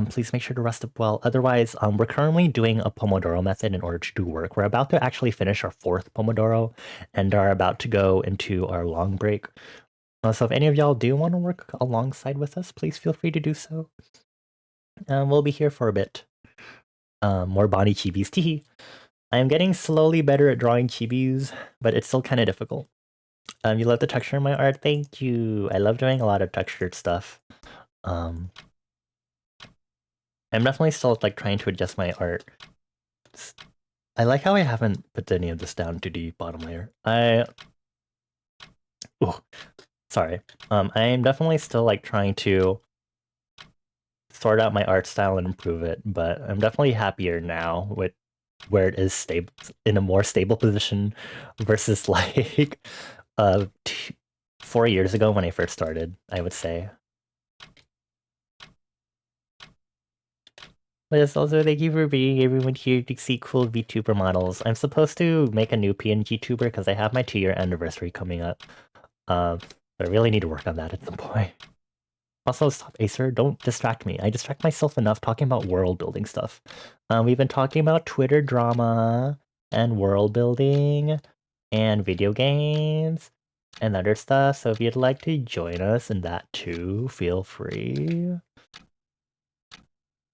Please make sure to rest up well. Otherwise, we're currently doing a pomodoro method in order to do work. We're about to actually finish our 4th pomodoro and are about to go into our long break. So if any of y'all do want to work alongside with us, please feel free to do so. We'll be here for a bit. More Bonnie chibis. Teehee. I am getting slowly better at drawing chibis, but it's still kind of difficult. You love the texture in my art? Thank you. I love doing a lot of textured stuff. I'm definitely still like trying to adjust my art. I like how I haven't put any of this down to the bottom layer. Oh, sorry. I am definitely still like trying to sort out my art style and improve it, but I'm definitely happier now with where it is stable in a more stable position versus like 4 years ago when I first started, I would say. Yes, also thank you for being everyone here to see cool VTuber models. I'm supposed to make a new PNG tuber because I have my 2-year anniversary coming up. But I really need to work on that at some point. Also, stop, Acer. Don't distract me. I distract myself enough talking about world building stuff. We've been talking about Twitter drama and world building and video games and other stuff. So if you'd like to join us in that too, feel free.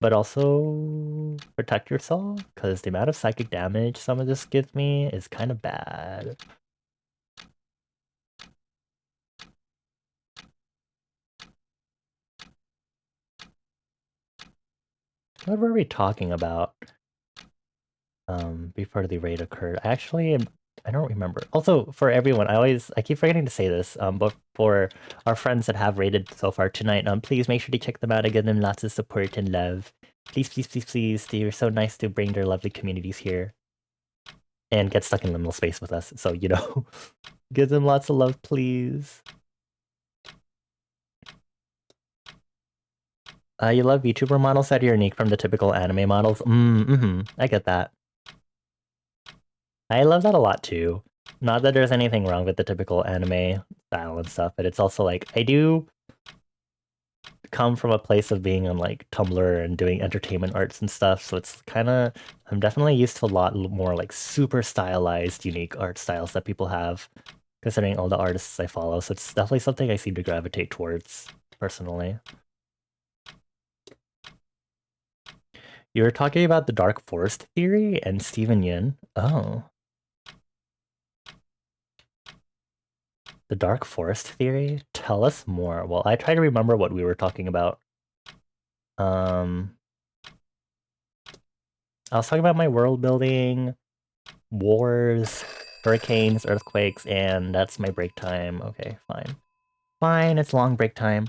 But also protect yourself because the amount of psychic damage some of this gives me is kind of bad. What were we talking about before the raid occurred? I don't remember. Also, for everyone, I keep forgetting to say this, but for our friends that have raided so far tonight, please make sure to check them out and give them lots of support and love. Please, please, please, please. They're so nice to bring their lovely communities here and get stuck in liminal space with us. So, give them lots of love, please. You love VTuber models that are unique from the typical anime models? I get that. I love that a lot too. Not that there's anything wrong with the typical anime style and stuff, but it's also like, I do come from a place of being on like Tumblr and doing entertainment arts and stuff, so it's kind of, I'm definitely used to a lot more like super stylized, unique art styles that people have, considering all the artists I follow, so it's definitely something I seem to gravitate towards, personally. You were talking about the dark forest theory and Stephen Yin. Oh, the dark forest theory? Tell us more. Well, I try to remember what we were talking about. Um, I was talking about my world building, wars, hurricanes, earthquakes, and that's my break time. Okay, fine. Fine, it's long break time.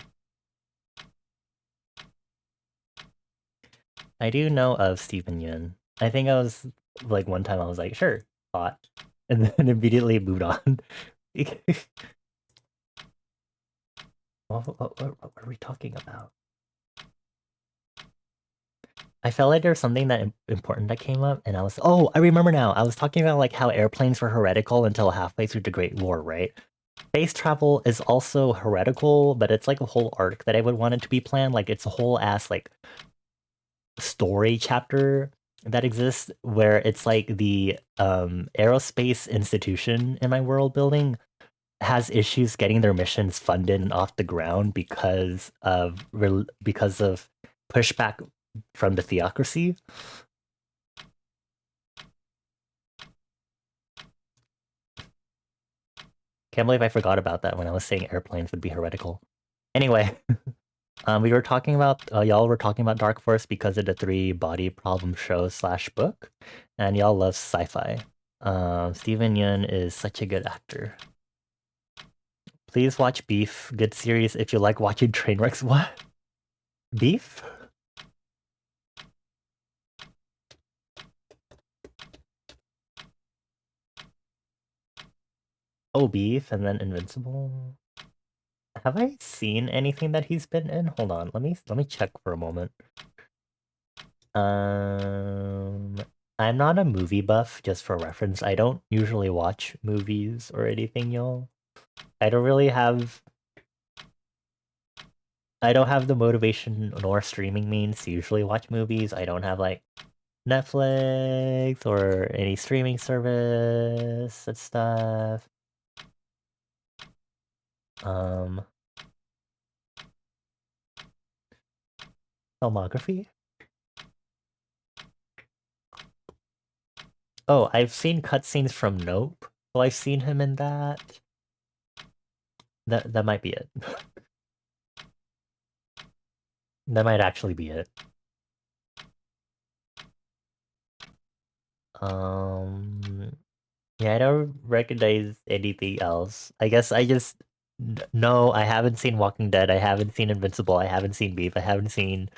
I do know of Stephen Yun. I think I was like one time I was like, sure, thought, and then immediately moved on. What were we talking about? I felt like there was something that important that came up, and oh, I remember now. I was talking about like how airplanes were heretical until halfway through the Great War, right? Space travel is also heretical, but it's like a whole arc that I would want it to be planned. Like it's a whole ass like story chapter that exists where it's like the aerospace institution in my world building has issues getting their missions funded and off the ground because of pushback from the theocracy. Can't believe I forgot about that when I was saying airplanes would be heretical. Anyway, we were talking about y'all were talking about Dark Force because of the three body problem show slash book, and y'all love sci-fi. Steven Yeun is such a good actor. Please watch Beef, good series if you like watching train wrecks. What? Beef? Oh, Beef, and then Invincible. Have I seen anything that he's been in? Hold on, let me check for a moment. Um, I'm not a movie buff, just for reference. I don't usually watch movies or anything, y'all. I don't really have I don't have the motivation nor streaming means to usually watch movies. I don't have like Netflix or any streaming service and stuff. Um, filmography? Oh, I've seen cutscenes from Nope. So I've seen him in that. That might be it. That might actually be it. Um, yeah, I don't recognize anything else. I guess I just no, I haven't seen Walking Dead. I haven't seen Invincible. I haven't seen Beef. I haven't seen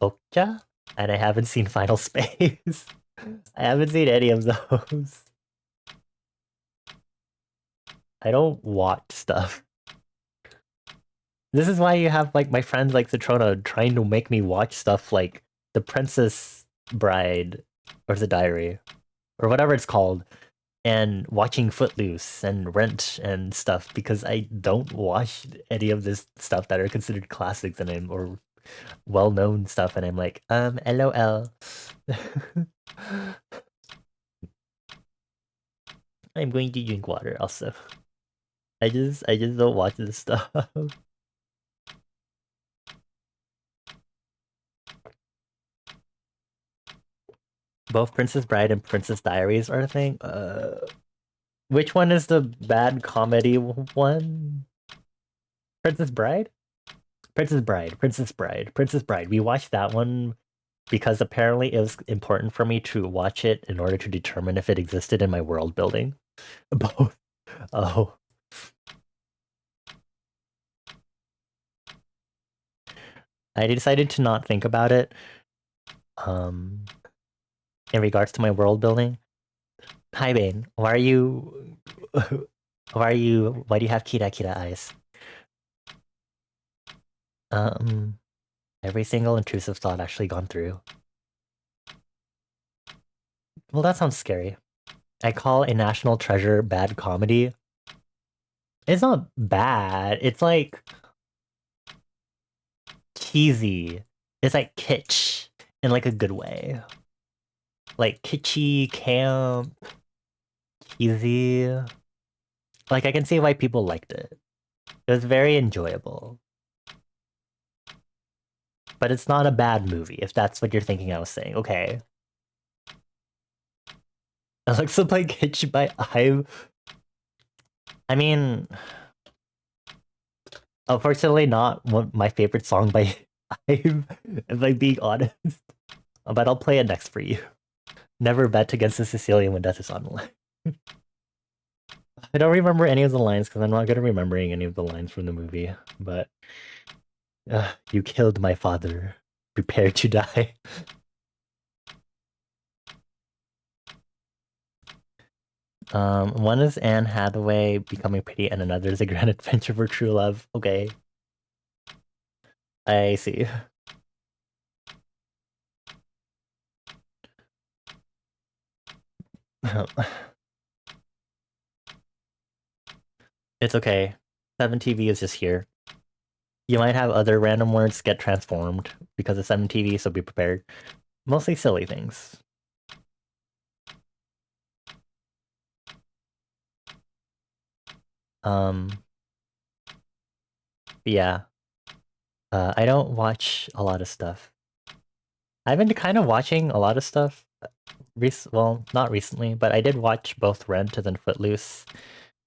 Okja, and I haven't seen Final Space. I haven't seen any of those. I don't watch stuff. This is why you have like my friends like Citrona trying to make me watch stuff like The Princess Bride or The Diary or whatever it's called, and watching Footloose and Rent and stuff because I don't watch any of this stuff that are considered classics or well-known stuff, and I'm like, LOL. I'm going to drink water also. I just don't watch this stuff. Both Princess Bride and Princess Diaries are a thing. Which one is the bad comedy one? Princess Bride? Princess Bride, Princess Bride, Princess Bride. We watched that one because apparently it was important for me to watch it in order to determine if it existed in my world building. Both. Oh. I decided to not think about it um in regards to my world building. Hi Bane, why do you have Kira Kira eyes? Um every single intrusive thought actually gone through. Well, that sounds scary. I call a national treasure bad comedy. It's not bad. It's like cheesy. It's like kitsch in like a good way. Like kitschy, camp, cheesy. Like I can see why people liked it. It was very enjoyable. But it's not a bad movie, if that's what you're thinking I was saying. Okay. Alexa by Kitsch by I mean, unfortunately not my favorite song by I've, if I'm being honest. But I'll play it next for you. Never bet against the Sicilian when death is on the line. I don't remember any of the lines because I'm not good at remembering any of the lines from the movie. But you killed my father. Prepare to die. One is Anne Hathaway becoming pretty, and another is A Grand Adventure for True Love. Okay, I see. It's okay. 7TV is just here. You might have other random words get transformed because of 7TV, so be prepared. Mostly silly things. Um, yeah. I don't watch a lot of stuff. I've been kind of watching a lot of stuff. Well, not recently, but I did watch both Rent and then Footloose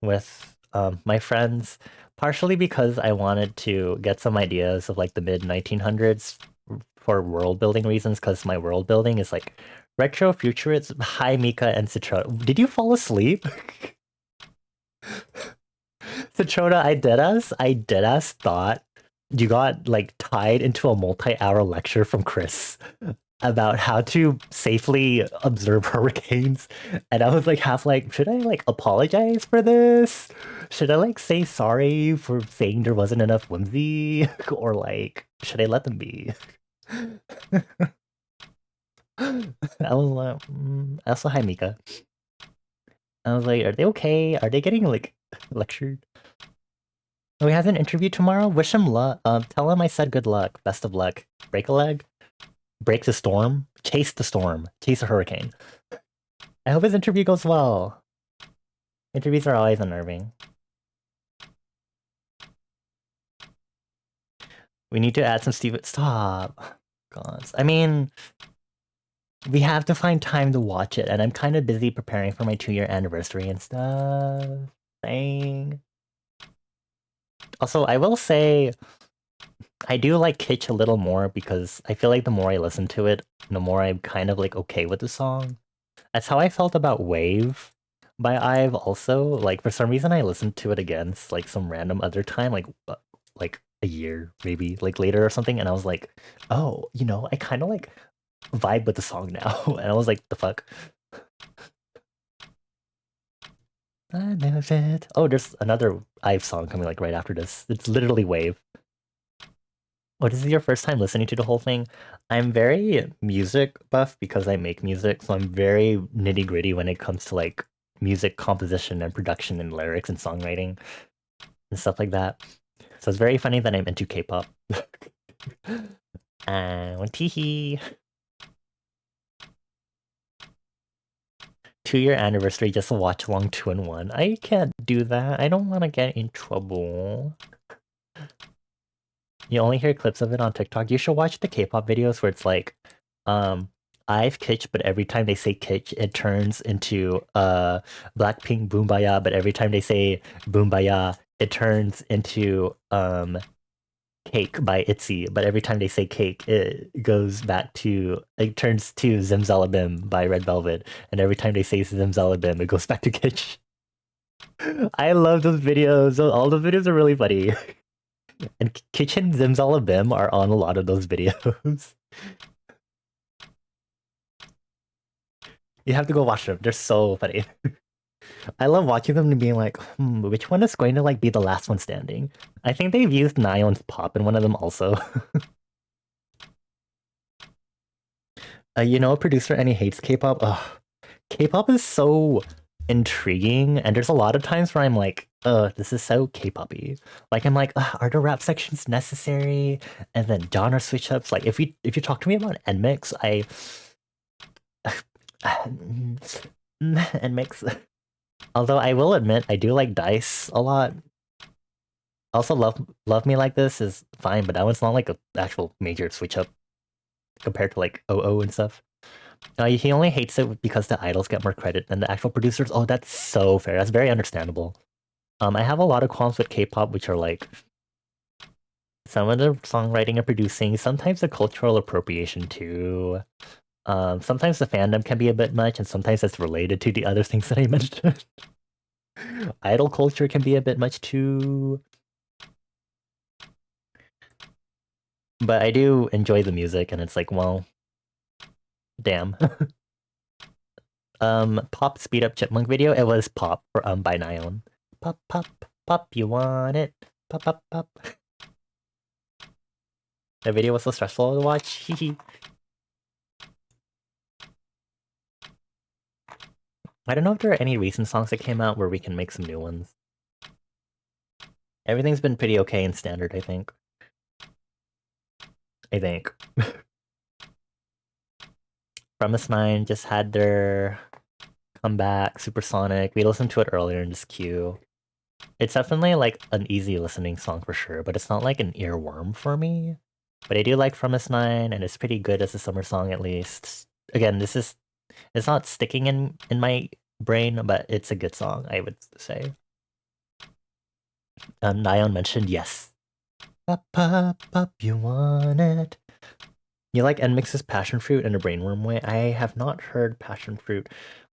with my friends, partially because I wanted to get some ideas of like the mid 1900s for world building reasons, because my world building is like retro futurist. Hi, Mika and Citrona. Did you fall asleep? Citrona, I deadass thought you got like tied into a multi-hour lecture from Chris about how to safely observe hurricanes. And I was like half like, should I like apologize for this? Should I like say sorry for saying there wasn't enough whimsy? Or like, should I let them be? I was like, also hi Mika. I was like, are they okay? Are they getting like lectured? Oh, he has an interview tomorrow. Wish him luck. Tell him I said good luck. Best of luck. Break a leg. Break the storm. Chase the storm. Chase a hurricane. I hope his interview goes well. Interviews are always unnerving. We need to add some Steven. Stop. God. I mean, we have to find time to watch it, and I'm kind of busy preparing for my 2-year anniversary and stuff. Dang. Also, I will say, I do like Kitsch a little more because I feel like the more I listen to it, the more I'm kind of like okay with the song. That's how I felt about Wave by Ive also. Like for some reason I listened to it again like some random other time, like a year maybe, like later or something, and I was like, oh, I kind of like vibe with the song now. And I was like, the fuck? I never fit. Oh, there's another Ive song coming like right after this. It's literally Wave. Oh, this is your first time listening to the whole thing? I'm very music buff because I make music, so I'm very nitty gritty when it comes to like music composition and production and lyrics and songwriting and stuff like that. So it's very funny that I'm into K-pop. And teehee. 2-year anniversary, just a watch along 2-in-1. I can't do that. I don't want to get in trouble. You only hear clips of it on TikTok. You should watch the K-pop videos where it's like, I've kitsch, but every time they say kitsch, it turns into Blackpink Boombaya, but every time they say Boombaya, it turns into Cake by ITZY, but every time they say cake, it turns to Zimzalabim by Red Velvet, and every time they say Zimzalabim, it goes back to kitsch. I love those videos. All those videos are really funny. And Kitchen Zimzalabim are on a lot of those videos. You have to go watch them. They're so funny. I love watching them and being like, which one is going to like be the last one standing? I think they've used Nion's Pop in one of them also. A producer and he hates K-pop. Ugh. K-pop is so intriguing, and there's a lot of times where I'm like, this is so K-poppy. Like I'm like, are the rap sections necessary? And then genre switch ups. Like if you talk to me about NMIX, NMIX. Although I will admit, I do like Dice a lot. Also, Love Me Like This is fine, but that one's not like a actual major switch up compared to like OO and stuff. He only hates it because the idols get more credit than the actual producers. Oh, that's so fair. That's very understandable. I have a lot of qualms with K-pop, which are like some of the songwriting and producing, sometimes the cultural appropriation too. Sometimes the fandom can be a bit much, and sometimes that's related to the other things that I mentioned. Idol culture can be a bit much too. But I do enjoy the music, and it's like, well, damn. Pop Speed Up Chipmunk video, it was Pop for by Nyon. Pop, pop, pop, you want it? Pop, pop, pop. The video was so stressful to watch. I don't know if there are any recent songs that came out where we can make some new ones. Everything's been pretty okay in standard, I think. I think. Premise 9 just had their comeback, Supersonic. We listened to it earlier in this queue. It's definitely like an easy listening song for sure, but it's not like an earworm for me. But I do like Premise 9, and it's pretty good as a summer song at least. Again, it's not sticking in my brain, but it's a good song, I would say. Nyon mentioned yes. Pop, pop, pop, you want it. You like NMIX's Passion Fruit in a brainworm way? I have not heard Passion Fruit.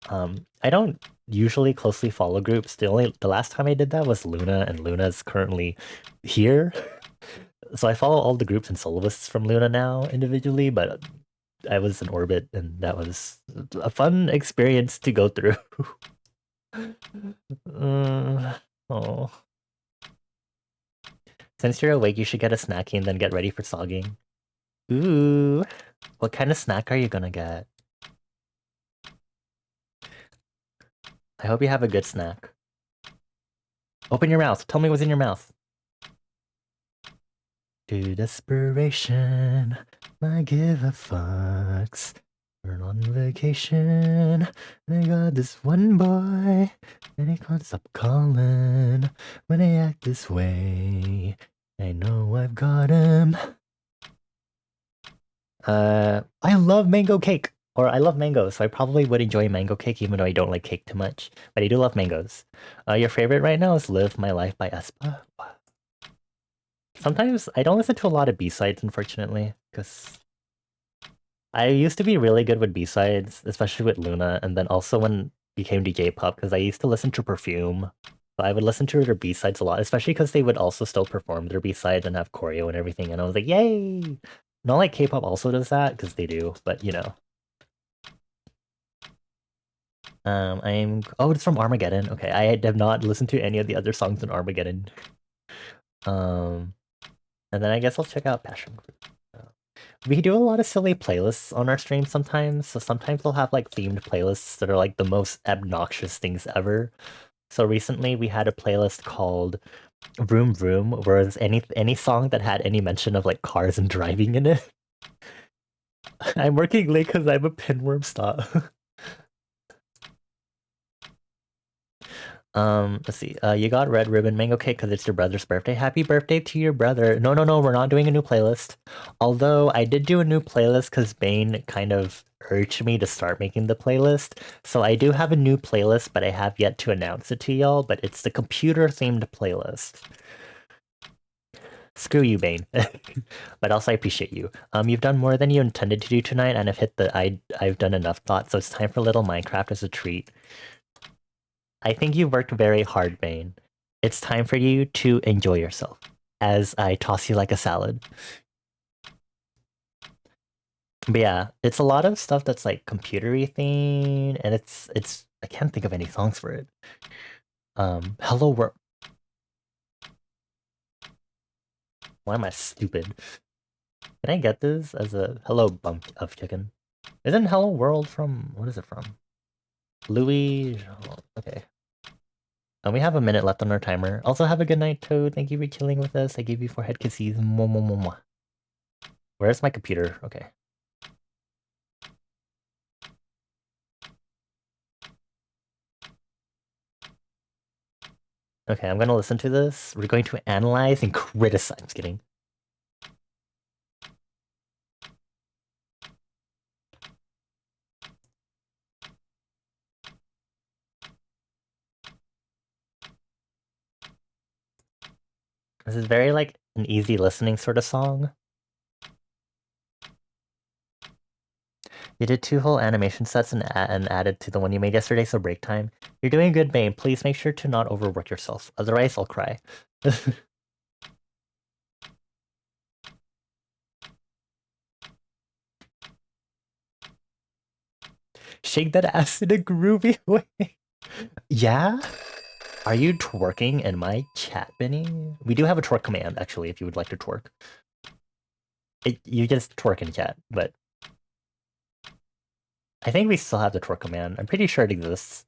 I don't usually closely follow groups. The last time I did that was Luna, and Luna's currently here. So I follow all the groups and soloists from Luna now individually, but I was in orbit, and that was a fun experience to go through. Oh. Since you're awake, you should get a snacky and then get ready for sogging. Ooh. What kind of snack are you gonna get? I hope you have a good snack. Open your mouth. Tell me what's in your mouth. To desperation, I give a fucks. We're on vacation, and I got this one boy, and he can't stop calling when I act this way. I know I've got him. I love mango cake, or I love mangoes, so I probably would enjoy mango cake even though I don't like cake too much. But I do love mangoes. Your favorite right now is Live My Life by aespa. Sometimes I don't listen to a lot of B-sides, unfortunately, because I used to be really good with B-sides, especially with Luna, and then also when it came to J-pop, because I used to listen to Perfume. So I would listen to their B-sides a lot, especially because they would also still perform their B-sides and have choreo and everything, and I was like, yay! Not like K-pop also does that, because they do, but you know. Oh, it's from Armageddon. Okay, I have not listened to any of the other songs in Armageddon. Um, and then I guess I'll check out Passion Fruit. We do a lot of silly playlists on our stream sometimes, so sometimes we'll have like themed playlists that are like the most obnoxious things ever. So recently we had a playlist called Vroom Vroom, where it's any song that had any mention of like cars and driving in it. I'm working late because I'm a pinworm, stop. Let's see. You got red ribbon mango cake because it's your brother's birthday. Happy birthday to your brother. No, no, no, we're not doing a new playlist. Although I did do a new playlist because Bane kind of urged me to start making the playlist. So I do have a new playlist, but I have yet to announce it to y'all. But it's the computer-themed playlist. Screw you, Bane. But also I appreciate you. You've done more than you intended to do tonight, and I've hit the I've done enough thought, so it's time for a little Minecraft as a treat. I think you worked very hard, Bane. It's time for you to enjoy yourself as I toss you like a salad. But yeah, it's a lot of stuff that's like computery themed, and it's I can't think of any songs for it. Hello World. Why am I stupid? Can I get this as a hello bump of chicken? Isn't Hello World from what is it from? Louis. Oh, okay. And we have a minute left on our timer. Also, have a good night, Toad. Thank you for chilling with us. I gave you 4 head kisses. Mwah, mwah, mwah, mwah. Where's my computer? Okay. Okay, I'm gonna listen to this. We're going to analyze and criticize. I'm just kidding. This is very like an easy listening sort of song. You did 2 whole animation sets and added to the one you made yesterday, so break time. You're doing good, Bane. Please make sure to not overwork yourself. Otherwise, I'll cry. Shake that ass in a groovy way. Yeah? Are you twerking in my chat, Benny? We do have a twerk command, actually, if you would like to twerk. You just twerk in chat, but I think we still have the twerk command. I'm pretty sure it exists.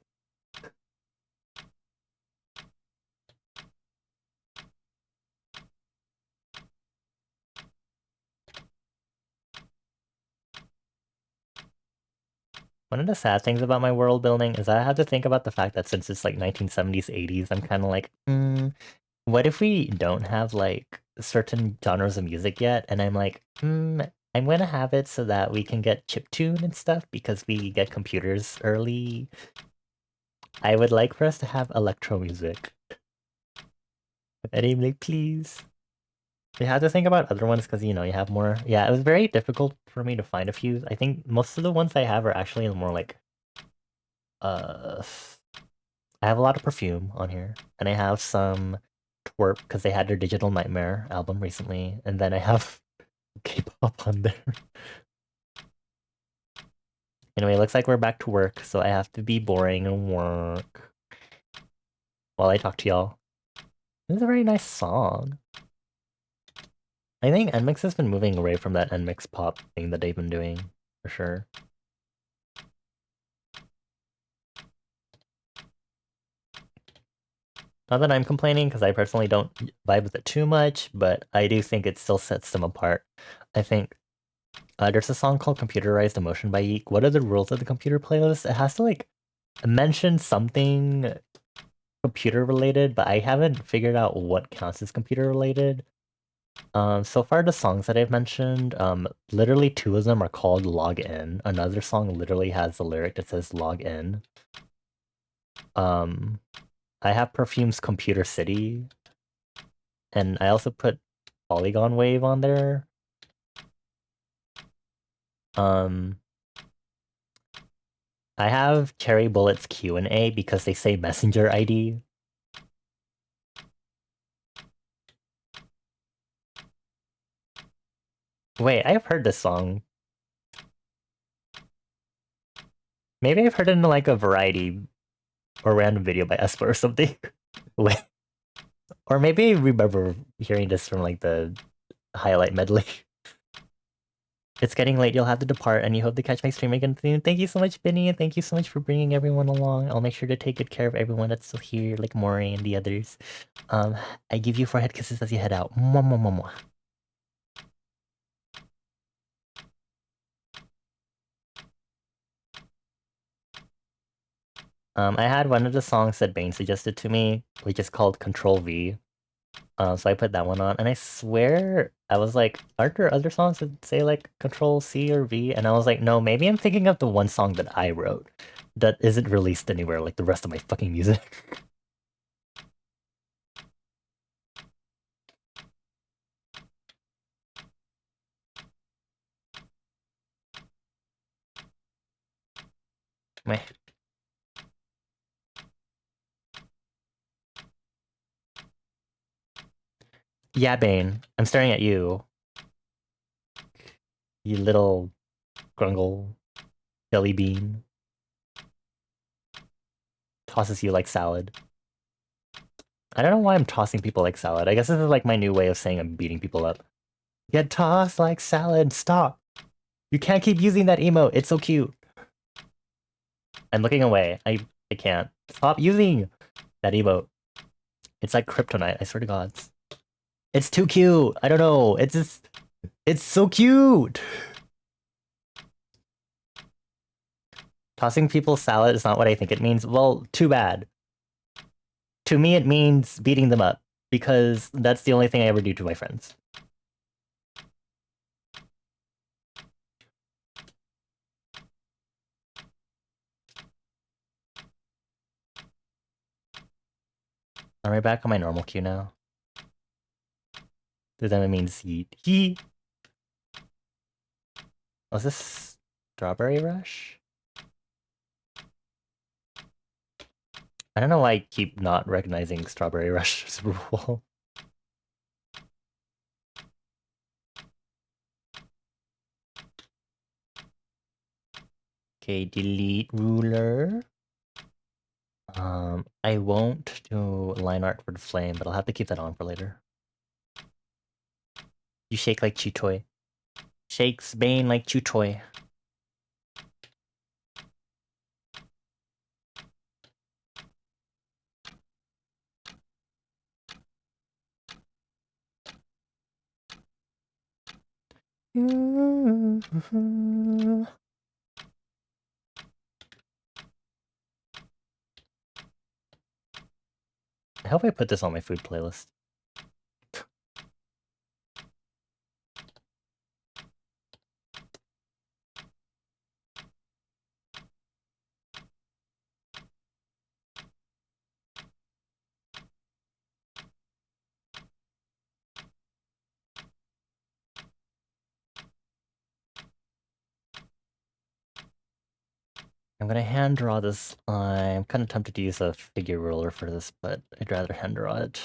One of the sad things about my world building is I have to think about the fact that since it's like 1970s, 80s, I'm kind of like, what if we don't have like certain genres of music yet? And I'm like, I'm gonna have it so that we can get chiptune and stuff because we get computers early. I would like for us to have electro music. Anyway, please. You have to think about other ones because, you have more. Yeah, it was very difficult for me to find a few. I think most of the ones I have are actually more like, uh, I have a lot of perfume on here, and I have some twerp because they had their Digital Nightmare album recently, and then I have K-pop on there. Anyway, it looks like we're back to work, so I have to be boring and work while I talk to y'all. This is a very nice song. I think NMIX has been moving away from that NMIX pop thing that they've been doing, for sure. Not that I'm complaining, because I personally don't vibe with it too much, but I do think it still sets them apart. I think there's a song called Computerized Emotion by Yeek. What are the rules of the computer playlist? It has to, like, mention something computer related, but I haven't figured out what counts as computer related. So far the songs that I've mentioned, literally 2 of them are called Log In. Another song literally has the lyric that says Log In. I have Perfume's Computer City, and I also put Polygon Wave on there. I have Cherry Bullet's Q&A because they say Messenger ID. Wait, I've heard this song. Maybe I've heard it in like a variety or random video by Esper or something. Wait. Or maybe I remember hearing this from like the highlight medley. It's getting late, you'll have to depart, and you hope to catch my stream again soon. Thank you so much, Benny, and thank you so much for bringing everyone along. I'll make sure to take good care of everyone that's still here, like Maury and the others. I give you forehead kisses as you head out. Mwah, mwah, mwah, mwah. I had one of the songs that Bane suggested to me, which is called Control V. So I put that one on, and I swear I was like, aren't there other songs that say like Control C or V? And I was like, no, maybe I'm thinking of the one song that I wrote that isn't released anywhere like the rest of my fucking music. Meh. Yeah, Bane, I'm staring at you. You little grungle jelly bean. Tosses you like salad. I don't know why I'm tossing people like salad. I guess this is like my new way of saying I'm beating people up. Get tossed like salad. Stop. You can't keep using that emote. It's so cute. I'm looking away. I can't. Stop using that emote. It's like kryptonite, I swear to God. It's too cute. I don't know. It's just... It's so cute. Tossing people salad is not what I think it means. Well, too bad. To me, it means beating them up because that's the only thing I ever do to my friends. Am I back on my normal queue now? Does that mean yeet? He. Was this Strawberry Rush? I don't know why I keep not recognizing Strawberry Rush Super Bowl. Okay, delete ruler. I won't do line art for the flame, but I'll have to keep that on for later. You shake like Chutoy. Shakes Bane like Chutoy. I hope I put this on my food playlist. I'm gonna hand draw this. I'm kind of tempted to use a figure ruler for this, but I'd rather hand draw it.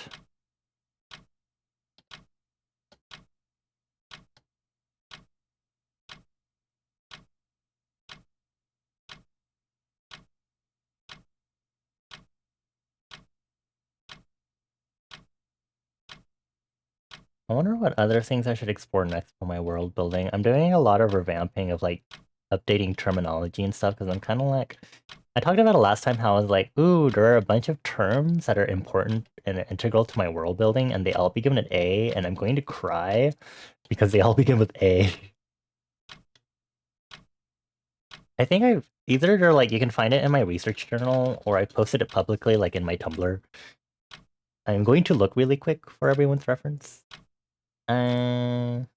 I wonder what other things I should explore next for my world building. I'm doing a lot of revamping of like updating terminology and stuff because I'm kind of like, I talked about it last time how I was like, ooh, there are a bunch of terms that are important and integral to my world building and they all begin with A and I'm going to cry because they all begin with A. I think I've either they're like, you can find it in my research journal or I posted it publicly like in my Tumblr. I'm going to look really quick for everyone's reference. Why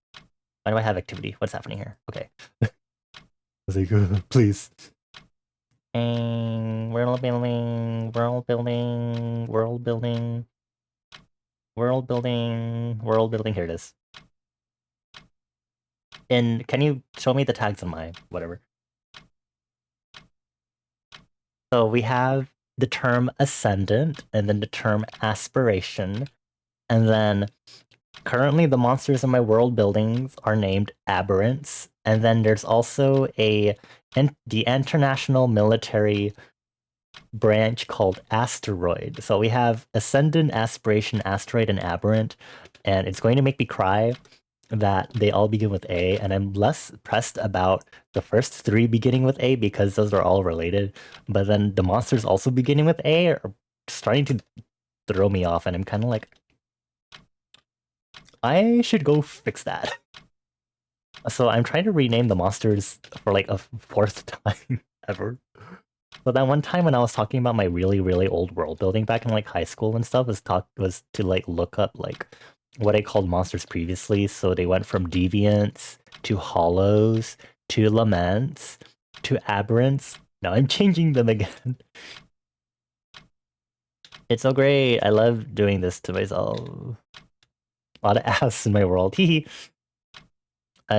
do I have activity? What's happening here? Okay. I was like, please. World building, world building, world building, world building, world building. Here it is. And can you show me the tags on my whatever? So we have the term ascendant and then the term aspiration. And then currently the monsters in my world buildings are named aberrants. And then there's also the international military branch called asteroid. So we have ascendant, aspiration, asteroid, and aberrant. And it's going to make me cry that they all begin with A, and I'm less pressed about the first three beginning with A because those are all related. But then the monsters also beginning with A are starting to throw me off, and I'm kind of like, I should go fix that. So I'm trying to rename the monsters for like a fourth time ever. But that one time when I was talking about my really, really old world building back in like high school and stuff was to like look up like what I called monsters previously. So they went from deviants to hollows to laments to aberrants. Now I'm changing them again. It's so great. I love doing this to myself. A lot of ass in my world. Hee.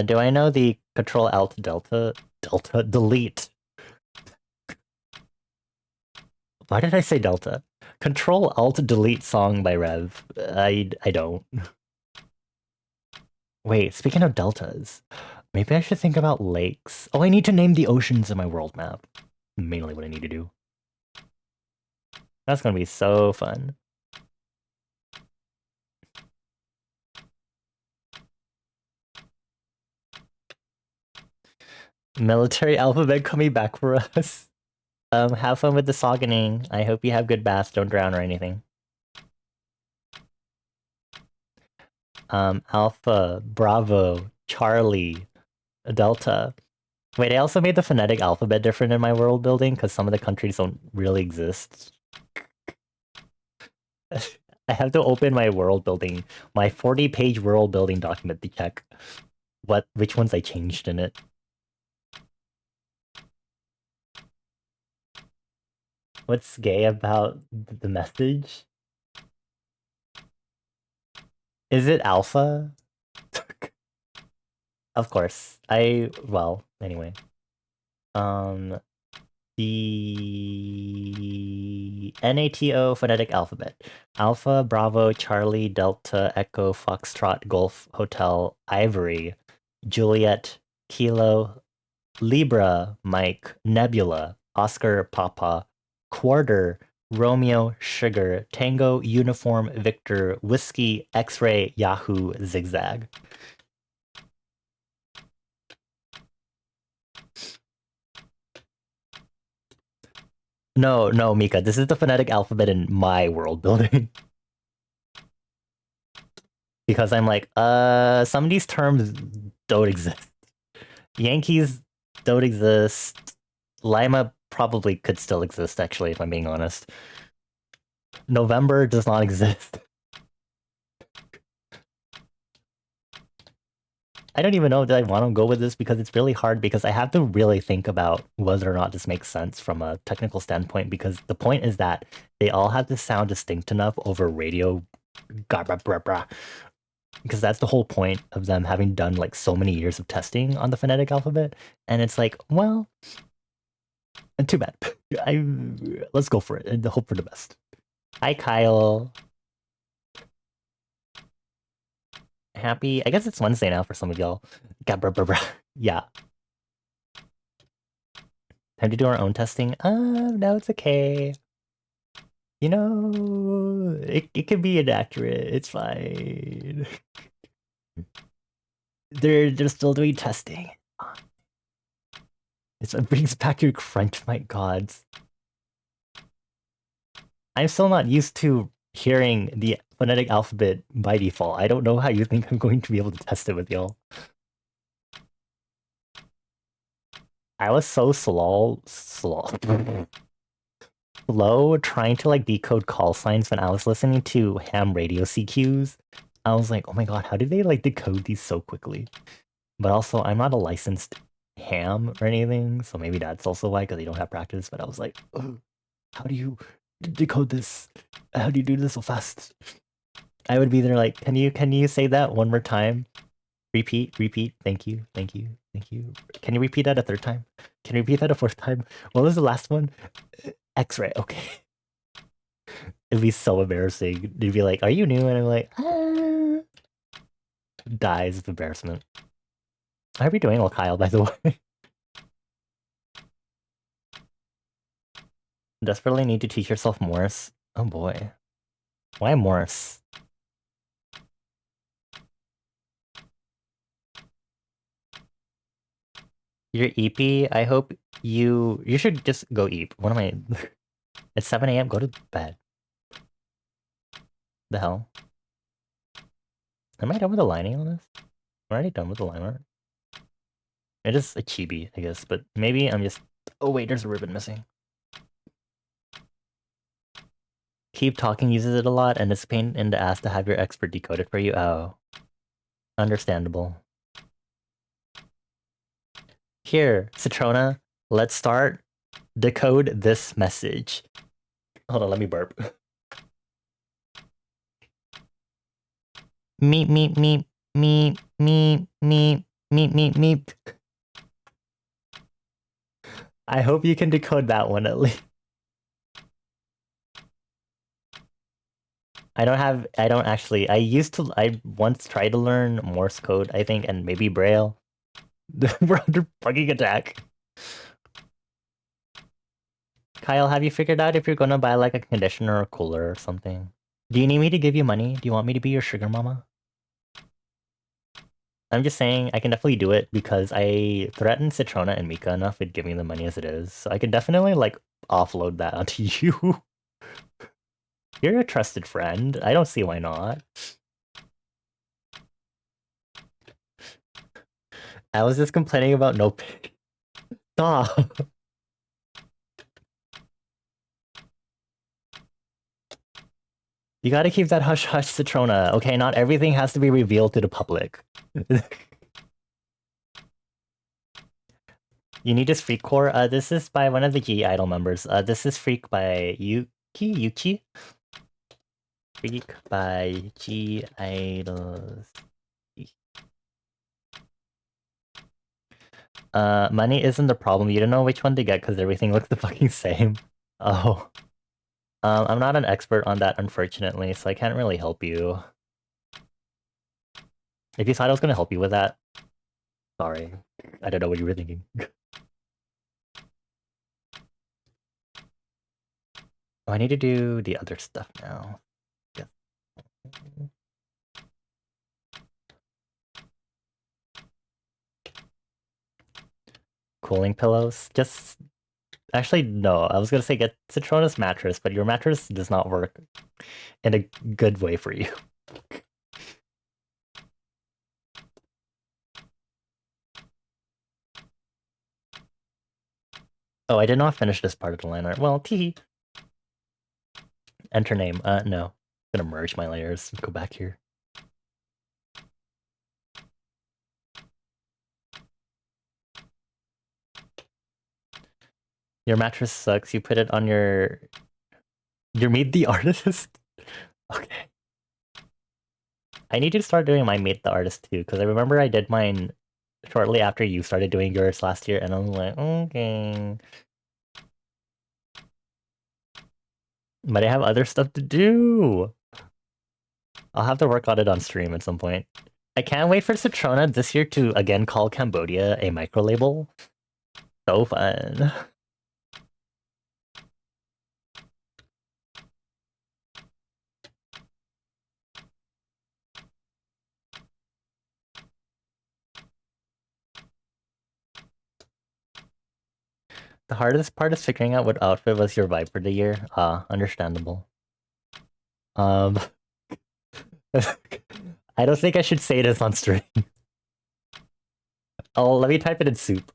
Do I know the Control Alt Delta delete? Why did I say Delta? Control Alt Delete song by Rev. I don't. Wait, speaking of deltas, maybe I should think about lakes. Oh, I need to name the oceans in my world map. Mainly what I need to do. That's gonna be so fun. Military alphabet coming back for us. Have fun with the soggening. I hope you have good baths, don't drown or anything. Alpha, Bravo, Charlie, Delta. Wait, I also made the phonetic alphabet different in my world building because some of the countries don't really exist. I have to open my world building, my 40-page world building document to check which ones I changed in it. What's gay about the message? Is it alpha? Of course. Well, anyway. Um, the NATO phonetic alphabet. Alpha, Bravo, Charlie, Delta, Echo, Foxtrot, Golf, Hotel, Ivory, Juliet, Kilo, Libra, Mike, Nebula, Oscar, Papa, Quarter, Romeo, Sugar, Tango, Uniform, Victor, Whiskey, X-Ray, Yahoo, Zigzag. No, no, Mika, this is the phonetic alphabet in my world building. Because I'm like, some of these terms don't exist. Yankees don't exist. Lima probably could still exist, actually, if I'm being honest. November does not exist. I don't even know if I want to go with this because it's really hard because I have to really think about whether or not this makes sense from a technical standpoint because the point is that they all have to sound distinct enough over radio because that's the whole point of them having done like so many years of testing on the phonetic alphabet. And it's like, well, too bad. Let's go for it and hope for the best. Hi, Kyle. Happy. I guess it's Wednesday now for some of y'all. Yeah. Time to do our own testing. No, it's okay. You know, it can be inaccurate. It's fine. They're still doing testing. It brings back your crunch, my gods. I'm still not used to hearing the phonetic alphabet by default. I don't know how you think I'm going to be able to test it with y'all. I was so slow trying to like decode call signs when I was listening to ham radio CQs. I was like, oh my god, how did they like decode these so quickly? But also, I'm not a licensed ham or anything, so maybe that's also why, because they don't have practice. But I was like, how do you decode this? How do you do this so fast? I would be there like, can you say that one more time? Repeat, repeat. Thank you, thank you, thank you. Can you repeat that a third time? Can you repeat that a fourth time? What was the last one? X-ray. Okay. It'd be so embarrassing. They'd be like, "Are you new?" And I'm like, dies of embarrassment. How are we doing, well, Kyle? By the way, desperately need to teach yourself Morse. Oh boy, why Morse? You're eepy. I hope you should just go eep. What am I? It's 7 a.m. Go to bed. The hell? Am I done with the lining on this? I'm already done with the line art. It is a chibi, I guess, but maybe I'm just... Oh wait, there's a ribbon missing. Keep Talking uses it a lot, and it's a pain in the ass to have your expert decode it for you. Oh. Understandable. Here, Citrona, let's start. Decode this message. Hold on, let me burp. Meep, meep, meep, meep, meep, meep, meep, meep, meep. I hope you can decode that one at least. I once tried to learn Morse code, I think, and maybe Braille. We're under fucking attack. Kyle, have you figured out if you're gonna buy like a conditioner or cooler or something? Do you need me to give you money? Do you want me to be your sugar mama? I'm just saying I can definitely do it because I threatened Citrona and Mika enough with giving them money as it is. So I can definitely like offload that onto you. You're a trusted friend. I don't see why not. I was just complaining about no pay. Stop. You gotta keep that hush hush, Citrona. Okay, not everything has to be revealed to the public. You need this freak core. This is by one of the G Idol members. This is Freak by Yuki. Freak by G Idols. Money isn't the problem. You don't know which one to get because everything looks the fucking same. Oh. I'm not an expert on that, unfortunately, so I can't really help you. If you thought I was gonna help you with that, sorry. I don't know what you were thinking. Oh, I need to do the other stuff now. Yeah. Cooling pillows? Just... Actually, no. I was gonna say get Citrona's mattress, but your mattress does not work in a good way for you. Oh, I did not finish this part of the line art. Well, tee. Enter name. No. I'm gonna merge my layers. Go back here. Your mattress sucks. You put it on your... You made the artist? Okay. I need to start doing my Meet the Artist too, because I remember I did mine shortly after you started doing yours last year, and I was like, okay. But I have other stuff to do. I'll have to work on it on stream at some point. I can't wait for Citrona this year to again call Cambodia a micro label. So fun. The hardest part is figuring out what outfit was your vibe for the year. Understandable. Um, I don't think I should say this on stream. Oh, let me type it in soup.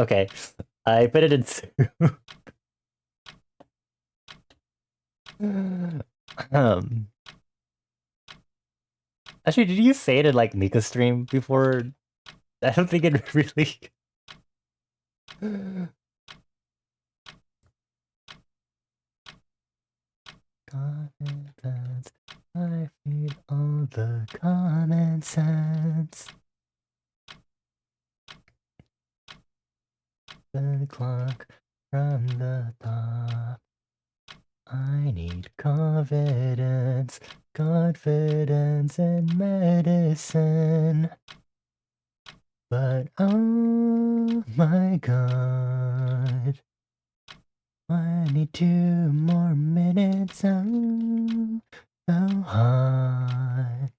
Okay, I put it in soup. Actually, did you say it in like Mika's stream before? I don't think it really. Common sense. I feed all the common sense. The clock from the top. I need confidence, confidence in medicine. But oh my god, I need 2 more minutes. Oh, so hard.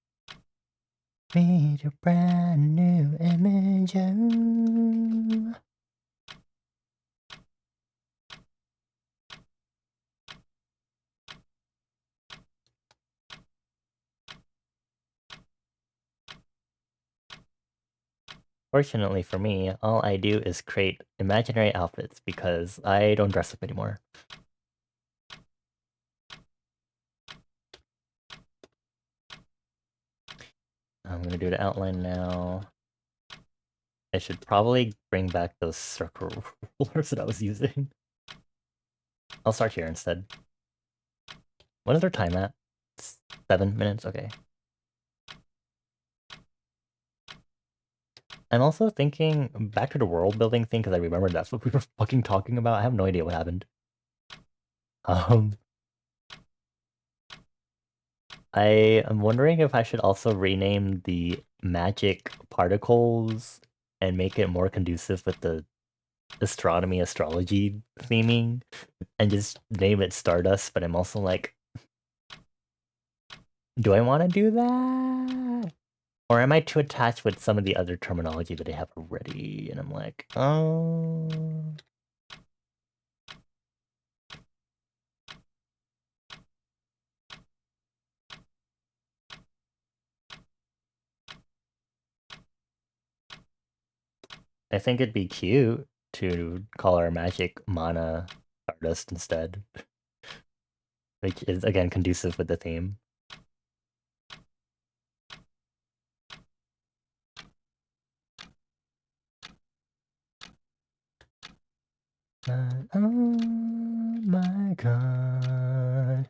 Read a brand new image. Oh. Fortunately for me, all I do is create imaginary outfits because I don't dress up anymore. I'm gonna do the outline now. I should probably bring back those circle rulers that I was using. I'll start here instead. What is our time at? 7 minutes? Okay. I'm also thinking back to the world building thing because I remember that's what we were fucking talking about. I have no idea what happened. I am wondering if I should also rename the magic particles and make it more conducive with the astronomy astrology theming and just name it Stardust, but I'm also like, do I want to do that? Or am I too attached with some of the other terminology that I have already? And I'm like, oh... I think it'd be cute to call our magic mana Stardust instead, which is again conducive with the theme. Oh my god.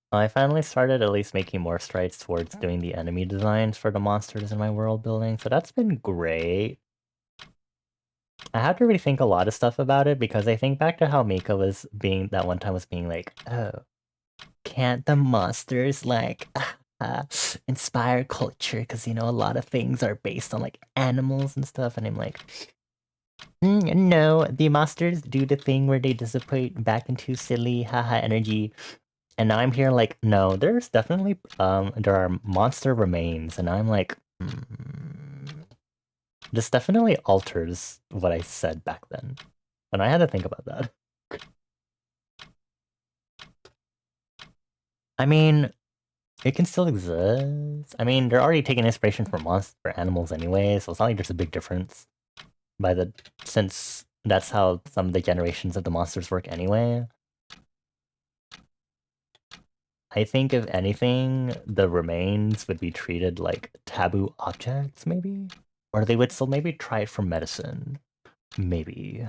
I finally started at least making more strides towards doing the enemy designs for the monsters in my world building, so that's been great. I have to rethink a lot of stuff about it because I think back to how Mika was being that one time was being like, oh, can't the monsters like inspire culture? Because you know a lot of things are based on like animals and stuff, and I'm like, no, the monsters do the thing where they dissipate back into silly haha energy. And now I'm here like, no, there's definitely there are monster remains, and I'm like, this definitely alters what I said back then. And I had to think about that. I mean, it can still exist. I mean, they're already taking inspiration from monster animals anyway, so it's not like there's a big difference since that's how some of the generations of the monsters work anyway. I think if anything, the remains would be treated like taboo objects, maybe? Or they would still maybe try it for medicine. Maybe.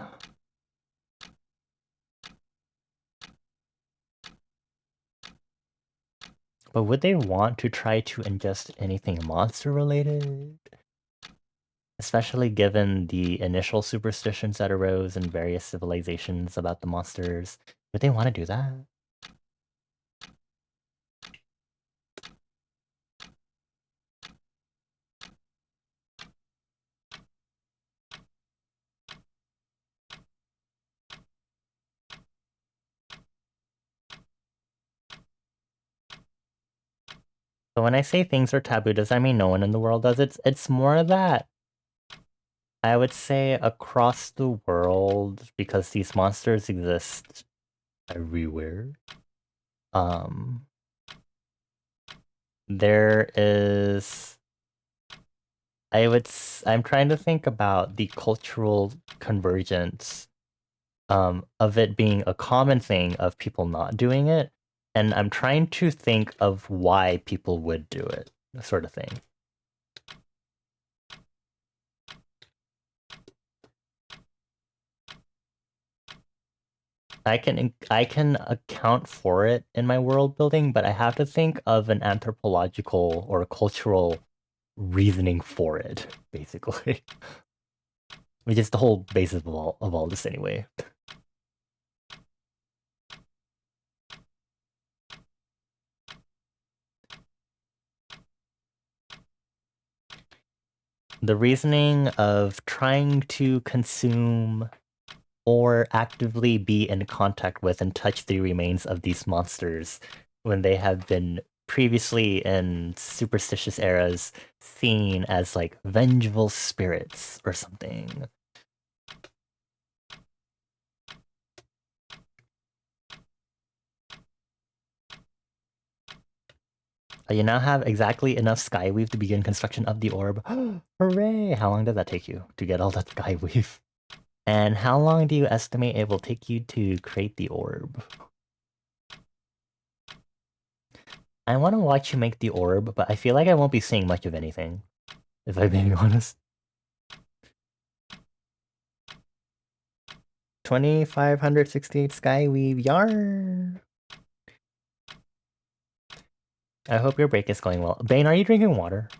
But would they want to try to ingest anything monster related? Especially given the initial superstitions that arose in various civilizations about the monsters. Would they want to do that? But when I say things are taboo, does that mean no one in the world does it? It's more that I would say across the world, because these monsters exist everywhere. There is I'm trying to think about the cultural convergence of it being a common thing of people not doing it, and I'm trying to think of why people would do it, sort of thing. I can account for it in my world building, but I have to think of an anthropological or cultural reasoning for it, basically. Which is the whole basis of all this anyway. The reasoning of trying to consume or actively be in contact with and touch the remains of these monsters when they have been previously in superstitious eras seen as like vengeful spirits or something. You now have exactly enough skyweave to begin construction of the orb. Hooray! How long did that take you to get all that skyweave? And how long do you estimate it will take you to create the orb? I want to watch you make the orb, but I feel like I won't be seeing much of anything, if I'm being honest. 2,568 Skyweave, yar! I hope your break is going well. Bane, are you drinking water?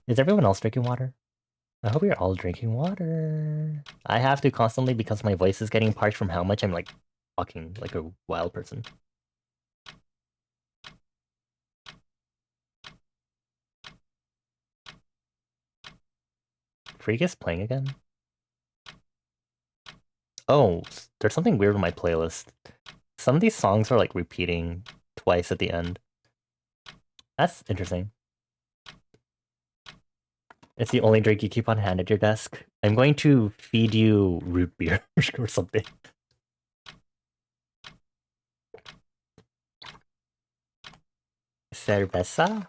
Is everyone else drinking water? I hope you're all drinking water. I have to constantly because my voice is getting parched from how much I'm like talking like a wild person. Freak is playing again? Oh, there's something weird with my playlist. Some of these songs are like repeating twice at the end. That's interesting. It's the only drink you keep on hand at your desk. I'm going to feed you root beer or something. Cerveza?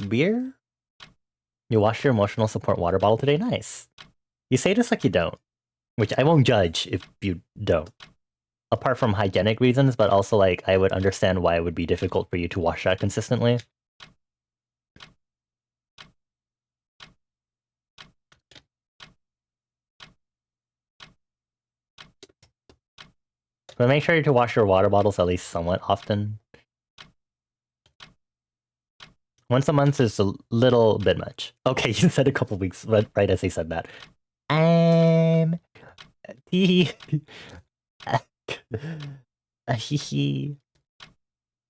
Beer? You washed your emotional support water bottle today? Nice. You say this like you don't, which I won't judge if you don't. Apart from hygienic reasons, but also like I would understand why it would be difficult for you to wash that consistently. But make sure to wash your water bottles at least somewhat often. Once a month is a little bit much. Okay, you said a couple weeks, but right as I said that. I'm... I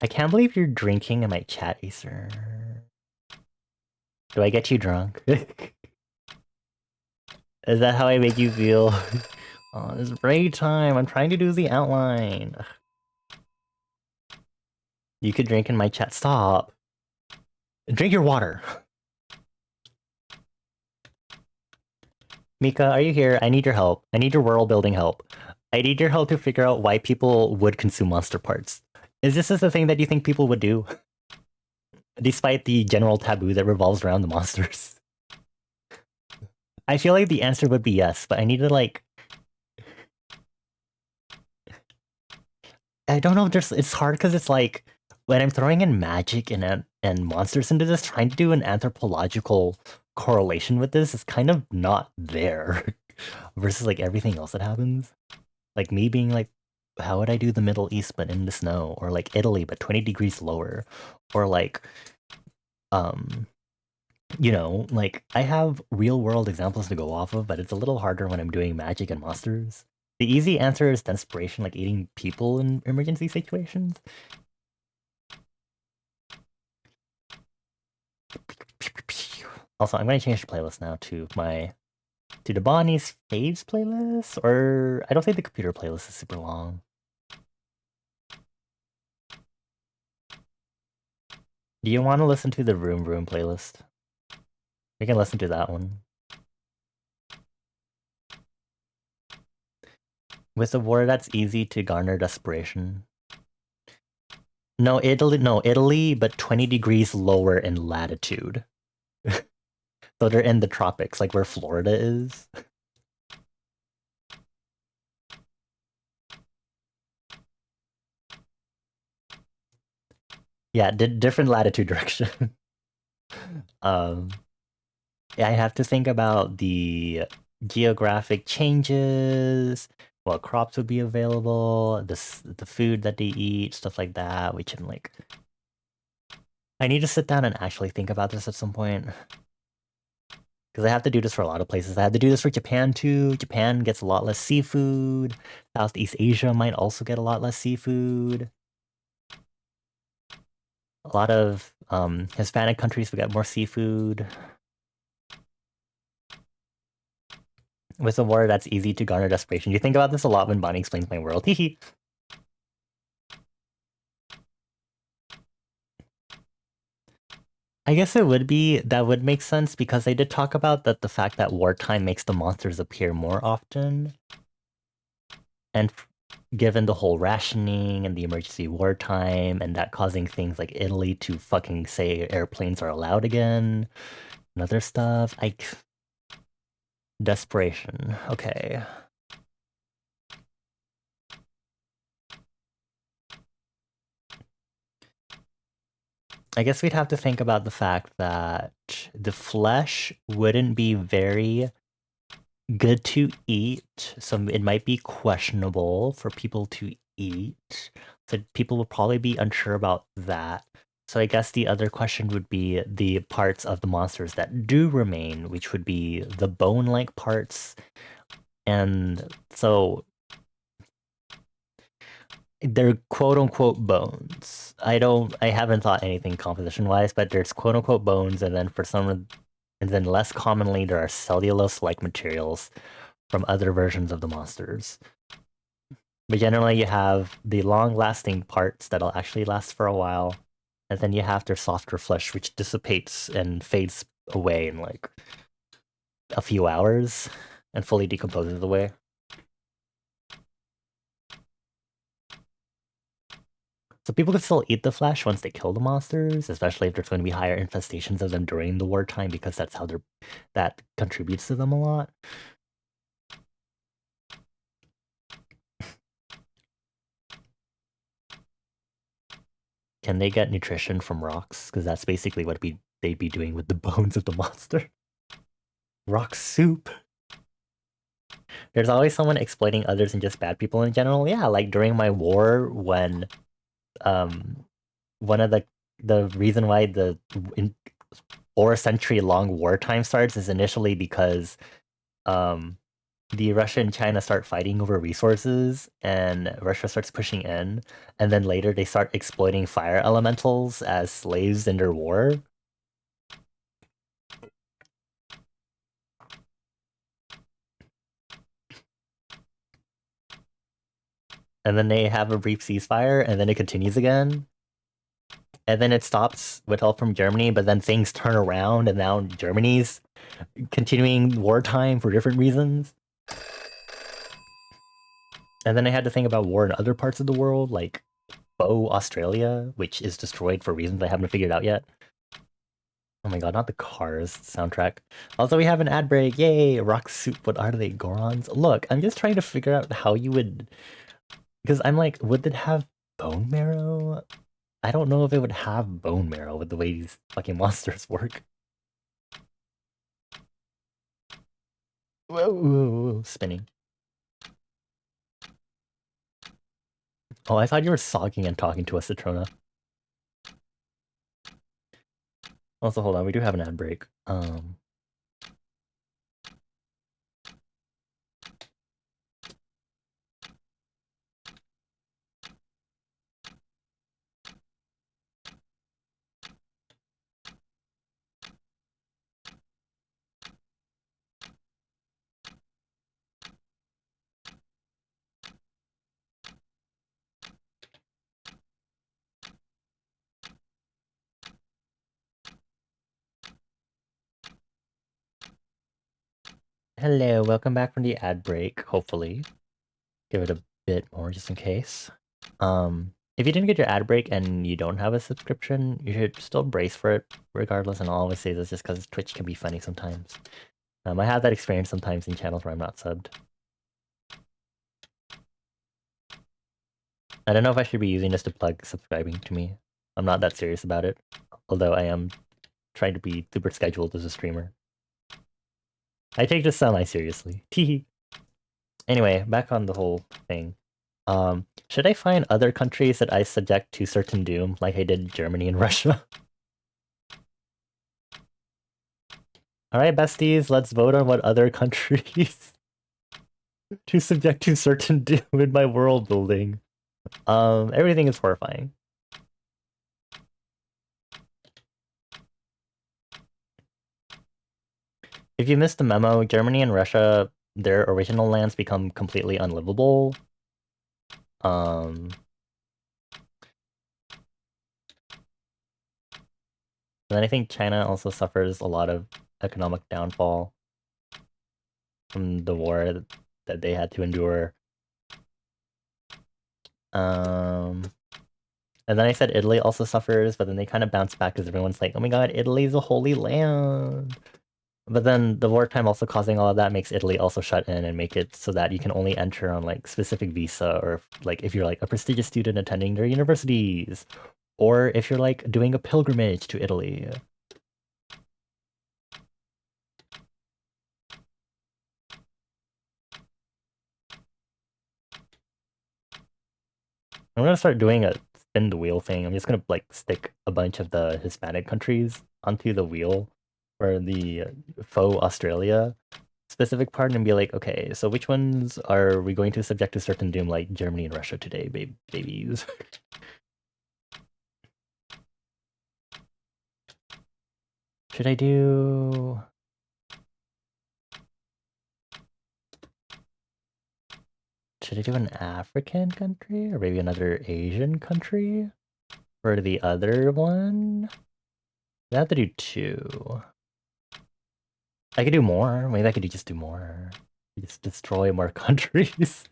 can't believe you're drinking in my chat, Acer. Do I get you drunk? Is that how I make you feel? Oh, it's break time. I'm trying to do the outline. You could drink in my chat. Stop. Drink your water. Mika, are you here? I need your help. I need your world building help. I need your help to figure out why people would consume monster parts. Is this the thing that you think people would do? Despite the general taboo that revolves around the monsters. I feel like the answer would be yes, but I need to like... I don't know, it's hard because it's like, when I'm throwing in magic and monsters into this, trying to do an anthropological correlation with this is kind of not there. Versus like everything else that happens. Like me being like, how would I do the Middle East but in the snow? Or like Italy but 20 degrees lower? Or like, you know, like I have real world examples to go off of, but it's a little harder when I'm doing magic and monsters. The easy answer is desperation, like eating people in emergency situations. Also, I'm going to change the playlist now to the Bonnie's Faves playlist, or I don't think the computer playlist is super long. Do you want to listen to the Room Room playlist? We can listen to that one. With a word that's easy to garner desperation. No, Italy, but 20 degrees lower in latitude. So they're in the tropics, like where Florida is. Yeah, different latitude direction. Yeah, I have to think about the geographic changes, what crops would be available, the food that they eat, stuff like that, which I'm like... I need to sit down and actually think about this at some point. Because I have to do this for a lot of places. I have to do this for Japan too. Japan gets a lot less seafood. Southeast Asia might also get a lot less seafood. A lot of Hispanic countries will get more seafood. With a word that's easy to garner desperation. You think about this a lot when Bonnie explains my world. Hehe. I guess it would be, that would make sense because they did talk about that the fact that wartime makes the monsters appear more often. And given the whole rationing and the emergency wartime and that causing things like Italy to fucking say airplanes are allowed again and other stuff, desperation. Okay. I guess we'd have to think about the fact that the flesh wouldn't be very good to eat, so it might be questionable for people to eat. So people will probably be unsure about that. So I guess the other question would be the parts of the monsters that do remain, which would be the bone-like parts. And so they're quote-unquote bones. I haven't thought anything composition-wise, but there's quote-unquote bones, and then and then less commonly there are cellulose-like materials from other versions of the monsters. But generally you have the long-lasting parts that'll actually last for a while, and then you have their softer flesh, which dissipates and fades away in like a few hours and fully decomposes away. So people could still eat the flesh once they kill the monsters, especially if there's going to be higher infestations of them during the wartime, because that's how that contributes to them a lot. Can they get nutrition from rocks? Because that's basically what they'd be doing with the bones of the monster. Rock soup. There's always someone exploiting others and just bad people in general. Yeah, like during my war when one of the reason why the 4 century long wartime starts is initially because um the Russia and China start fighting over resources and Russia starts pushing in, and then later they start exploiting fire elementals as slaves in their war. And then they have a brief ceasefire, and then it continues again. And then it stops with help from Germany, but then things turn around, and now Germany's continuing wartime for different reasons. And then I had to think about war in other parts of the world, like Australia, which is destroyed for reasons I haven't figured out yet. Oh my god, not the Cars soundtrack. Also, we have an ad break. Yay! Rock soup. What are they? Gorons? Look, I'm just trying to figure out how you would... Because I'm like, would it have bone marrow? I don't know if it would have bone marrow with the way these fucking monsters work. Whoa, whoa, whoa, spinning. Oh, I thought you were sogging and talking to us, Citrona. Also, hold on, we do have an ad break. Hello, welcome back from the ad break, hopefully. Give it a bit more just in case. If you didn't get your ad break and you don't have a subscription, you should still brace for it regardless, and I'll always say this just because Twitch can be funny sometimes. I have that experience sometimes in channels where I'm not subbed. I don't know if I should be using this to plug subscribing to me. I'm not that serious about it, although I am trying to be super scheduled as a streamer. I take this semi-seriously. Teehee. Anyway, back on the whole thing. Should I find other countries that I subject to certain doom, like I did Germany and Russia? Alright, besties, let's vote on what other countries to subject to certain doom in my world building. Everything is horrifying. If you missed the memo, Germany and Russia, their original lands become completely unlivable. Then I think China also suffers a lot of economic downfall from the war that they had to endure. And then I said Italy also suffers, but then they kind of bounce back because everyone's like, oh my god, Italy's a holy land. But then the wartime also causing all of that makes Italy also shut in and make it so that you can only enter on like specific visa, or like if you're like a prestigious student attending their universities, or if you're like doing a pilgrimage to Italy. I'm gonna start doing a spin the wheel thing. I'm just gonna like stick a bunch of the Hispanic countries onto the wheel for the faux Australia specific part and be like, okay, so which ones are we going to subject to certain doom, like Germany and Russia today, babies? Should I do... Should I do an African country or maybe another Asian country for the other one? I have to do two. I could do more. Maybe I could just do more. Just destroy more countries.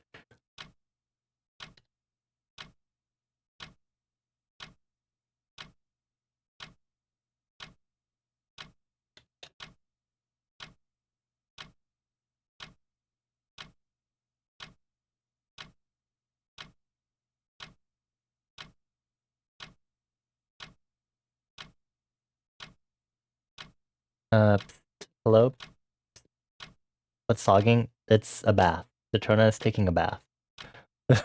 Hello? What's sogging? It's a bath. The Trona is taking a bath. I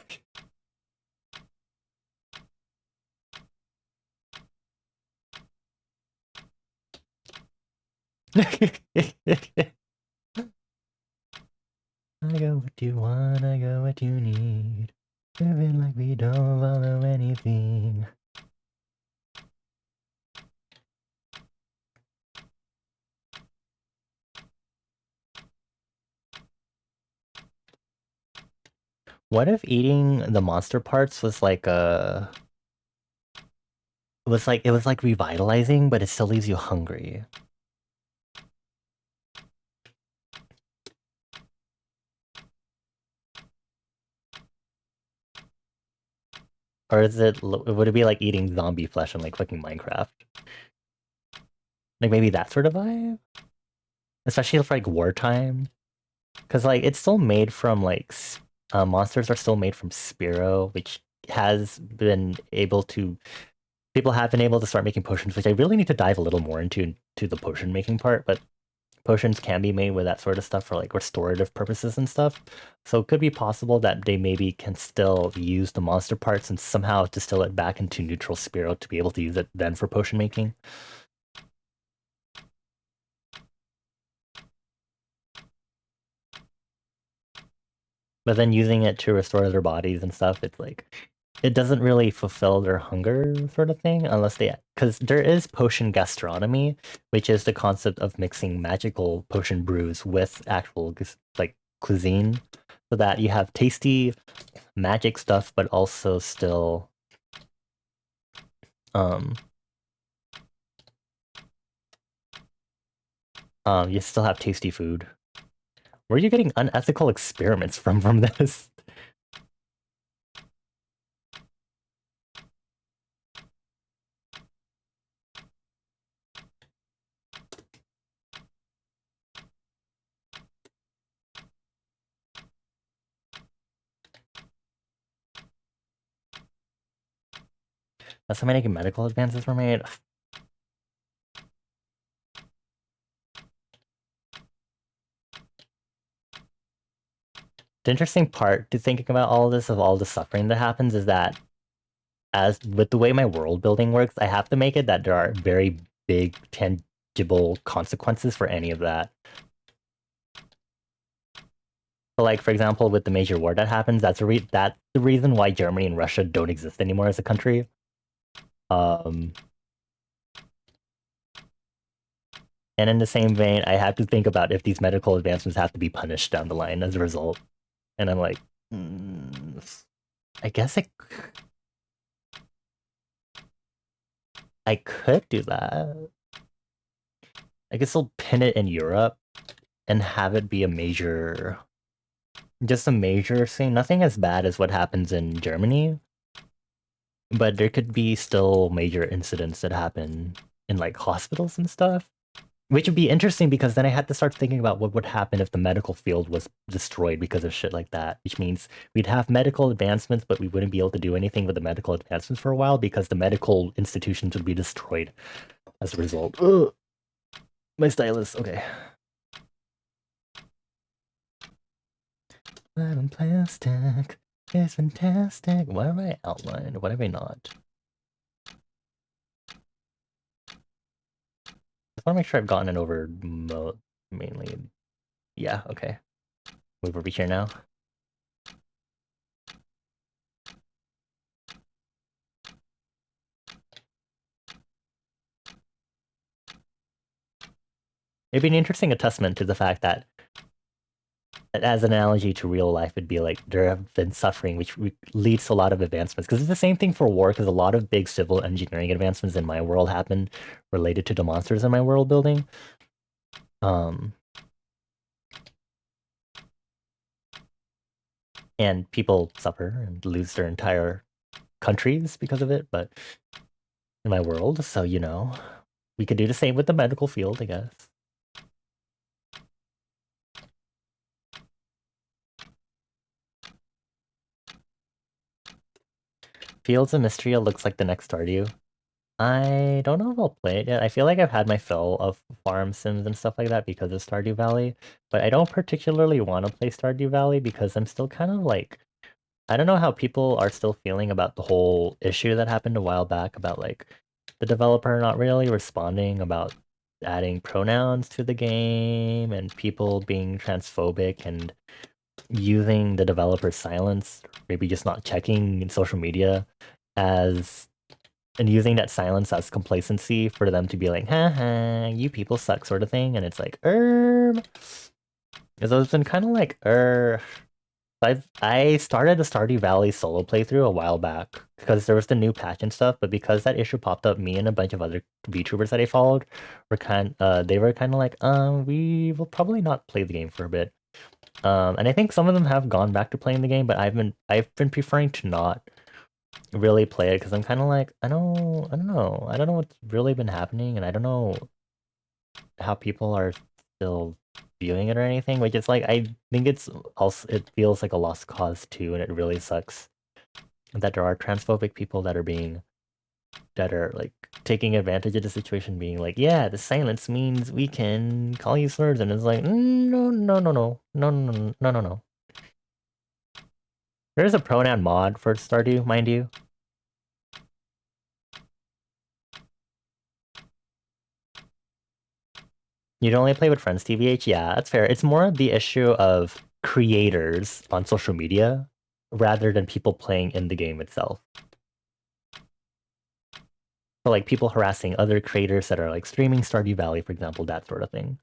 got what you want, I got what you need. Living like we don't follow anything. What if eating the monster parts was like a... It was like revitalizing, but it still leaves you hungry. Or would it be like eating zombie flesh in like fucking Minecraft? Like maybe that sort of vibe? Especially for like wartime. Because like it's still made from like monsters are still made from Spiro, which has been able to people have been able to start making potions, which I really need to dive a little more into the potion making part, but potions can be made with that sort of stuff for like restorative purposes and stuff. So it could be possible that they maybe can still use the monster parts and somehow distill it back into neutral Spiro to be able to use it then for potion making. But then using it to restore their bodies and stuff, it's like it doesn't really fulfill their hunger sort of thing unless they because there is potion gastronomy, which is the concept of mixing magical potion brews with actual like cuisine, so that you have tasty magic stuff, but also still um you still have tasty food. Where are you getting unethical experiments from this? That's how many medical advances were made. The interesting part to thinking about all of this, of all the suffering that happens, is that as with the way my world building works, I have to make it that there are very big tangible consequences for any of that. So like for example, with the major war that happens, that's the reason why Germany and Russia don't exist anymore as a country. Um, and in the same vein, I have to think about if these medical advancements have to be punished down the line as a result. And I'm like, I guess I could do that. I guess I'll pin it in Europe and have it be a major, just a major thing. Nothing as bad as what happens in Germany, but there could be still major incidents that happen in like hospitals and stuff. Which would be interesting because then I had to start thinking about what would happen if the medical field was destroyed because of shit like that. Which means we'd have medical advancements, but we wouldn't be able to do anything with the medical advancements for a while because the medical institutions would be destroyed as a result. Ugh. My stylus, okay. I'm plastic. It's fantastic. Why have I outlined? Why have I not? I want to make sure I've gotten it over mainly. Yeah, okay. Move over here now. It'd be an interesting testament to the fact that, as an analogy to real life, it'd be like there have been suffering, which leads to a lot of advancements. Because it's the same thing for war, because a lot of big civil engineering advancements in my world happen related to the monsters in my world building. and people suffer and lose their entire countries because of it, but in my world, so we could do the same with the medical field, I guess. Fields of Mystria looks like the next Stardew. I don't know if I'll play it yet. I feel like I've had my fill of farm sims and stuff like that because of Stardew Valley, but I don't particularly want to play Stardew Valley because I'm still kind of like, I don't know how people are still feeling about the whole issue that happened a while back about like the developer not really responding about adding pronouns to the game and people being transphobic and using the developer's silence, maybe just not checking in social media as and using that silence as complacency for them to be like, haha, you people suck sort of thing. And it's like, because it's been kind of like, I started the Stardew Valley solo playthrough a while back because there was the new patch and stuff, but because that issue popped up, me and a bunch of other VTubers that I followed they were kind of like, we will probably not play the game for a bit. And I think some of them have gone back to playing the game, but I've been preferring to not really play it because I'm kind of like, I don't know what's really been happening, and I don't know how people are still viewing it or anything. Which is like, I think it feels like a lost cause too, and it really sucks that there are transphobic people that are like taking advantage of the situation, being like, yeah, the silence means we can call you slurs, and it's like, no, no, no, no, no, no, no, no, no, no. There's a pronoun mod for Stardew, mind you. You'd only play with friends, TVH? Yeah, that's fair. It's more the issue of creators on social media rather than people playing in the game itself. So like people harassing other creators that are like streaming Stardew Valley, for example, that sort of thing.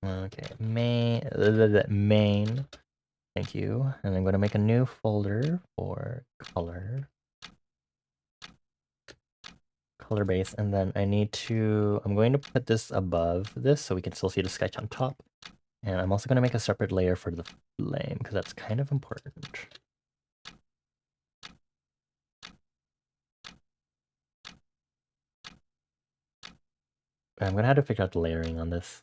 Okay, main. Thank you. And I'm going to make a new folder for color base, and then I'm going to put this above this so we can still see the sketch on top. And I'm also going to make a separate layer for the flame because that's kind of important. I'm going to have to figure out the layering on this.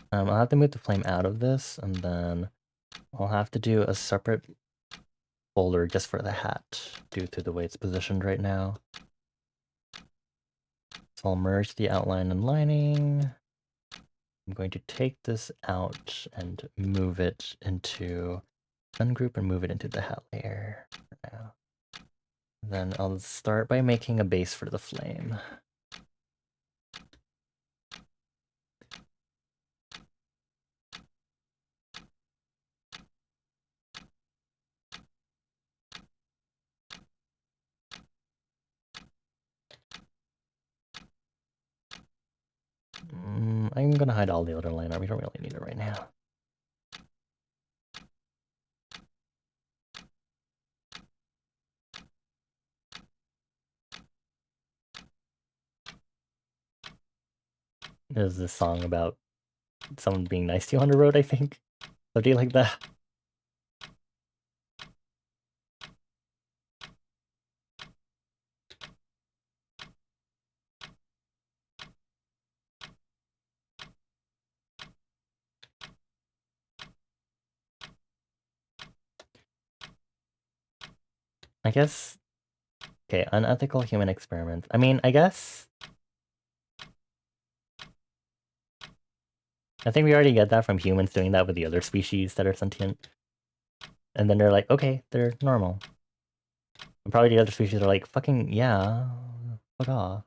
I'll have to move the flame out of this, and then I'll have to do a separate folder just for the hat due to the way it's positioned right now. So I'll merge the outline and lining. I'm going to take this out and move it into ungroup and move it into the hat layer for now. Then I'll start by making a base for the flame. I'm gonna hide all the other line art. We don't really need it right now. There's this song about someone being nice to you on the road, I think. Something like that. I guess... Okay, unethical human experiments. I mean, I guess... I think we already get that from humans doing that with the other species that are sentient. And then they're like, okay, they're normal. And probably the other species are like, fucking, yeah, fuck off.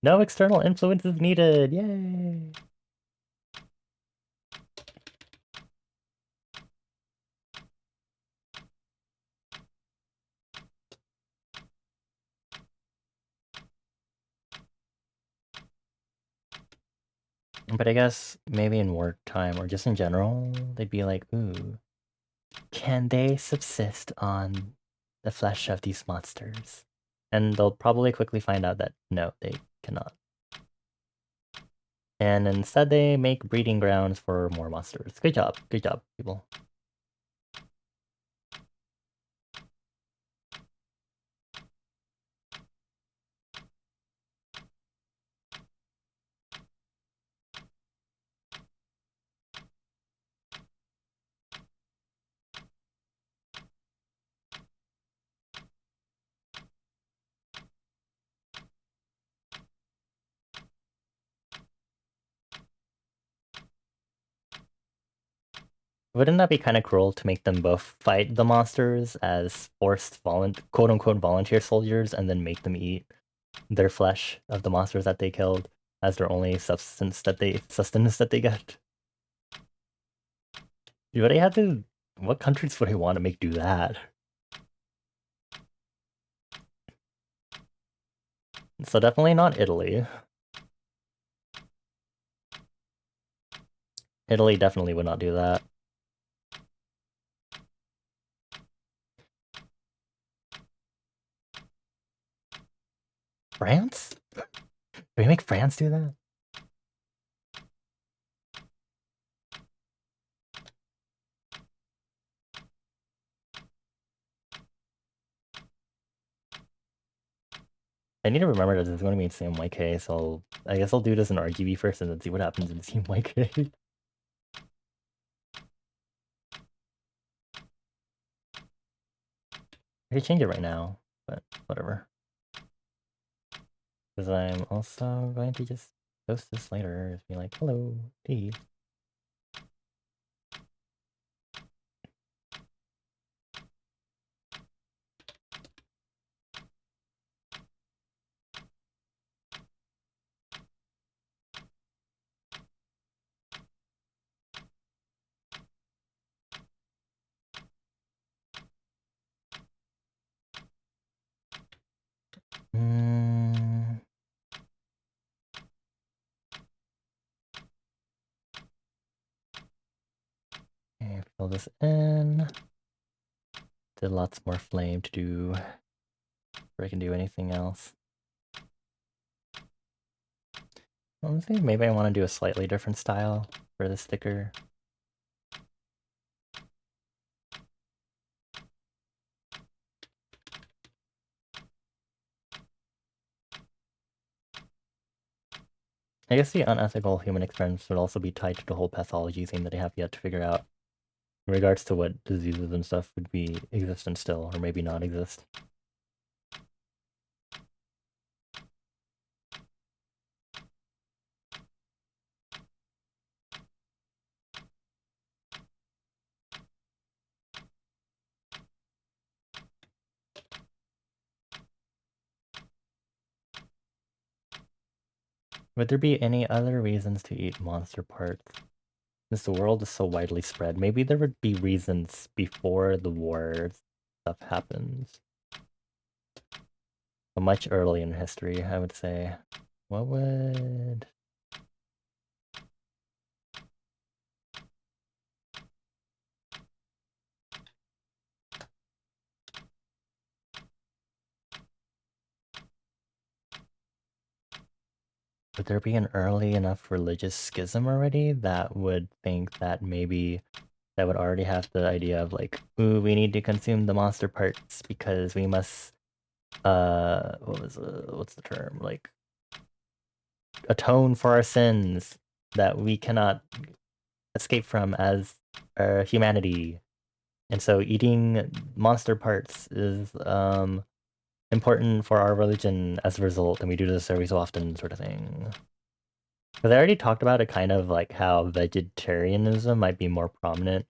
No external influence is needed, yay! But I guess maybe in work time or just in general, they'd be like, ooh, can they subsist on the flesh of these monsters? And they'll probably quickly find out that no, they cannot. And instead they make breeding grounds for more monsters. Good job, people. Wouldn't that be kind of cruel to make them both fight the monsters as forced quote-unquote volunteer soldiers and then make them eat their flesh of the monsters that they killed as their only sustenance that they get? Would they have to... What countries would they want to make do that? So definitely not Italy. Italy definitely would not do that. France? Can we make France do that? I need to remember that it's going to be in CMYK, so I guess I'll do this in RGB first and then see what happens in CMYK. I could change it right now, but whatever. Because I'm also going to just post this later, just be like, hello, D. Okay, fill this in. Did lots more flame to do before I can do anything else. Let's see, maybe I want to do a slightly different style for the sticker. I guess the unethical human experiments would also be tied to the whole pathology thing that I have yet to figure out in regards to what diseases and stuff would be existent still, or maybe not exist. Would there be any other reasons to eat monster parts? Since the world is so widely spread, maybe there would be reasons before the war stuff happens. But much early in history, I would say. What would... Would there be an early enough religious schism already that would think that maybe that would already have the idea of like, ooh, we need to consume the monster parts because we must, what's the term? Like, atone for our sins that we cannot escape from as humanity. And so eating monster parts is important for our religion as a result, and we do this every so often, sort of thing. Because I already talked about it, kind of like how vegetarianism might be more prominent,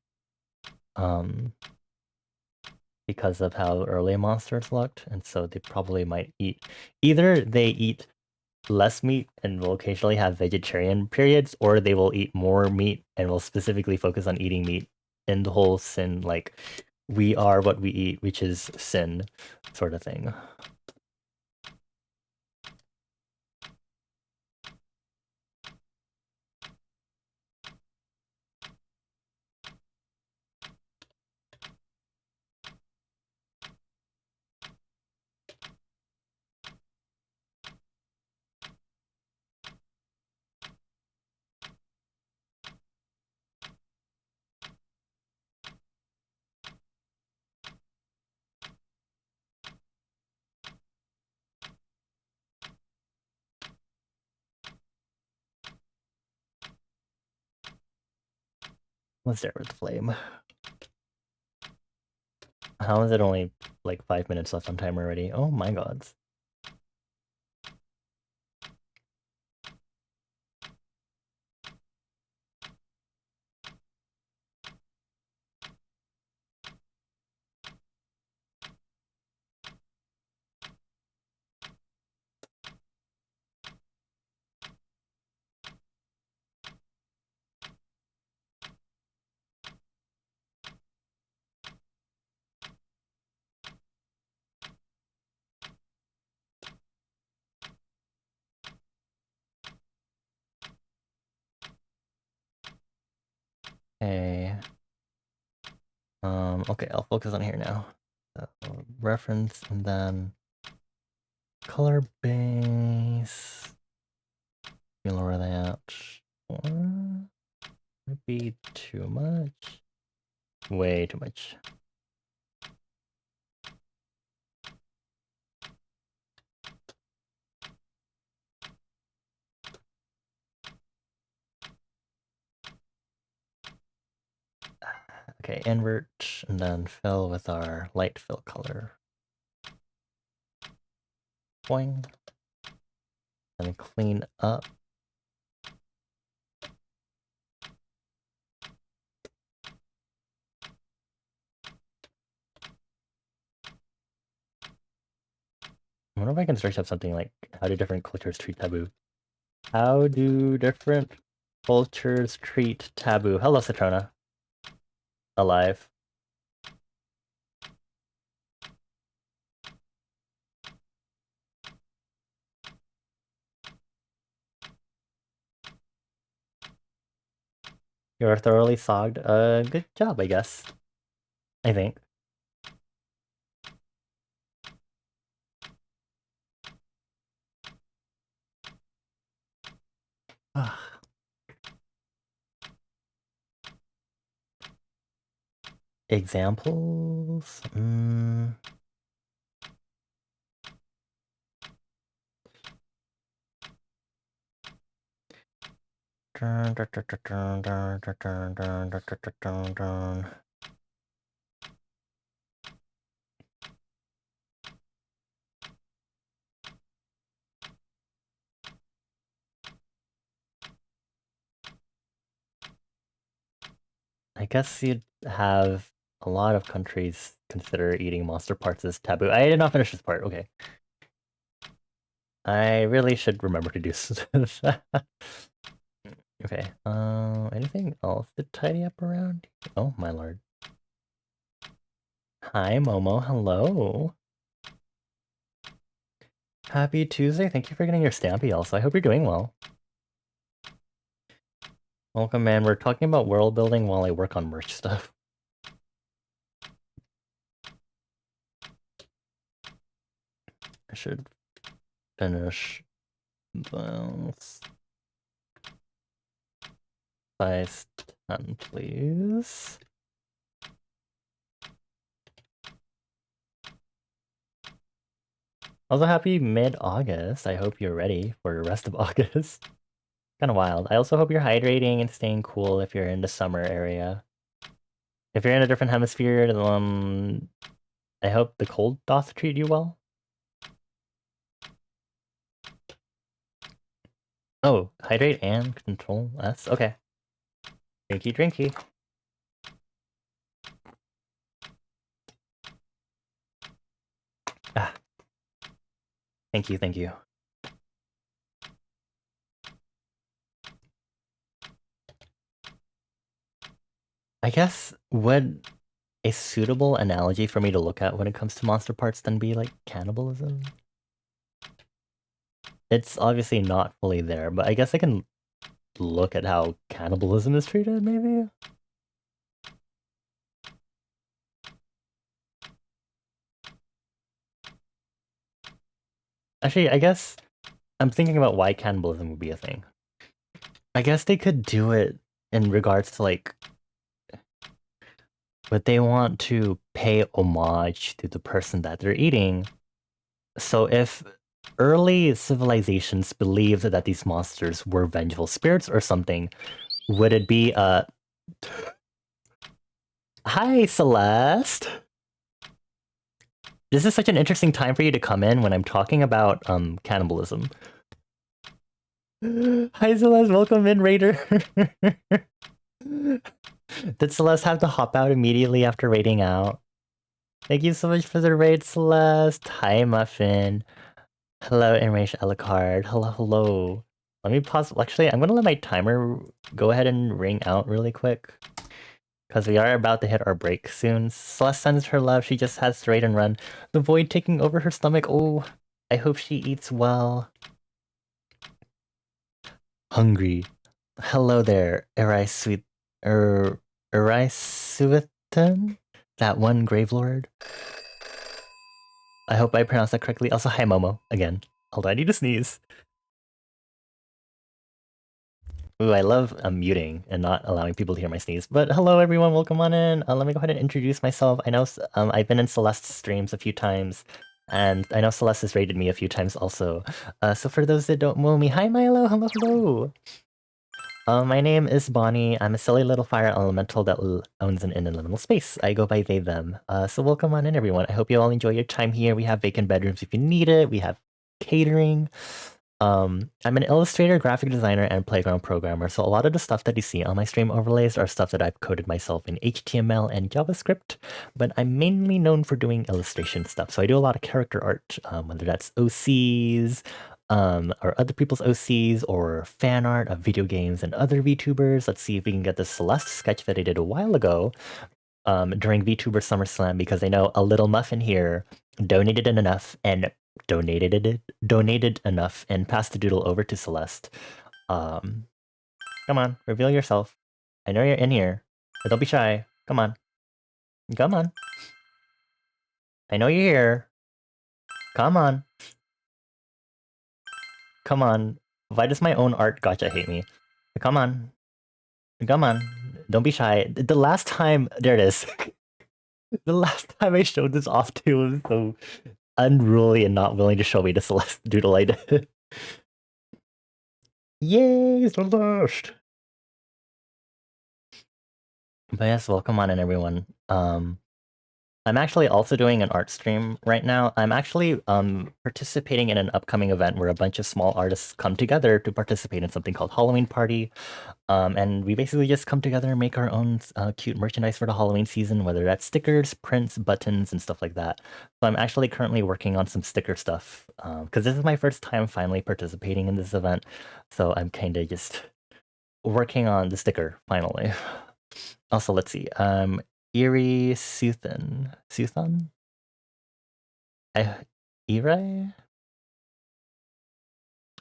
because of how early monsters looked, and so they probably might eat. Either they eat less meat and will occasionally have vegetarian periods, or they will eat more meat and will specifically focus on eating meat in the whole sin, like we are what we eat, which is sin, sort of thing. Let's start with the flame. How is it only like 5 minutes left on timer already? Oh my gods. Okay. Okay, I'll focus on here now. So, reference and then color base. Lower that. Might be too much. Way too much. Okay, invert and then fill with our light fill color. Boing. And clean up. I wonder if I can search up something like how do different cultures treat taboo? How do different cultures treat taboo? Hello, Citrona. Alive. You're thoroughly sogged. Good job, I guess. I think. Examples? I guess you'd have a lot of countries consider eating monster parts as taboo. I did not finish this part. Okay. I really should remember to do that. Okay. Anything else to tidy up around? Oh my lord. Hi, Momo. Hello. Happy Tuesday. Thank you for getting your Stampy also. I hope you're doing well. Welcome, man. We're talking about world building while I work on merch stuff. I should finish those. Size 10, please. Also, happy mid-August. I hope you're ready for the rest of August. Kind of wild. I also hope you're hydrating and staying cool if you're in the summer area. If you're in a different hemisphere, I hope the cold doth treat you well. Oh, hydrate and control S? Okay. Drinky, drinky. Ah. Thank you, thank you. I guess would a suitable analogy for me to look at when it comes to monster parts then be like cannibalism? It's obviously not fully there, but I guess I can look at how cannibalism is treated, maybe? Actually, I guess I'm thinking about why cannibalism would be a thing. I guess they could do it in regards to like, but they want to pay homage to the person that they're eating. So if early civilizations believed that these monsters were vengeful spirits or something, would it be Hi, Celeste. This is such an interesting time for you to come in when I'm talking about cannibalism. Hi, Celeste. Welcome in, Raider. Did Celeste have to hop out immediately after raiding out? Thank you so much for the raid, Celeste. Hi, Muffin. Hello, Enraged Alucard. Hello, hello. Let me pause. Actually, I'm gonna let my timer go ahead and ring out really quick. Because we are about to hit our break soon. Celeste sends her love. She just has to raid and run. The void taking over her stomach. Oh, I hope she eats well. Hungry. Hello there, Erai Sweet... Erai Suitan? That one Grave Lord? I hope I pronounced that correctly. Also, hi Momo, again. Hold on, I need to sneeze. Ooh, I love muting and not allowing people to hear my sneeze. But hello everyone, welcome on in. Let me go ahead and introduce myself. I know I've been in Celeste's streams a few times, and I know Celeste has rated me a few times also. So for those that don't know me, hi Milo, hello, hello. My name is Bonnie. I'm a silly little fire elemental that owns an liminal space. I go by they, them. So welcome on in, everyone. I hope you all enjoy your time here. We have vacant bedrooms if you need it. We have catering. I'm an illustrator, graphic designer, and playground programmer, so a lot of the stuff that you see on my stream overlays are stuff that I've coded myself in HTML and JavaScript, but I'm mainly known for doing illustration stuff. So I do a lot of character art, whether that's OCs, or other people's OCs, or fan art of video games and other VTubers. Let's see if we can get the Celeste sketch that I did a while ago during VTuber SummerSlam, because I know a little muffin here donated enough and donated enough and passed the doodle over to Celeste. Come on, reveal yourself. I know you're in here, but don't be shy. Come on. Come on. I know you're here. Come on. Come on. Why does my own art gotcha hate me? Come on. Come on. Don't be shy. The last time... There it is. The last time I showed this off to him, so unruly and not willing to show me the Celeste doodle I did. Yay, Celeste! But yes, welcome on in, everyone. I'm actually also doing an art stream right now. I'm actually participating in an upcoming event where a bunch of small artists come together to participate in something called Halloween Party. And we basically just come together and make our own cute merchandise for the Halloween season, whether that's stickers, prints, buttons, and stuff like that. So I'm actually currently working on some sticker stuff because this is my first time finally participating in this event. So I'm kind of just working on the sticker finally. Also, let's see. Eerie Suthan. Suthan? Eri?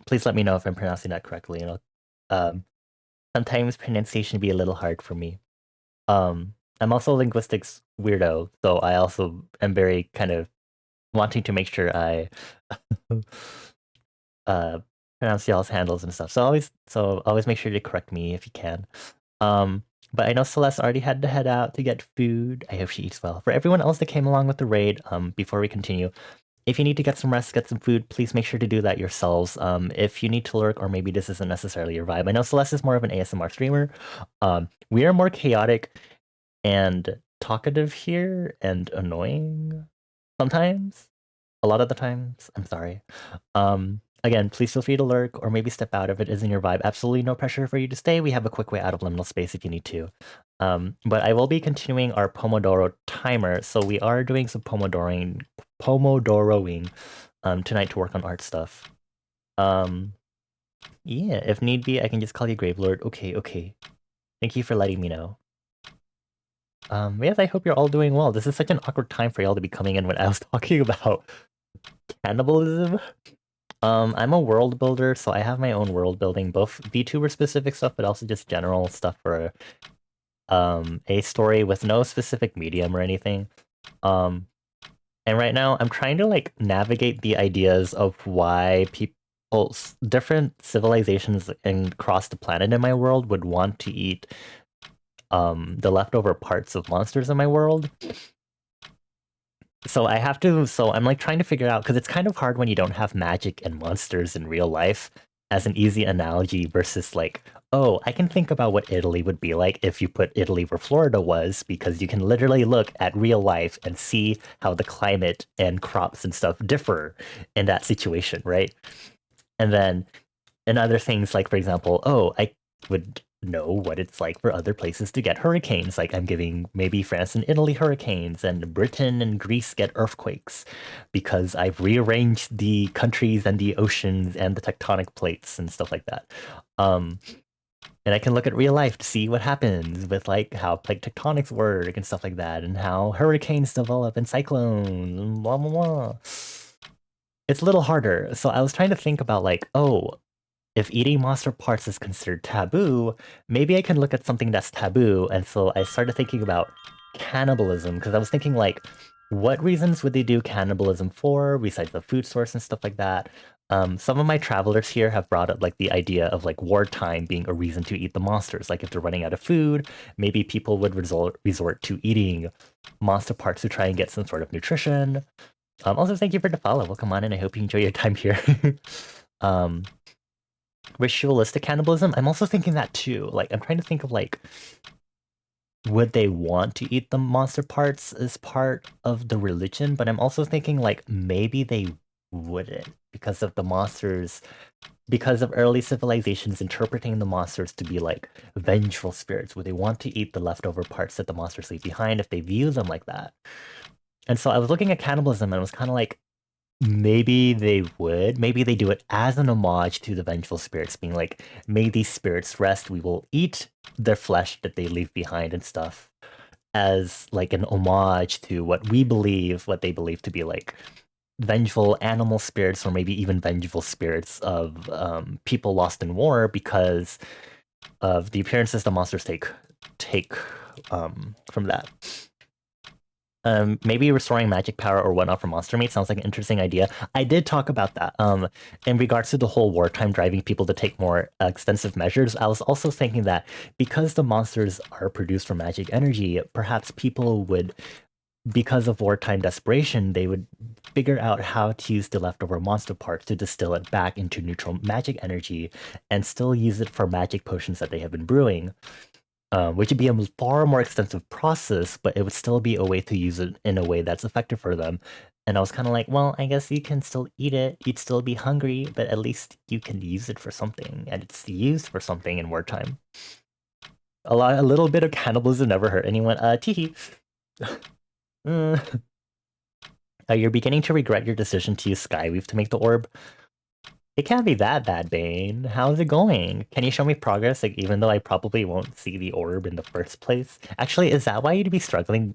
Please let me know if I'm pronouncing that correctly. You know, sometimes pronunciation be a little hard for me. I'm also a linguistics weirdo, so I also am very kind of wanting to make sure I pronounce y'all's handles and stuff. So always make sure to correct me if you can. But I know Celeste already had to head out to get food. I hope she eats well. For everyone else that came along with the raid, before we continue, if you need to get some rest, get some food, please make sure to do that yourselves. If you need to lurk, or maybe this isn't necessarily your vibe. I know Celeste is more of an ASMR streamer. We are more chaotic and talkative here and annoying sometimes. A lot of the times. I'm sorry. Again, please feel free to lurk or maybe step out if it isn't your vibe. Absolutely no pressure for you to stay. We have a quick way out of liminal space if you need to. But I will be continuing our Pomodoro timer. So we are doing some Pomodoroing tonight to work on art stuff. Yeah, if need be, I can just call you Gravelord. Okay, okay. Thank you for letting me know. Yes, I hope you're all doing well. This is such an awkward time for y'all to be coming in when I was talking about cannibalism. I'm a world builder, so I have my own world building, both VTuber specific stuff, but also just general stuff for a story with no specific medium or anything. And right now I'm trying to like navigate the ideas of why people, different civilizations across the planet in my world would want to eat the leftover parts of monsters in my world. So I'm like trying to figure out, because it's kind of hard when you don't have magic and monsters in real life. as an easy analogy versus like, oh, I can think about what Italy would be like if you put Italy where Florida was, because you can literally look at real life and see how the climate and crops and stuff differ in that situation, right? And then and other things like, for example, oh, I would know what it's like for other places to get hurricanes. Like I'm giving maybe France and Italy hurricanes, and Britain and Greece get earthquakes because I've rearranged the countries and the oceans and the tectonic plates and stuff like that. Um, and I can look at real life to see what happens with like how plate tectonics work and stuff like that, and how hurricanes develop and cyclones and blah blah blah. It's a little harder. So I was trying to think about like, oh, if eating monster parts is considered taboo, maybe I can look at something that's taboo. And so I started thinking about cannibalism because I was thinking like, what reasons would they do cannibalism for besides the food source and stuff like that? Some of my travelers here have brought up like the idea of like wartime being a reason to eat the monsters. Like if they're running out of food, maybe people would resort to eating monster parts to try and get some sort of nutrition. Also, thank you for the follow. Welcome on, and I hope you enjoy your time here. um, Ritualistic cannibalism, I'm also thinking that too. Like, I'm trying to think of like, would they want to eat the monster parts as part of the religion? But I'm also thinking like maybe they wouldn't because of the monsters, because of early civilizations interpreting the monsters to be like vengeful spirits. Would they want to eat the leftover parts that the monsters leave behind if they view them like that? And so I was looking at cannibalism and I was kind of like, maybe they would. Maybe they do it as an homage to the vengeful spirits, being like, may these spirits rest. We will eat their flesh that they leave behind and stuff as like an homage to what they believe to be like vengeful animal spirits, or maybe even vengeful spirits of people lost in war because of the appearances the monsters take from that. Maybe restoring magic power or whatnot for monster meat sounds like an interesting idea. I did talk about that. In regards to the whole wartime driving people to take more extensive measures, I was also thinking that because the monsters are produced from magic energy, perhaps people would, because of wartime desperation, they would figure out how to use the leftover monster parts to distill it back into neutral magic energy and still use it for magic potions that they have been brewing, which would be a far more extensive process, but it would still be a way to use it in a way that's effective for them. And I was kind of like, well, I guess you can still eat it. You'd still be hungry, but at least you can use it for something, and it's used for something in wartime. A little bit of cannibalism never hurt anyone. Teehee. You're beginning to regret your decision to use Skyweave to make the orb. It can't be that bad, Bane. How's it going? Can you show me progress, like, even though I probably won't see the orb in the first place? Actually, is that why you'd be struggling?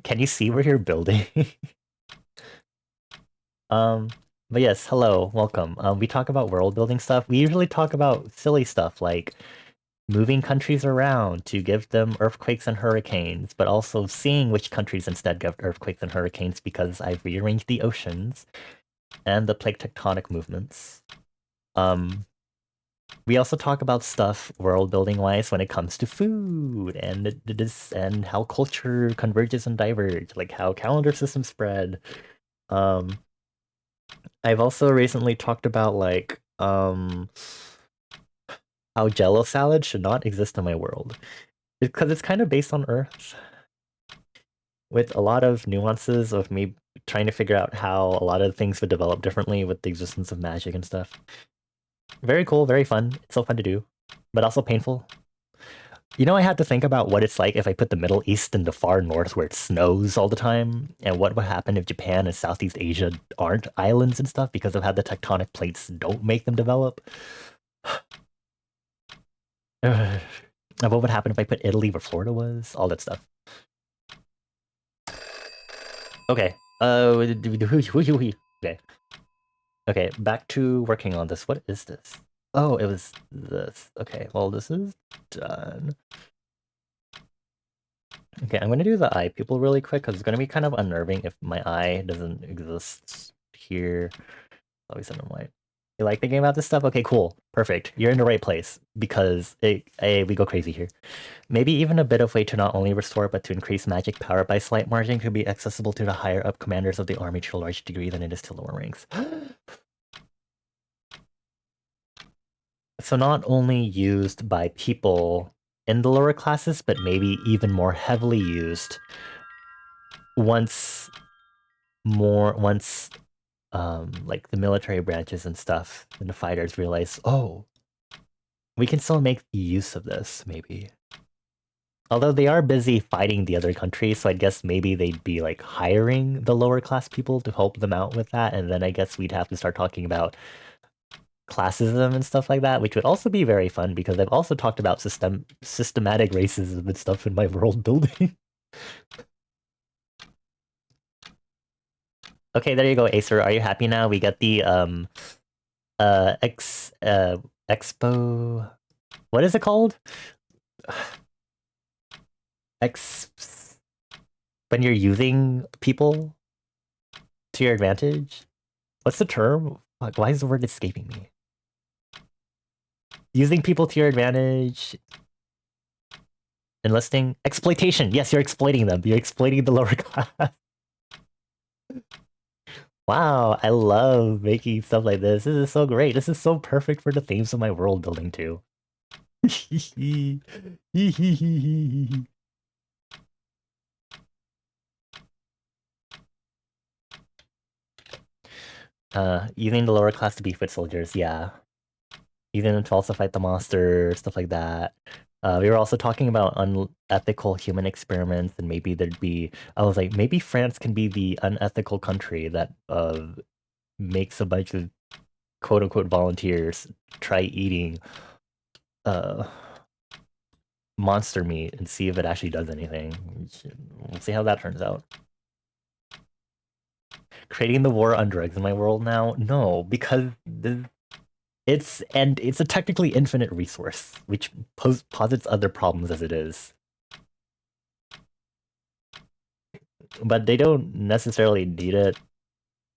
Can you see where you're building? Um, but yes, hello, welcome. We talk about world building stuff. We usually talk about silly stuff like moving countries around to give them earthquakes and hurricanes, but also seeing which countries instead get earthquakes and hurricanes because I've rearranged the oceans and the plate tectonic movements. We also talk about stuff world building wise when it comes to food and this and how culture converges and diverges, like how calendar systems spread. Um, I've also recently talked about like how Jello salad should not exist in my world because it's kind of based on Earth with a lot of nuances of me trying to figure out how a lot of things would develop differently with the existence of magic and stuff. Very cool, very fun. It's so fun to do, but also painful. You know, I had to think about what it's like if I put the Middle East in the far north where it snows all the time, and what would happen if Japan and Southeast Asia aren't islands and stuff because of how the tectonic plates don't make them develop. And what would happen if I put Italy where Florida was? All that stuff. Okay. Okay. Okay, back to working on this. What is this? Oh, it was this. Okay, well, this is done. Okay, I'm gonna do the eye pupil really quick because it's gonna be kind of unnerving if my eye doesn't exist here. Always in white. You like thinking about this stuff? Okay, cool. Perfect. You're in the right place because we go crazy here. Maybe even a bit of way to not only restore but to increase magic power by slight margin could be accessible to the higher up commanders of the army to a large degree than it is to lower ranks. So not only used by people in the lower classes, but maybe even more heavily used once once like the military branches and stuff and the fighters realize, oh, we can still make use of this, maybe. Although they are busy fighting the other countries, so I guess maybe they'd be like hiring the lower class people to help them out with that, and then I guess we'd have to start talking about classism and stuff like that, which would also be very fun because I've also talked about systematic racism and stuff in my world building. Okay, there you go, Acer. Are you happy now? We got the expo. What is it called? Ex when you're using people to your advantage. What's the term? Like, why is the word escaping me? Using people to your advantage. Enlisting exploitation. Yes, you're exploiting them. You're exploiting the lower class. Wow, I love making stuff like this. This is so great. This is so perfect for the themes of my world building too. Using the lower class to be foot soldiers, yeah. Even to also fight the monster, stuff like that. We were also talking about unethical human experiments, and maybe there'd be. I was like, maybe France can be the unethical country that makes a bunch of quote unquote volunteers try eating monster meat and see if it actually does anything. We'll see how that turns out. Creating the war on drugs in my world now? No, because it's a technically infinite resource, which posits other problems as it is. But they don't necessarily need it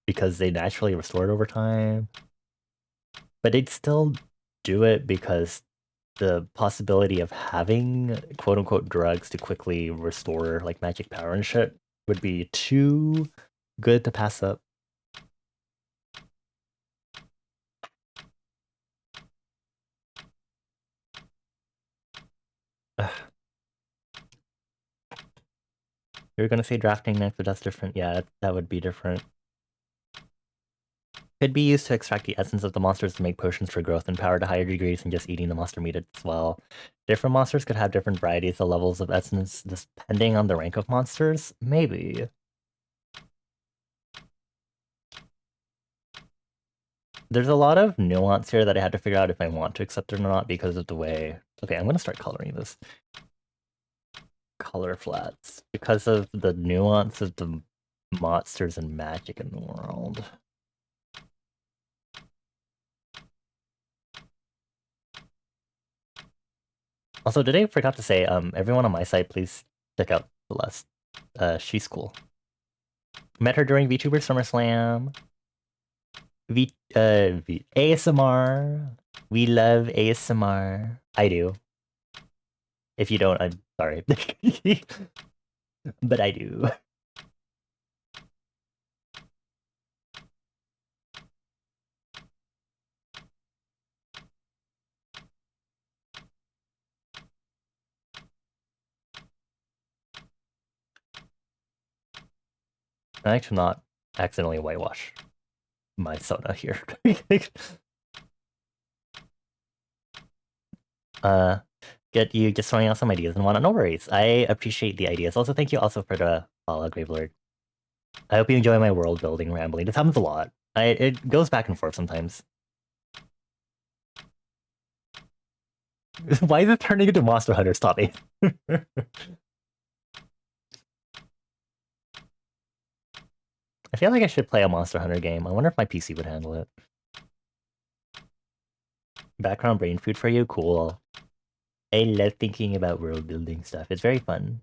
because they naturally restore it over time. But they'd still do it because the possibility of having quote unquote drugs to quickly restore like magic power and shit would be too good to pass up. Ugh. You're gonna say drafting next, but that's different. Yeah, that would be different. Could be used to extract the essence of the monsters to make potions for growth and power to higher degrees than just eating the monster meat as well. Different monsters could have different varieties of levels of essence depending on the rank of monsters? Maybe. There's a lot of nuance here that I had to figure out if I want to accept it or not because of the way... Okay, I'm gonna start coloring this. Color flats. Because of the nuance of the monsters and magic in the world. Also, today I forgot to say, everyone on my site, please check out Celeste. She's cool. Met her during VTuber SummerSlam. ASMR. We love ASMR. I do. If you don't, I'm sorry. But I do. I actually not accidentally whitewash my soda here. Get you just throwing out some ideas and whatnot. No worries. I appreciate the ideas. Also, thank you also for the follow, Gravelord. I hope you enjoy my world building rambling. This happens a lot. It goes back and forth sometimes. Why is it turning into Monster Hunter? Stop it. I feel like I should play a Monster Hunter game. I wonder if my PC would handle it. Background brain food for you? Cool. I love thinking about world building stuff. It's very fun.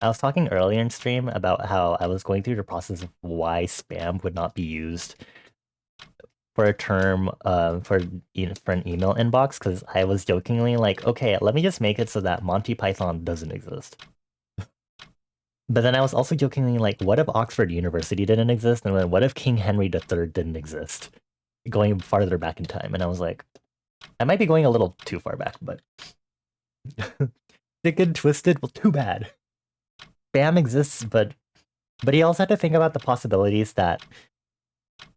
I was talking earlier in stream about how I was going through the process of why spam would not be used for a term for an email inbox, because I was jokingly like, okay, let me just make it so that Monty Python doesn't exist. But then I was also jokingly like, what if Oxford University didn't exist? And then what if King Henry III didn't exist? Going farther back in time. And I was like, I might be going a little too far back, but Thick and Twisted, well, too bad. Bam exists, but you also have to think about the possibilities that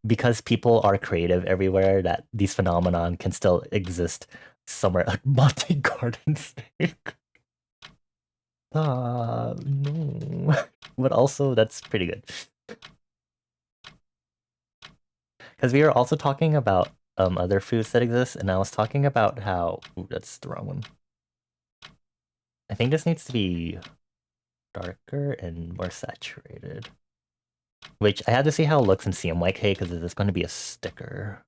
because people are creative everywhere, that these phenomenon can still exist somewhere like Monte Gardens. No. But also, that's pretty good. Because we were also talking about other foods that exist, and I was talking about how... Ooh, that's the wrong one. I think this needs to be darker and more saturated. Which, I had to see how it looks in CMYK, because it's going to be a sticker.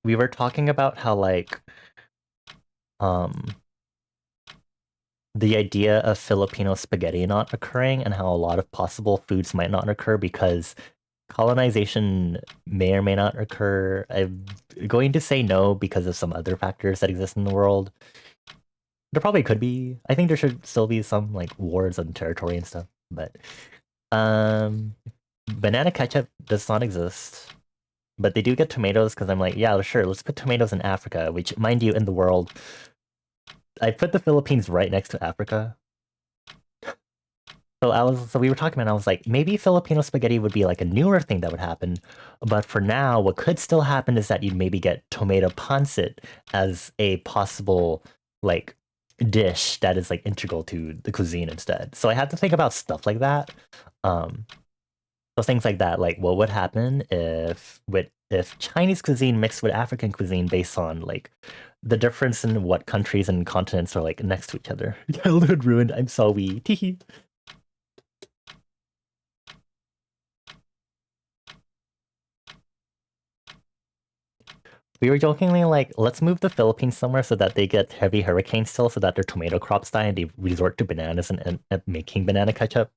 We were talking about how, like, the idea of Filipino spaghetti not occurring and how a lot of possible foods might not occur because colonization may or may not occur. I'm going to say no because of some other factors that exist in the world. There probably could be. I think there should still be some like wars on territory and stuff, but banana ketchup does not exist. But they do get tomatoes because I'm like, yeah, sure, let's put tomatoes in Africa, which, mind you, in the world, I put the Philippines right next to Africa. So we were talking about, and I was like, maybe Filipino spaghetti would be like a newer thing that would happen. But for now, what could still happen is that you'd maybe get tomato pancit as a possible like dish that is like integral to the cuisine instead. So I had to think about stuff like that. Um, so things like that, like what would happen if Chinese cuisine mixed with African cuisine based on like the difference in what countries and continents are like next to each other. Childhood ruined. I'm sorry. Teehee. We were jokingly like, let's move the Philippines somewhere so that they get heavy hurricanes still, so that their tomato crops die and they resort to bananas and making banana ketchup.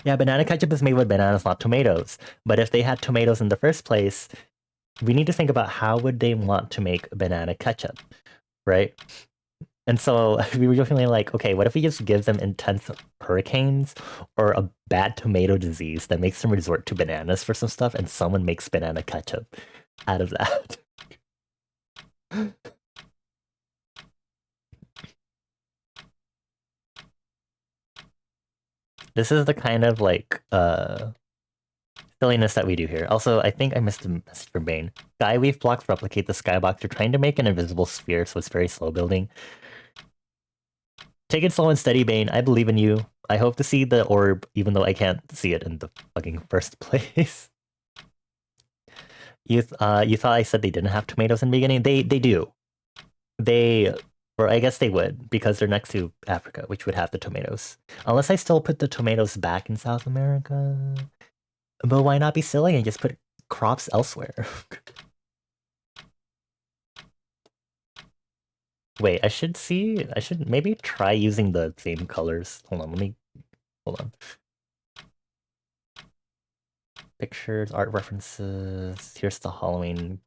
Yeah, banana ketchup is made with bananas, not tomatoes. But if they had tomatoes in the first place, we need to think about how would they want to make banana ketchup, right? And so we were jokingly like, okay, what if we just give them intense hurricanes or a bad tomato disease that makes them resort to bananas for some stuff, and someone makes banana ketchup out of that? This is the kind of like silliness that we do here. Also, I think I missed a message from Bane. Skyweave blocks replicate the skybox. They're trying to make an invisible sphere, so it's very slow building. Take it slow and steady, Bane. I believe in you. I hope to see the orb, even though I can't see it in the fucking first place. You thought I said they didn't have tomatoes in the beginning? They do. They, or I guess they would, because they're next to Africa, which would have the tomatoes. Unless I still put the tomatoes back in South America. But why not be silly and just put crops elsewhere? Wait, I should maybe try using the same colors. Hold on. Pictures, art references. Here's the Halloween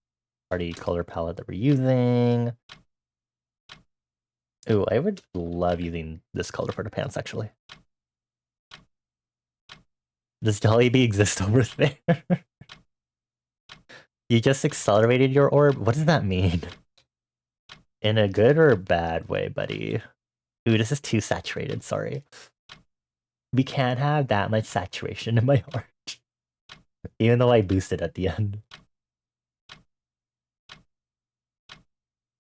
party color palette that we're using. Ooh, I would love using this color for the pants, actually. Does Jollibee exist over there? You just accelerated your orb? What does that mean? In a good or bad way, buddy? Ooh, this is too saturated, sorry. We can't have that much saturation in my art. Even though I boosted at the end.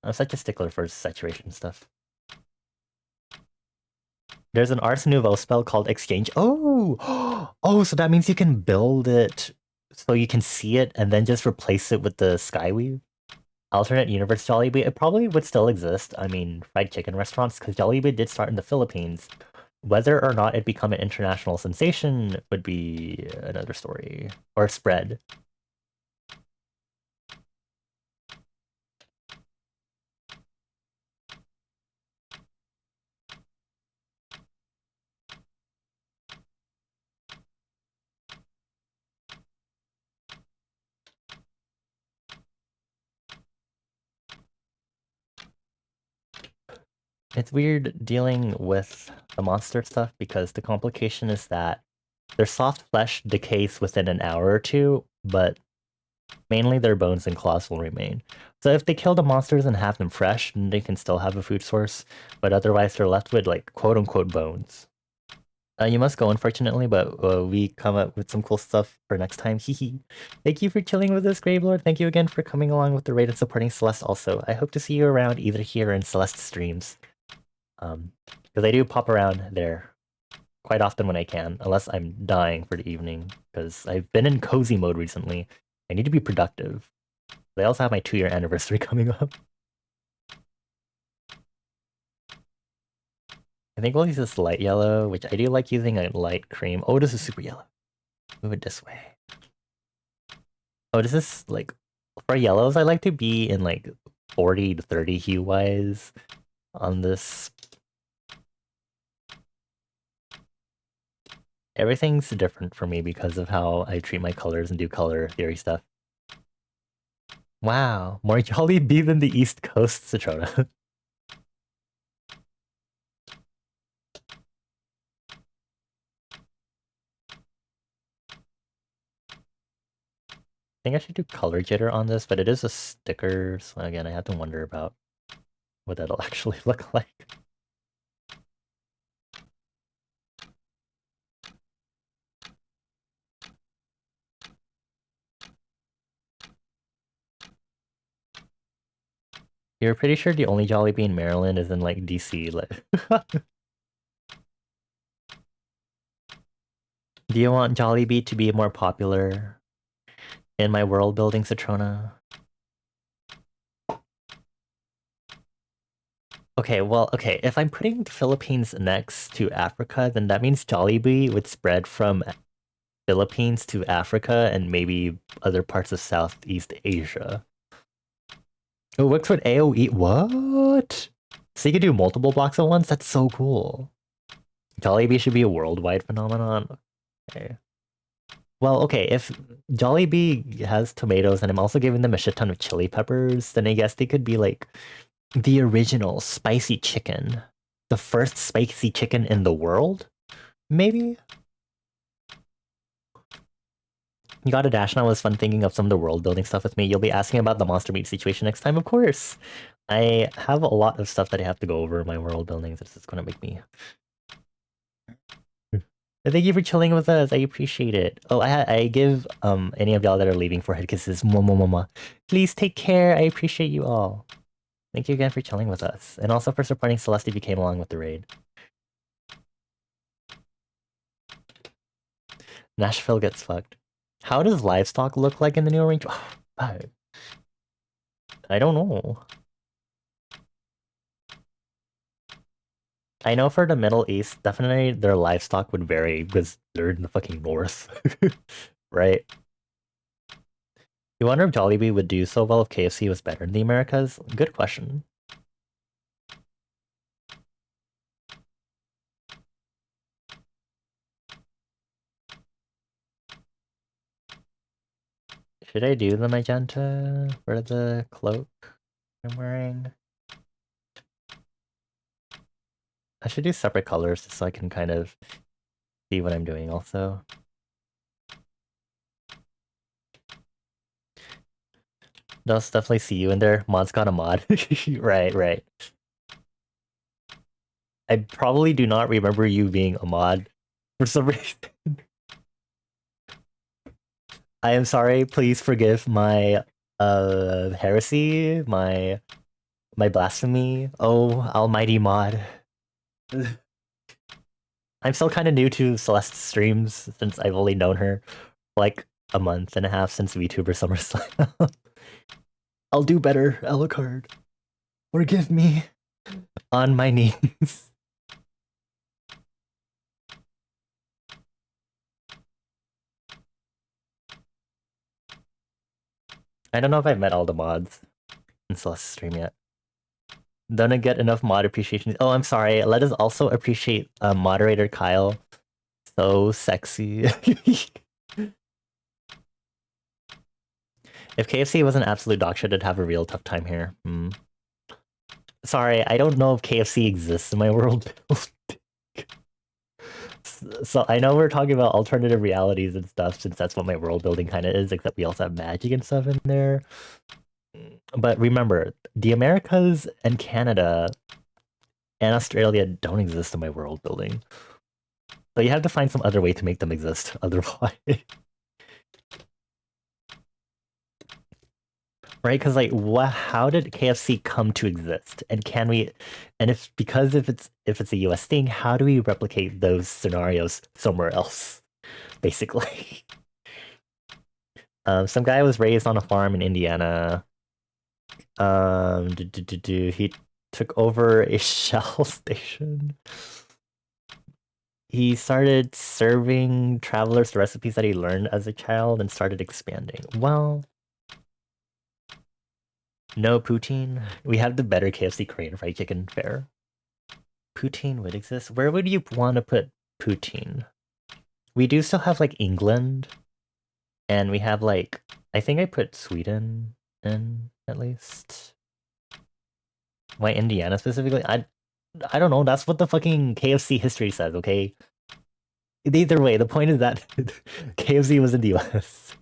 I'm such a stickler for saturation stuff. There's an Ars Nouveau spell called Exchange. Oh! Oh, so that means you can build it so you can see it and then just replace it with the Skyweave? Alternate universe Jollibee, it probably would still exist. I mean, fried chicken restaurants, because Jollibee did start in the Philippines. Whether or not it become an international sensation would be another story. Or spread. It's weird dealing with the monster stuff because the complication is that Their soft flesh decays within an hour or two, but mainly their bones and claws will remain. So if they kill the monsters and have them fresh, then they can still have a food source, but otherwise they're left with like quote-unquote bones. You must go, unfortunately, but we come up with some cool stuff for next time. Hehe. Thank you for chilling with us, Gravelord. Thank you again for coming along with the raid and supporting Celeste also. I hope to see you around either here or in Celeste streams. Because I do pop around there quite often when I can, unless I'm dying for the evening, because I've been in cozy mode recently. I need to be productive. They also have my 2-year anniversary coming up. I think we'll use this light yellow, which I do like using a light cream. Oh, this is super yellow. Move it this way. Oh, this is like, for yellows, I like to be in like 40 to 30 hue wise on this. Everything's different for me because of how I treat my colors and do color theory stuff. Wow, more Jollibee than the East Coast, Citrona. I think I should do color jitter on this, but it is a sticker, so again, I have to wonder about what that'll actually look like. You're pretty sure the only Jollibee in Maryland is in like DC. Like, do you want Jollibee to be more popular in my world building, Citrona? Okay, well, okay, if I'm putting the Philippines next to Africa, then that means Jollibee would spread from Philippines to Africa and maybe other parts of Southeast Asia. It works with AoE. What? So you could do multiple blocks at once? That's so cool. Jollibee should be a worldwide phenomenon. Okay. Well, okay, if Jollibee has tomatoes and I'm also giving them a shit ton of chili peppers, then I guess they could be like the original spicy chicken. The first spicy chicken in the world? Maybe? You got a dash now. It was fun thinking of some of the world building stuff with me. You'll be asking about the monster meat situation next time, of course. I have a lot of stuff that I have to go over in my world buildings. This is gonna make me. Thank you for chilling with us. I appreciate it. Oh, I give any of y'all that are leaving forehead kisses. Mwah. Please take care. I appreciate you all. Thank you again for chilling with us, and also for supporting Celeste if you came along with the raid. Nashville gets fucked. How does livestock look like in the new arrangement? I don't know. I know for the Middle East, definitely their livestock would vary because they're in the fucking north. Right? You wonder if Jollibee would do so well if KFC was better in the Americas? Good question. Should I do the magenta for the cloak I'm wearing? I should do separate colors just so I can kind of see what I'm doing also. They'll definitely see you in there. Mod's got a mod. Right. I probably do not remember you being a mod for some reason. I am sorry. Please forgive my heresy, my blasphemy. Oh, almighty mod. I'm still kind of new to Celeste's streams since I've only known her like a month and a half since VTuber SummerSlam. I'll do better, Alucard. Forgive me. On my knees. I don't know if I've met all the mods in Celeste's stream yet. Don't get enough mod appreciation. Oh, I'm sorry. Let us also appreciate moderator Kyle. So sexy. If KFC was an absolute dog shit, I'd have a real tough time here. Sorry, I don't know if KFC exists in my world. So I know we're talking about alternative realities and stuff since that's what my world building kind of is, except we also have magic and stuff in there. But remember, the Americas and Canada and Australia don't exist in my world building. So you have to find some other way to make them exist otherwise. Right? Because like, what? How did KFC come to exist? And can we? And if it's a U.S. thing, how do we replicate those scenarios somewhere else? Basically, some guy was raised on a farm in Indiana. He took over a Shell station. He started serving travelers the recipes that he learned as a child and started expanding. Well, no poutine. We have the better KFC Korean fried chicken fare. Poutine would exist. Where would you want to put poutine? We do still have like England, and we have like I think I put Sweden in at least. Why Indiana specifically? I don't know. That's what the fucking KFC history says. Okay. Either way, the point is that KFC was in the US.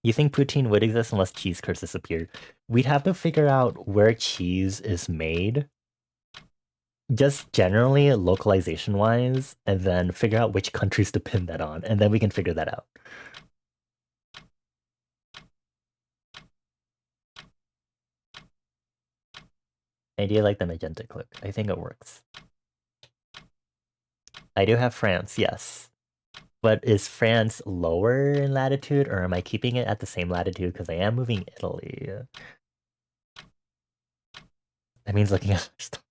You think poutine would exist unless cheese curds disappeared? We'd have to figure out where cheese is made, just generally localization wise, and then figure out which countries to pin that on, and then we can figure that out. I do like the magenta clip. I think it works. I do have France, yes. But is France lower in latitude, or am I keeping it at the same latitude because I am moving Italy? That means looking at stock.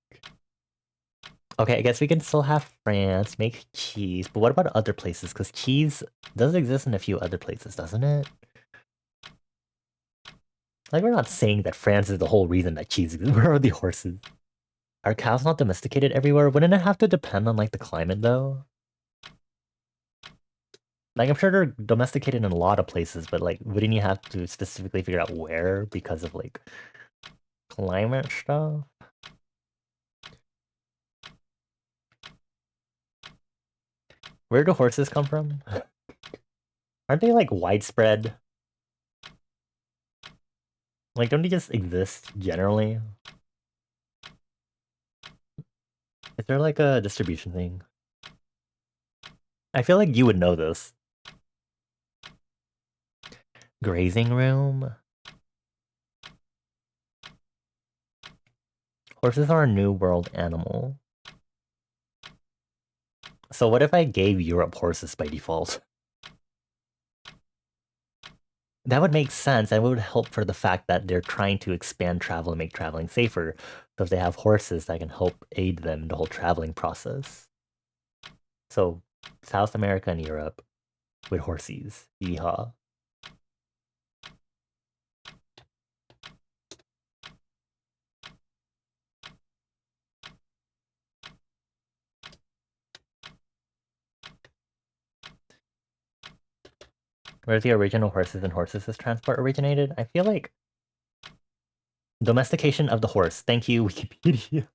Okay, I guess we can still have France, make cheese, but what about other places? Because cheese does exist in a few other places, doesn't it? Like, we're not saying that France is the whole reason that cheese exists. Where are the horses? Are cows not domesticated everywhere? Wouldn't it have to depend on, like, the climate, though? Like, I'm sure they're domesticated in a lot of places, but, like, wouldn't you have to specifically figure out where because of, like, climate stuff? Where do horses come from? Aren't they, like, widespread? Like, don't they just exist generally? Is there, like, a distribution thing? I feel like you would know this. Grazing room? Horses are a new world animal. So what if I gave Europe horses by default? That would make sense and it would help for the fact that they're trying to expand travel and make traveling safer. So if they have horses that can help aid them in the whole traveling process. So South America and Europe with horses. Yeehaw. Where the original horses and horses transport originated? I feel like domestication of the horse. Thank you, Wikipedia.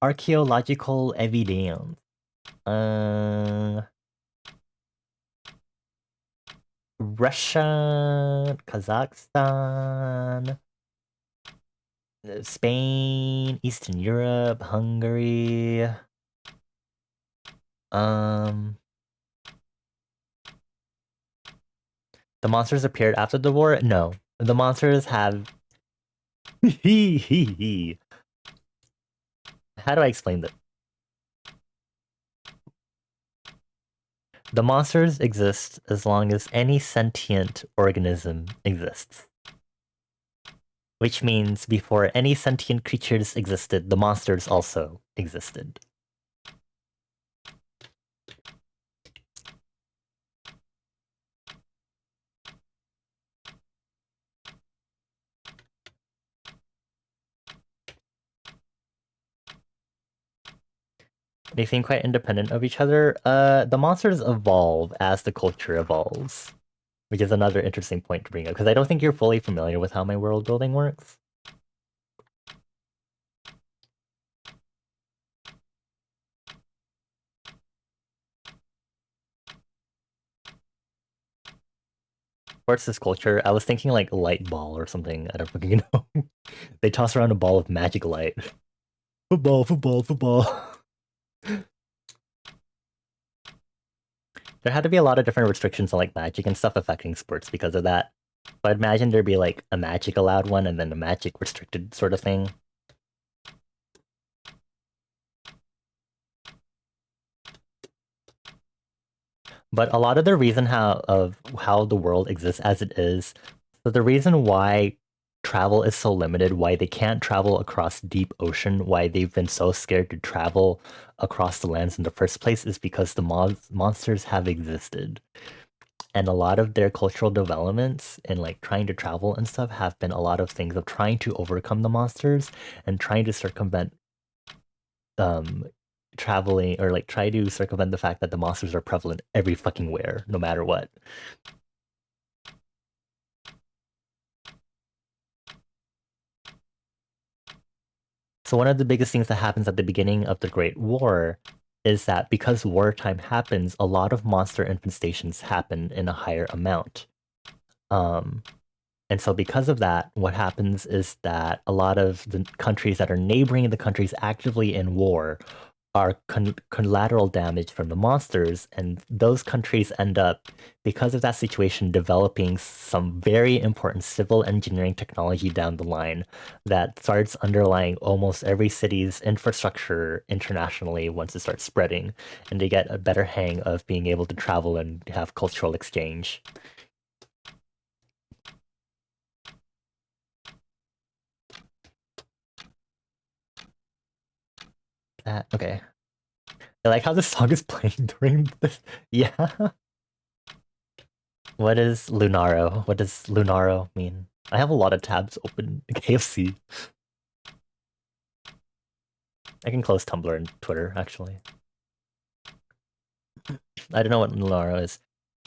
Archaeological evidence. Russia, Kazakhstan, Spain, Eastern Europe, Hungary. The monsters appeared after the war? No. The monsters have. How do I explain that? The monsters exist as long as any sentient organism exists. Which means before any sentient creatures existed, the monsters also existed. They seem quite independent of each other. The monsters evolve as the culture evolves, which is another interesting point to bring up, because I don't think you're fully familiar with how my world building works. sports is culture, I was thinking like light ball or something. I don't fucking know. They toss around a ball of magic light. Football, football, football. There had to be a lot of different restrictions on like magic and stuff affecting sports because of that. But I'd imagine there'd be like a magic allowed one and then a magic restricted sort of thing. But a lot of the reason how the world exists as it is, so the reason why travel is so limited, why they can't travel across deep ocean, why they've been so scared to travel across the lands in the first place is because the monsters have existed. And a lot of their cultural developments in like trying to travel and stuff have been a lot of things of trying to overcome the monsters and trying to circumvent um traveling or like try to circumvent the fact that the monsters are prevalent every fucking where, no matter what. So one of the biggest things that happens at the beginning of the Great War is that because wartime happens, a lot of monster infestations happen in a higher amount. Um, and so because of that, what happens is that a lot of the countries that are neighboring the countries actively in war are collateral damage from the monsters, and those countries end up, because of that situation, developing some very important civil engineering technology down the line that starts underlying almost every city's infrastructure internationally once it starts spreading, and they get a better hang of being able to travel and have cultural exchange. Okay. I like how the song is playing during this. Yeah. What is Lunaro? What does Lunaro mean? I have a lot of tabs open in KFC. I can close Tumblr and Twitter, actually. I don't know what Lunaro is.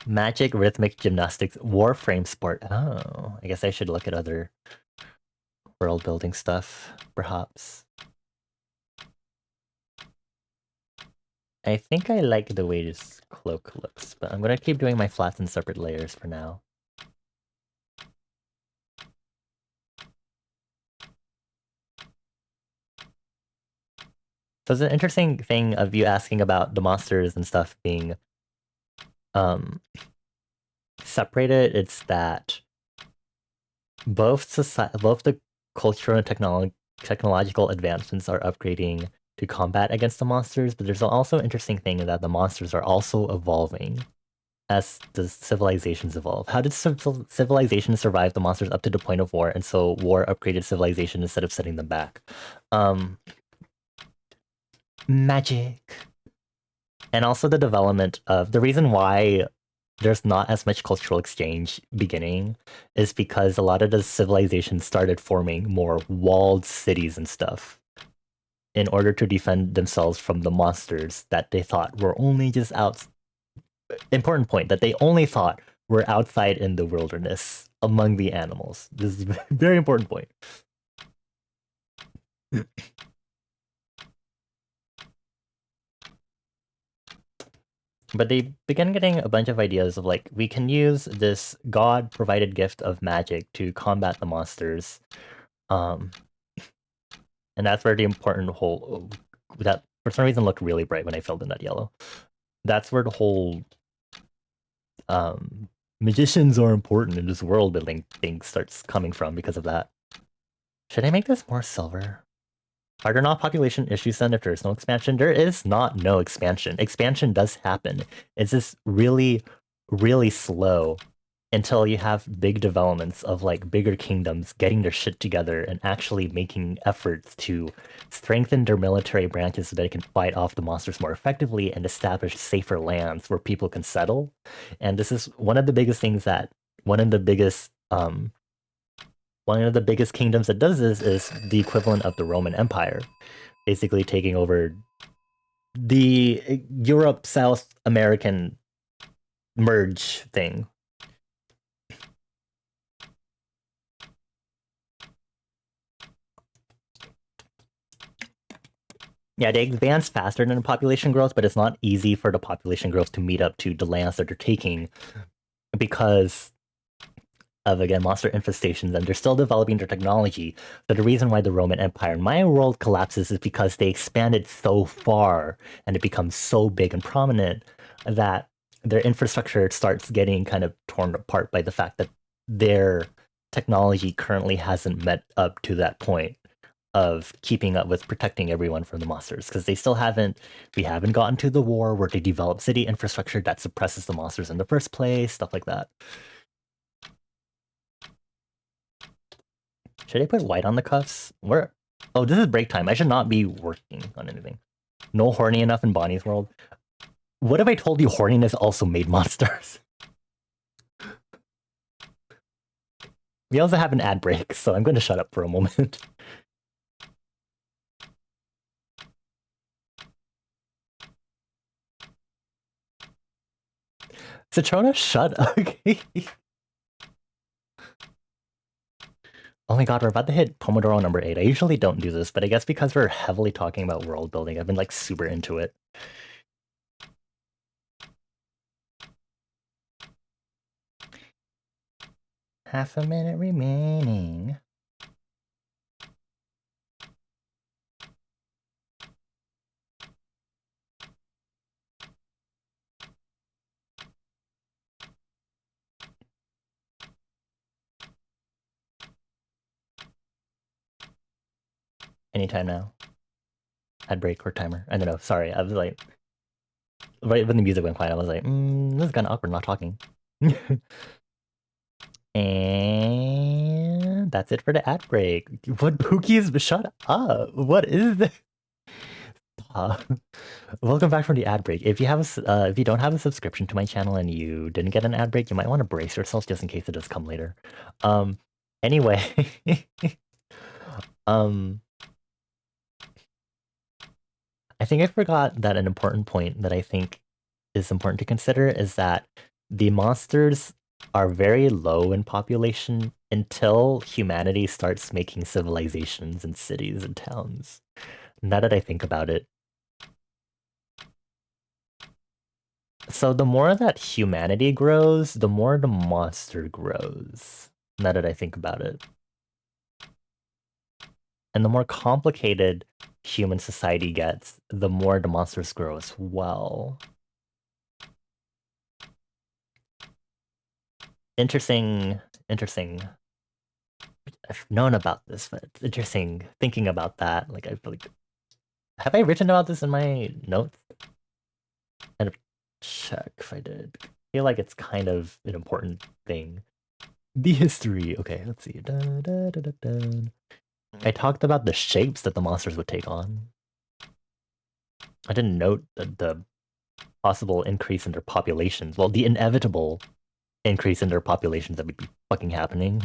Magic, rhythmic, gymnastics, warframe sport. Oh, I guess I should look at other world building stuff, perhaps. I think I like the way this cloak looks, but I'm gonna keep doing my flats and separate layers for now. So it's an interesting thing of you asking about the monsters and stuff being um separated. It's that both the cultural and technological advancements are upgrading to combat against the monsters, but there's also an interesting thing that the monsters are also evolving as the civilizations evolve. How did civilization survive the monsters up to the point of war, and so war upgraded civilization instead of setting them back? Um, Magic. And also the development of the reason why there's not as much cultural exchange beginning is because a lot of the civilizations started forming more walled cities and stuff in order to defend themselves from the monsters that they thought were only just out. Important point that they only thought were outside in the wilderness among the animals. This is a very important point. But they began getting a bunch of ideas of like, we can use this god provided gift of magic to combat the monsters. And that's where the important whole that for some reason looked really bright when I filled in that yellow. That's where the whole magicians are important in this world building thing starts coming from because of that. Should I make this more silver? Are there not population issues then if there's no expansion? There is not no expansion. Expansion does happen. It's just really, really slow until you have big developments of like bigger kingdoms getting their shit together and actually making efforts to strengthen their military branches so that they can fight off the monsters more effectively and establish safer lands where people can settle. And this is one of the biggest things that one of the biggest kingdoms that does this is the equivalent of the Roman Empire, basically taking over the Europe South American merge thing. Yeah, they advance faster than the population growth, but it's not easy for the population growth to meet up to the lands that they're taking because of, again, monster infestations, and they're still developing their technology. So the reason why the Roman Empire in my world collapses is because they expanded so far and it becomes so big and prominent that their infrastructure starts getting kind of torn apart by the fact that their technology currently hasn't met up to that point of keeping up with protecting everyone from the monsters, because we haven't gotten to the war where they develop city infrastructure that suppresses the monsters in the first place, stuff like that. Should I put white on the cuffs? Where? Oh, this is break time. I should not be working on anything. No horny enough in Bonnie's world. What if I told you horniness also made monsters? We also have an ad break, so I'm going to shut up for a moment. Citrona, shut up. Okay. Oh my god, we're about to hit Pomodoro number 8. I usually don't do this, but I guess because we're heavily talking about world building, I've been like super into it. Half a minute remaining. Anytime now. Ad break or timer. I don't know. Sorry, I was like, right when the music went quiet, I was like, this is kind of awkward not talking. And that's it for the ad break. What Pookie's? Shut up. What is this? Welcome back from the ad break. If you if you don't have a subscription to my channel and you didn't get an ad break, you might want to brace yourself just in case it does come later. Anyway, um, I think I forgot that an important point that I think is important to consider is that the monsters are very low in population until humanity starts making civilizations and cities and towns. Now that I think about it. So the more that humanity grows, the more the monster grows. Now that I think about it. And the more complicated human society gets, the more the monsters grow as well. Interesting. I've known about this, but it's interesting thinking about that. Like, I feel like, have I written about this in my notes? I'd have to check if I did. I feel like it's kind of an important thing. The history. Okay, let's see. Dun, dun, dun, dun. I talked about the shapes that the monsters would take on. I didn't note the possible increase in their populations. Well, the inevitable increase in their populations that would be fucking happening.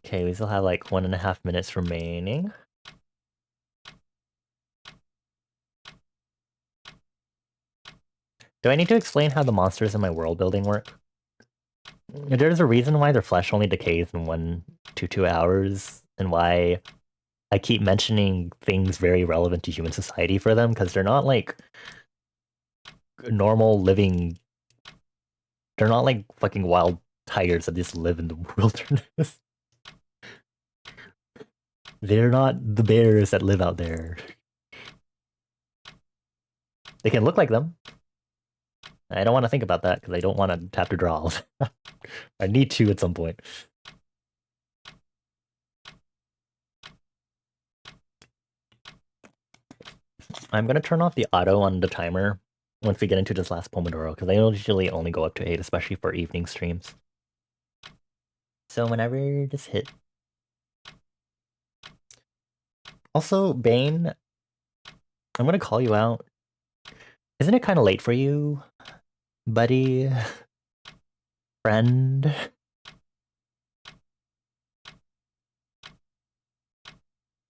Okay, we still have like 1.5 minutes remaining. Do I need to explain how the monsters in my world building work? There's a reason why their flesh only decays in 1 to 2 hours, and why I keep mentioning things very relevant to human society for them, because they're not like normal living. They're not like fucking wild tigers that just live in the wilderness. They're not the bears that live out there. They can look like them. I don't want to think about that because I don't want to have to draw. I need to at some point. I'm going to turn off the auto on the timer once we get into this last Pomodoro, because I usually only go up to 8, especially for evening streams. So whenever this hit. Also, Bane, I'm going to call you out. Isn't it kind of late for you, buddy? Friend?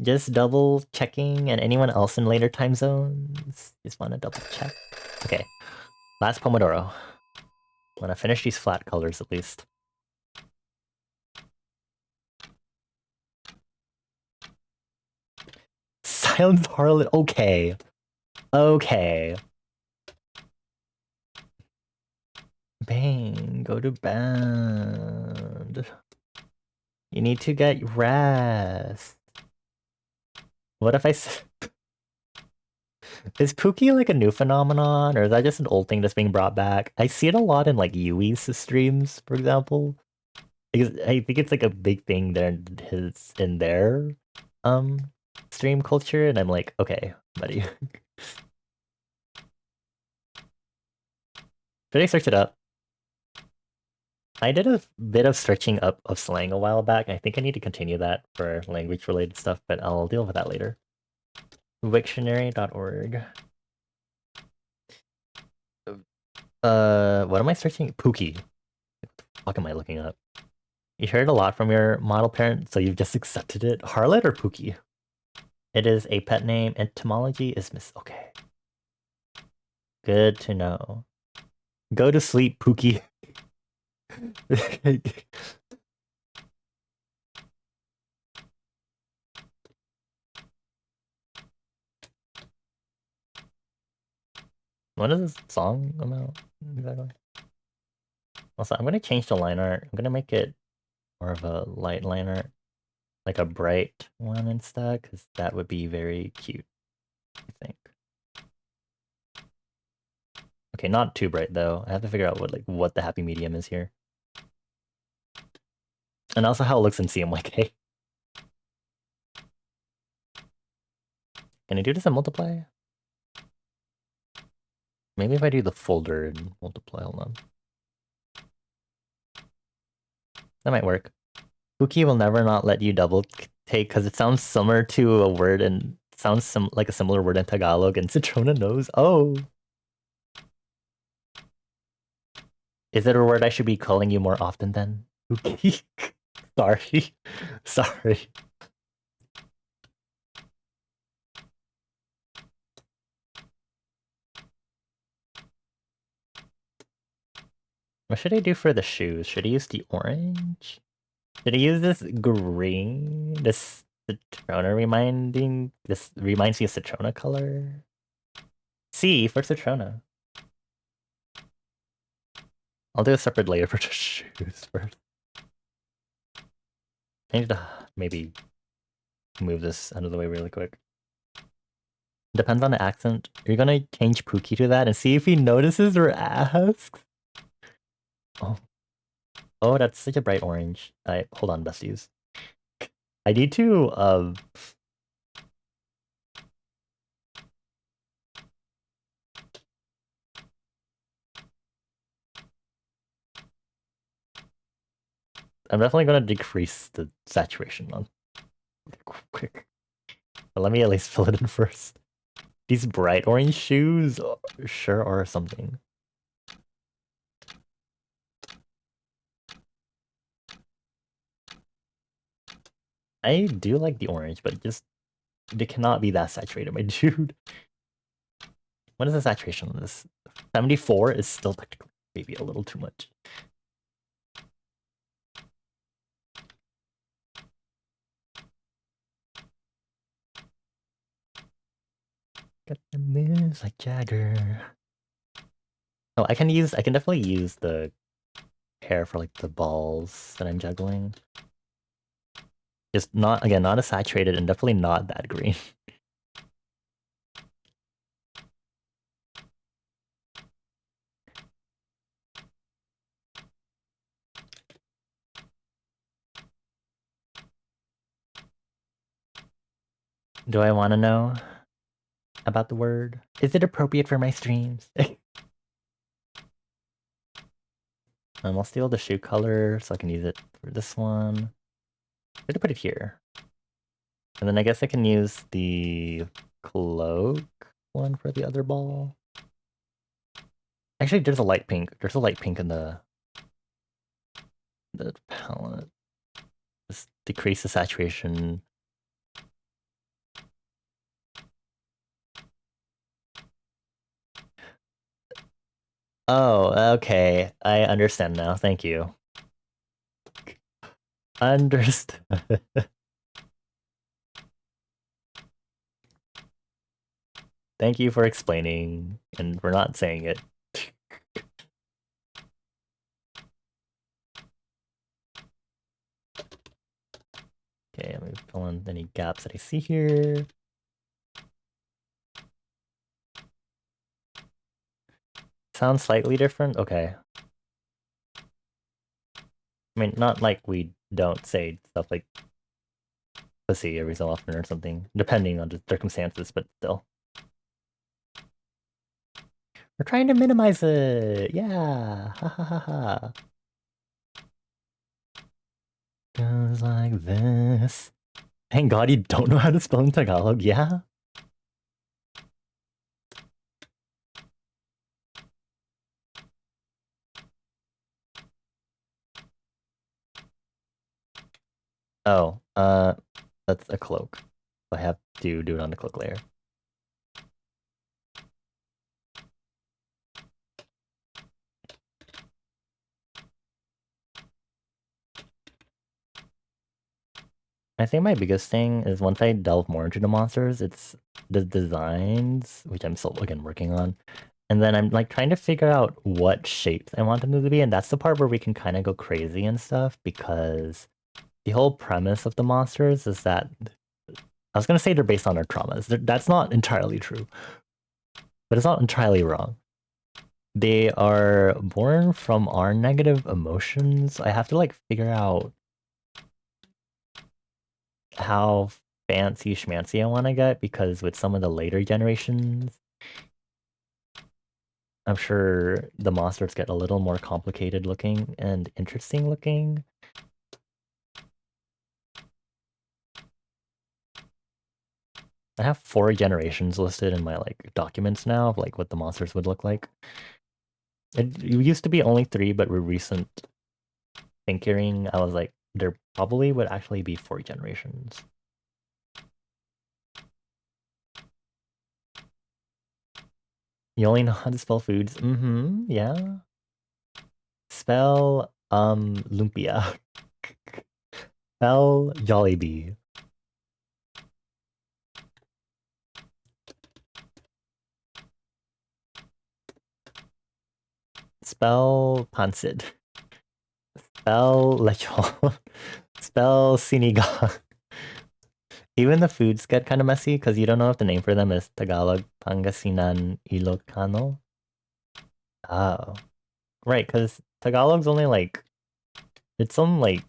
Just double checking, and anyone else in later time zones? Just want to double check. Okay, last Pomodoro. Want to finish these flat colors at least. Silence Harlot. Okay. Okay. Bang. Go to bed. You need to get rest. What if I... Is Pookie like a new phenomenon, or is that just an old thing that's being brought back? I see it a lot in like Yui's streams, for example. Because I think it's like a big thing there in their um stream culture, and I'm like, okay, buddy. Should I search it up? I did a bit of searching up of slang a while back. I think I need to continue that for language related stuff, but I'll deal with that later. Wiktionary.org. What am I searching? Pookie. What the fuck am I looking up? You heard a lot from your model parent, so you've just accepted it. Harlot or Pookie? It is a pet name. Etymology is okay. Good to know. Go to sleep, Pookie. What is this song about exactly? Also, I'm gonna change the line art. I'm gonna make it more of a light line art, like a bright one instead, because that would be very cute, I think. Okay, not too bright though. I have to figure out what the happy medium is here. And also how it looks in CMYK. Can I do this in multiply? Maybe if I do the folder and multiply, hold on. That might work. Pookie will never not let you double take because it sounds similar to a word and sounds like a similar word in Tagalog, and Citrona knows. Oh. Is it a word I should be calling you more often then? Pookie? Sorry. Sorry. What should I do for the shoes? Should I use the orange? Should I use this green? This Citrona this reminds me of Citrona color. C for Citrona. I'll do a separate layer for the shoes first. I need to maybe move this out of the way really quick. Depends on the accent. You're gonna change Pookie to that and see if he notices or asks. Oh. Oh, that's such a bright orange. Hold on, besties. I need to I'm definitely gonna decrease the saturation on quick. But let me at least fill it in first. These bright orange shoes sure are something. I do like the orange, but they cannot be that saturated, my dude. What is the saturation on this? 74 is still technically maybe a little too much. Got the moves like Jagger. Oh, I can definitely use the hair for like the balls that I'm juggling. Just not as saturated and definitely not that green. Do I want to know about the word? Is it appropriate for my streams? I'll steal the shoe color so I can use it for this one. I'm gonna put it here. And then I guess I can use the cloak one for the other ball. Actually, there's a light pink. There's a light pink in the palette. Just decrease the saturation. Oh, okay. I understand now. Thank you. Understood. Thank you for explaining, and we're not saying it. Okay, let me fill in any gaps that I see here. Sounds slightly different? Okay. I mean, not like we don't say stuff like pussy every so often or something, depending on the circumstances, but still. We're trying to minimize it! Yeah! Ha ha ha ha. Goes like this. Thank God you don't know how to spell in Tagalog, yeah? Oh, that's a cloak. I have to do it on the cloak layer. I think my biggest thing is once I delve more into the monsters, it's the designs, which I'm still, again, working on. And then I'm like trying to figure out what shapes I want them to be. And that's the part where we can kind of go crazy and stuff because the whole premise of the monsters is that I was going to say they're based on our traumas. That's not entirely true, but it's not entirely wrong. They are born from our negative emotions. I have to like figure out how fancy schmancy I want to get because with some of the later generations, I'm sure the monsters get a little more complicated looking and interesting looking. I have 4 generations listed in my like documents now of like what the monsters would look like. It used to be only 3, but with recent thinking, I was like, there probably would actually be 4 generations. You only know how to spell foods? Mm-hmm, yeah. Spell, lumpia. Spell Jollibee. Spell pancit. Spell lechon. Spell sinigang. Even the foods get kind of messy because you don't know if the name for them is Tagalog, Pangasinan, Ilocano. Oh. Right, because Tagalog's only like, it's some like,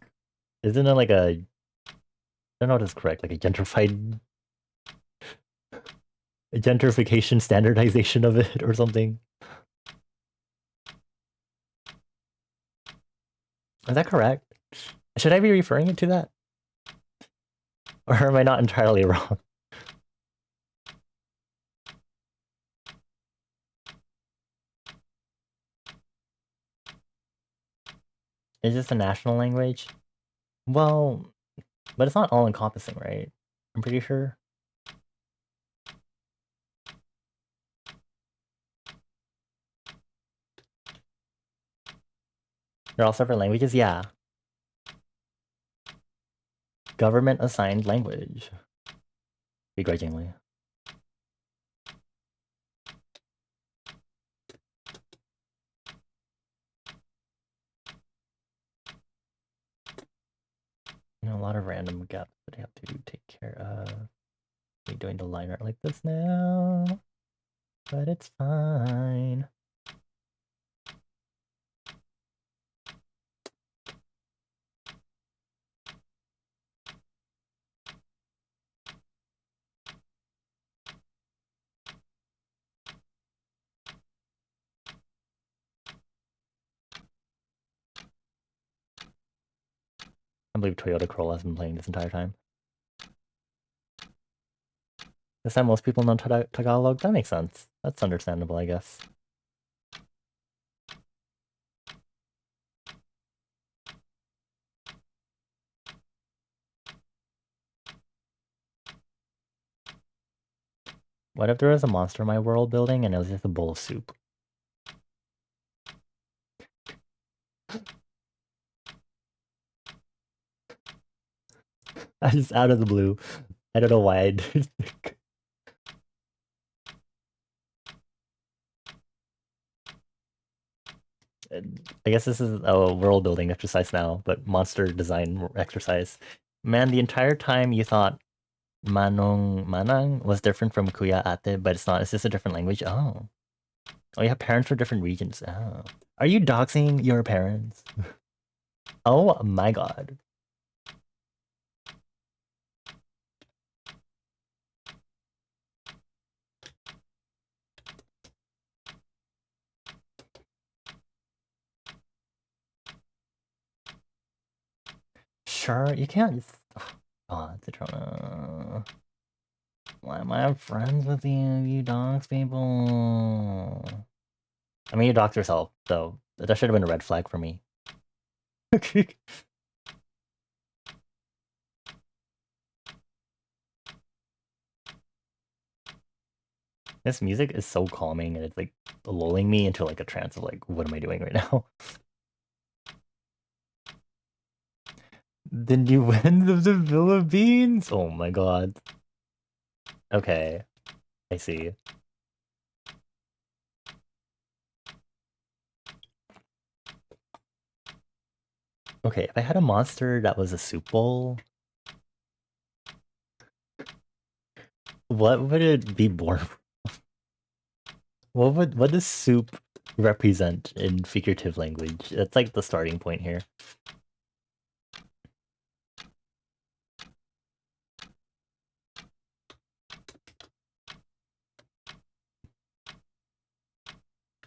isn't it like a, I don't know what is correct, like a gentrification standardization of it or something. Is that correct? Should I be referring it to that? Or am I not entirely wrong? Is this a national language? Well, but it's not all encompassing, right? I'm pretty sure. They're all separate languages? Yeah. Government assigned language. Begrudgingly. You know, a lot of random gaps that I have to take care of. Me doing the line art like this now. But it's fine. I believe Toyota Corolla has been playing this entire time. This time most people know Tagalog. That makes sense. That's understandable, I guess. What if there was a monster in my world building and it was just a bowl of soup? I just out of the blue. I don't know why I did. I guess this is a world building exercise now, but monster design exercise. Man, the entire time you thought Manong Manang was different from Kuya Ate, but it's not. It's just a different language. Oh. Oh, you have parents from different regions. Oh. Are you doxing your parents? Oh my god. Sure, you can't just... Oh, Citrona. Why am I friends with you? You dox people. I mean, you dox yourself, so that should have been a red flag for me. This music is so calming and it's like lulling me into like a trance of like, what am I doing right now? The new winds of the Philippines? Oh my god. Okay, I see. Okay, if I had a monster that was a soup bowl, what would it be born from? What does soup represent in figurative language? That's like the starting point here.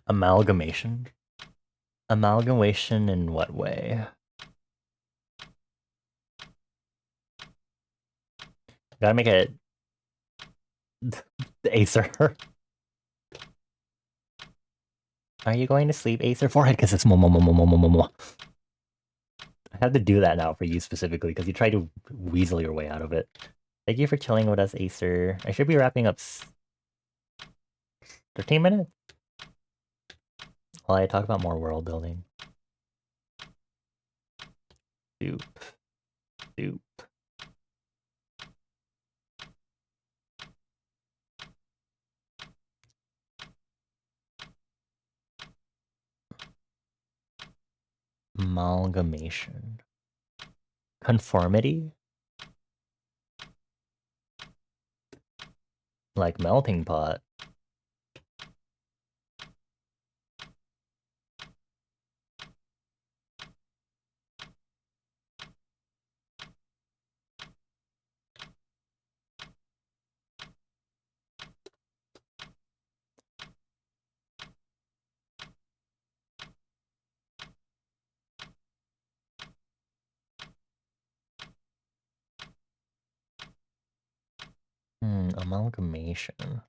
Amalgamation? Amalgamation in what way? Gotta make it Acer. Are you going to sleep, Acer? Forehead because it's mo mo mo mo mo mo mo mo. I have to do that now for you specifically because you tried to weasel your way out of it. Thank you for chilling with us, Acer. I should be wrapping up 13 minutes while I talk about more world building. Soup. Soup. Amalgamation. Conformity? Like melting pot. Amalgamation.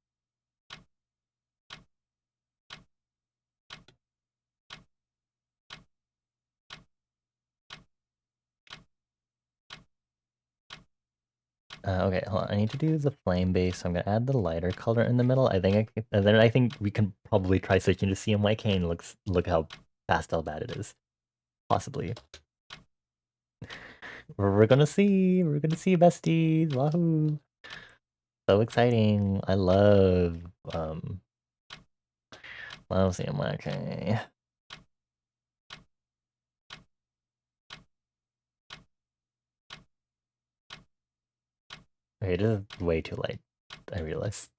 Okay, hold on. I need to do the flame base, so I'm gonna add the lighter color in the middle. And then I think we can probably try switching to CMYK and look how pastel bad it is. Possibly. We're gonna see. We're gonna see, besties. Wahoo! So exciting. I love CMYK. Okay, this is way too light. I realized.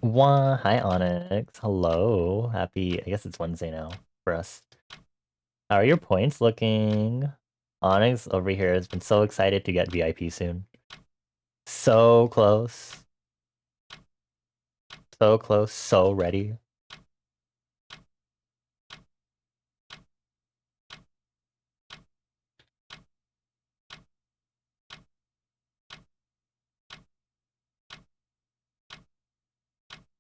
Hi Onyx. Hello. Happy, I guess it's Wednesday now for us. How are your points looking? Onyx over here has been so excited to get VIP soon. So close. So close. So ready.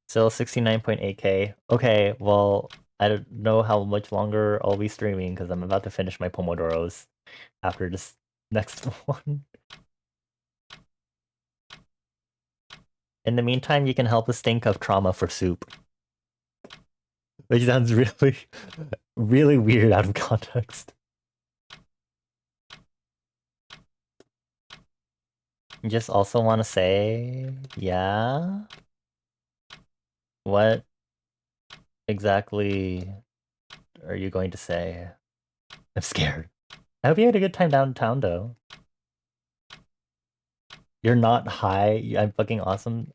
Still 69.8k. Okay, well, I don't know how much longer I'll be streaming because I'm about to finish my pomodoros after this next one. In the meantime, you can help us think of trauma for soup. Which sounds really, really weird out of context. Just also want to say, yeah? What exactly are you going to say? I'm scared. I hope you had a good time downtown, though. You're not high. I'm fucking awesome.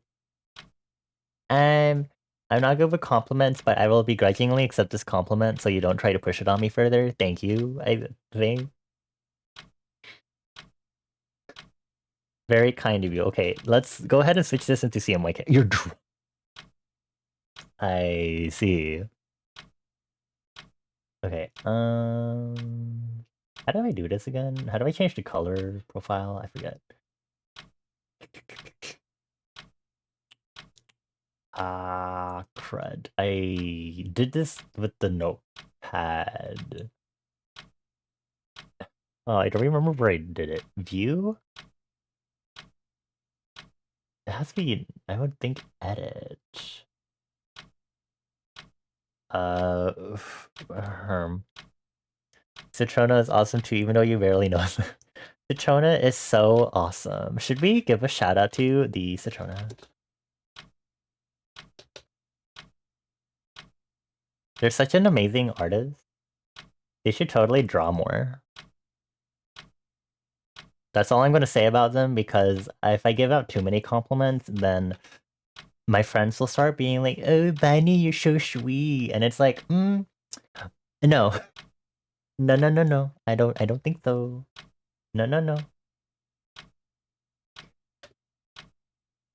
I'm not good with compliments, but I will begrudgingly accept this compliment so you don't try to push it on me further. Thank you, I think. Very kind of you. Okay, let's go ahead and switch this into CMYK. You're drunk. I see. Okay, how do I do this again? How do I change the color profile? I forget. Ah, crud. I did this with the notepad. Oh, I don't remember where I did it. View? It has to be, I would think, edit. Herm. Citrona is awesome too, even though you barely know them. Citrona is so awesome. Should we give a shout out to the Citrona? They're such an amazing artist. They should totally draw more. That's all I'm going to say about them, because if I give out too many compliments, then my friends will start being like, "Oh, Bunny, you're so sweet," and it's like, no, no, no, no, no. I don't think so. No, no, no.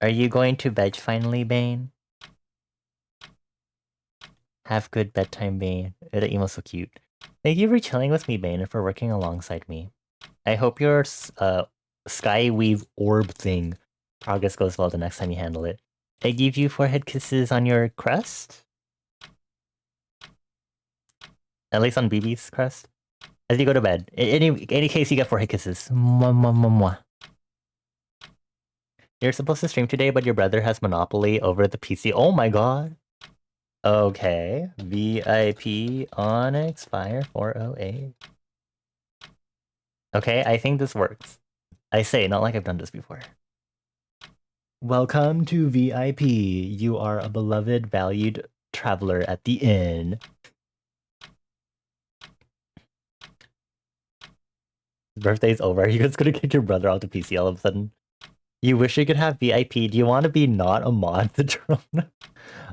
Are you going to bed finally, Bane? Have good bedtime, Bane. The emo's so cute. Thank you for chilling with me, Bane, and for working alongside me. I hope your Skyweave orb thing progress goes well the next time you handle it. I give you 4 head kisses on your crest? At least on BB's crest? As you go to bed. In any case, you get 4 hit kisses. Mwah, mwah, mwah, mwah. You're supposed to stream today, but your brother has monopoly over the PC. Oh my god. Okay. VIP Onyx Fire 408. Okay, I think this works. I say, not like I've done this before. Welcome to VIP. You are a beloved, valued traveler at the inn. Birthday's over. You're just gonna kick your brother out to PC all of a sudden. You wish you could have VIP. Do you want to be not a mod, the drone?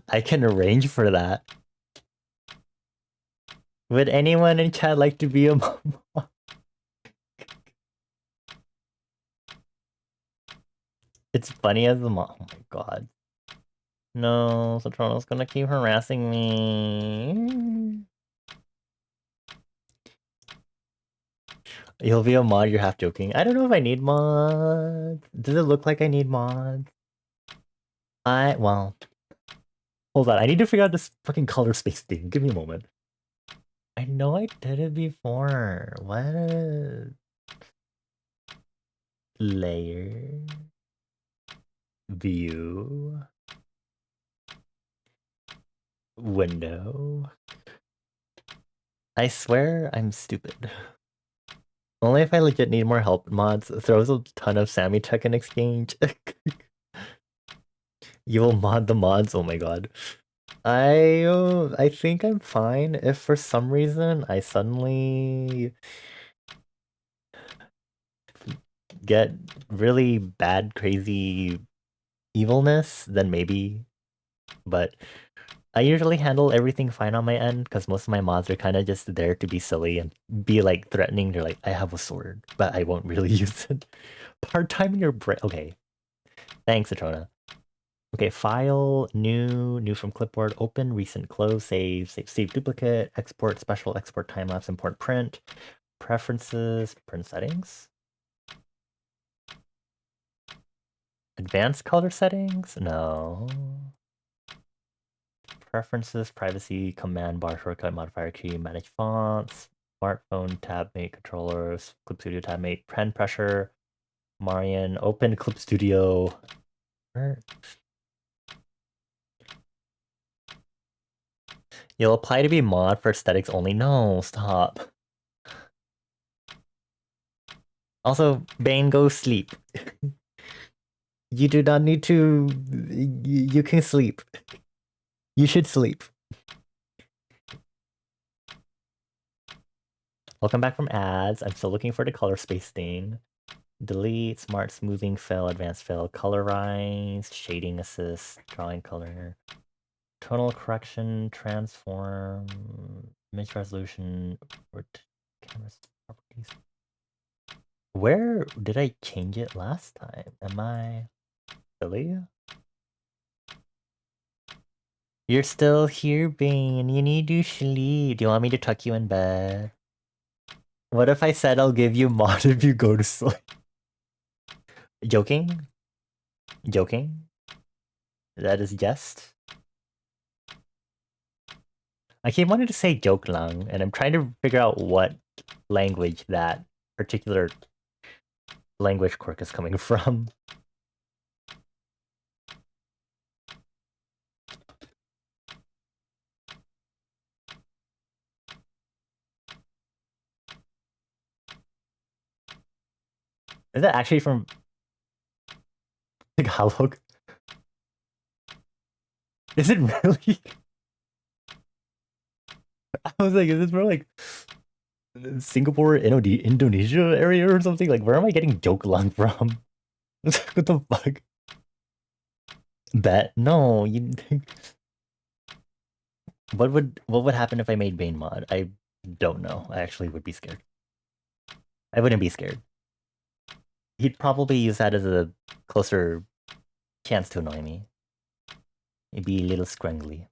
I can arrange for that. Would anyone in chat like to be a mod? It's funny as a mod. Oh my god. No, Satrono's gonna keep harassing me. You'll be a mod, you're half joking. I don't know if I need mods. Does it look like I need mods? Well... Hold on, I need to figure out this fucking color space thing. Give me a moment. I know I did it before. What? Layer. View. Window. I swear I'm stupid. Only if I legit need more help. Mods throws a ton of Sammy Tech in exchange. You will mod the mods? Oh my god. I think I'm fine if for some reason I suddenly get really bad, crazy evilness, then maybe. But I usually handle everything fine on my end because most of my mods are kind of just there to be silly and be like threatening. They're like, I have a sword, but I won't really use it. Part-time in your brain. Okay. Thanks, Atrona. Okay, file, new from clipboard, open, recent, close, save duplicate, export, special, export, time-lapse, import, print, preferences, print settings. Advanced color settings? No. Preferences, privacy, command bar, shortcut, modifier key, manage fonts, smartphone, tab mate, controllers, Clip Studio tab mate, pen pressure, Marian, open Clip Studio. You'll apply to be mod for aesthetics only. No, stop. Also, Bane, go sleep. You do not need to... You can sleep. You should sleep. Welcome back from ads. I'm still looking for the color space thing. Delete, smart smoothing fill, advanced fill, colorized, shading assist, drawing color, tonal correction, transform, image resolution, camera properties. Where did I change it last time? Am I silly? You're still here, Bane. You need to sleep. Do you want me to tuck you in bed? What if I said I'll give you mod if you go to sleep? Joking? Joking? That is jest? I keep wanting to say joke lang, and I'm trying to figure out what language that particular language quirk is coming from. Is that actually from Tagalog? Is it really? I was like, is this from like Singapore, Indonesia area or something? Like, where am I getting joke lang from? What the fuck? Bet? No, you. What would happen if I made Bane mod? I don't know. I actually would be scared. I wouldn't be scared. He'd probably use that as a closer chance to annoy me. It'd be a little scrangly.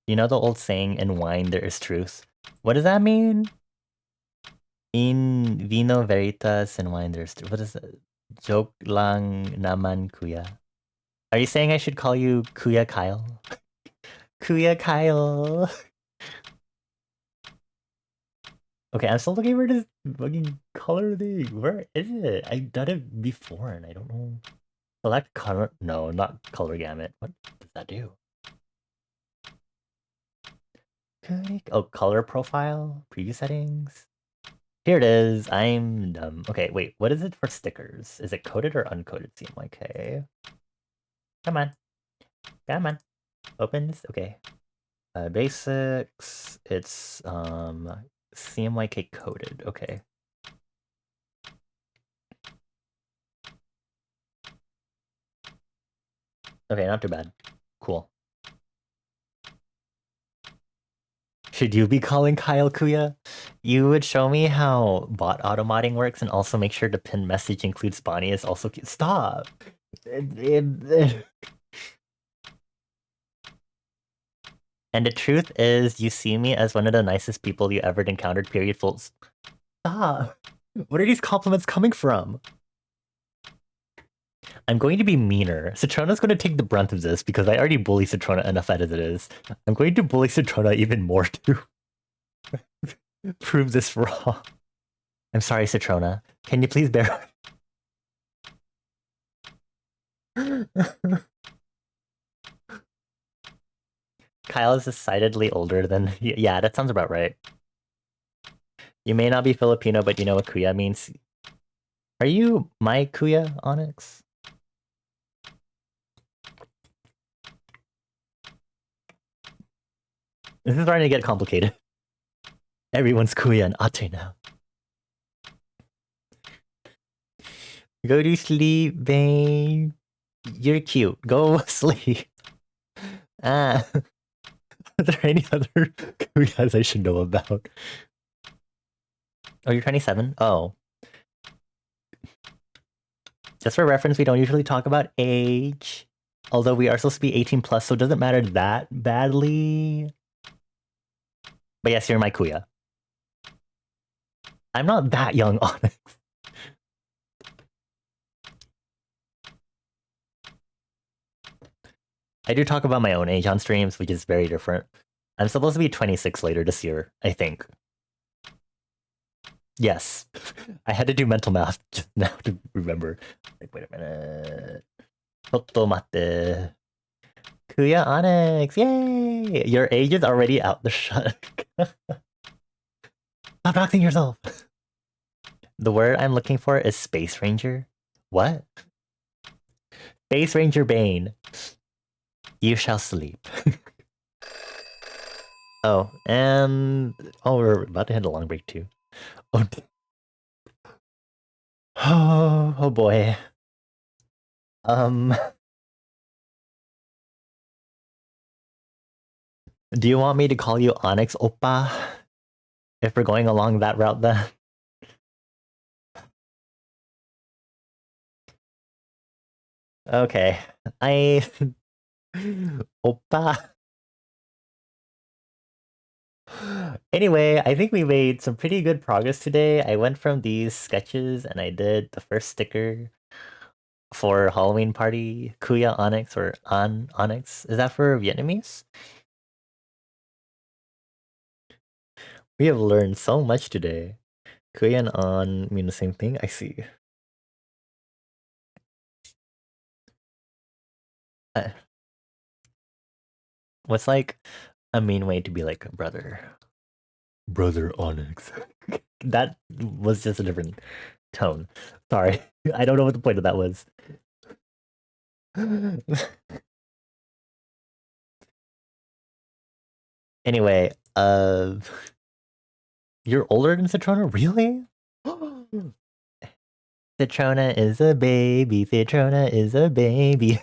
You know the old saying, in wine there is truth? What does that mean? In vino veritas, in wine there's truth. What is that? Joke lang naman kuya. Are you saying I should call you Kuya Kyle? Kuya Kyle! Okay, I'm still looking for this fucking color thing. Where is it? I've done it before and I don't know. Select color. No, not color gamut. What does that do? Oh, color profile? Preview settings? Here it is. I'm dumb. Okay, wait. What is it for stickers? Is it coded or uncoded CMYK? Come on. Come on. Open this. Okay. Basics. It's CMYK coded. Okay. Okay, not too bad. Cool. Should you be calling Kyle Kuya? You would show me how bot automodding works and also make sure the pin message includes Bonnie is also cute. Stop! And the truth is, you see me as one of the nicest people you ever encountered, period, full. Stop! What are these compliments coming from? I'm going to be meaner. Citrona's going to take the brunt of this because I already bully Citrona enough as it is. I'm going to bully Citrona even more to prove this wrong. I'm sorry, Citrona. Can you please bear... Kyle is decidedly older than... Yeah, that sounds about right. You may not be Filipino, but you know what kuya means. Are you my kuya, Onyx? This is starting to get complicated. Everyone's kuya and ate now. Go to sleep, babe. You're cute. Go sleep. Ah. Are there any other kuyas I should know about? Oh, you're 27? Oh. Just for reference, we don't usually talk about age. Although we are supposed to be 18 plus, so it doesn't matter that badly. But yes, you're my kuya. I'm not that young, Onyx. I do talk about my own age on streams, which is very different. I'm supposed to be 26 later this year, I think. Yes. I had to do mental math just now to remember. Like, wait a minute. Totomate. Kuya Onyx, yay! Your age is already out the shut. Stop doxing yourself. The word I'm looking for is Space Ranger. What? Space Ranger Bane. You shall sleep. Oh, and... Oh, we're about to hit a long break too. Oh, oh boy. Um, do you want me to call you Onyx Oppa if we're going along that route then? Okay. I Oppa. Anyway, I think we made some pretty good progress today. I went from these sketches and I did the first sticker for Halloween party, Kuya Onyx or An Onyx. Is that for Vietnamese? We have learned so much today. Kuya and An mean the same thing? I see. Uh, what's like a mean way to be like a brother? Brother Onyx. That was just a different tone. Sorry. I don't know what the point of that was. Anyway, you're older than Citrona? Really? Citrona is a baby. Citrona is a baby.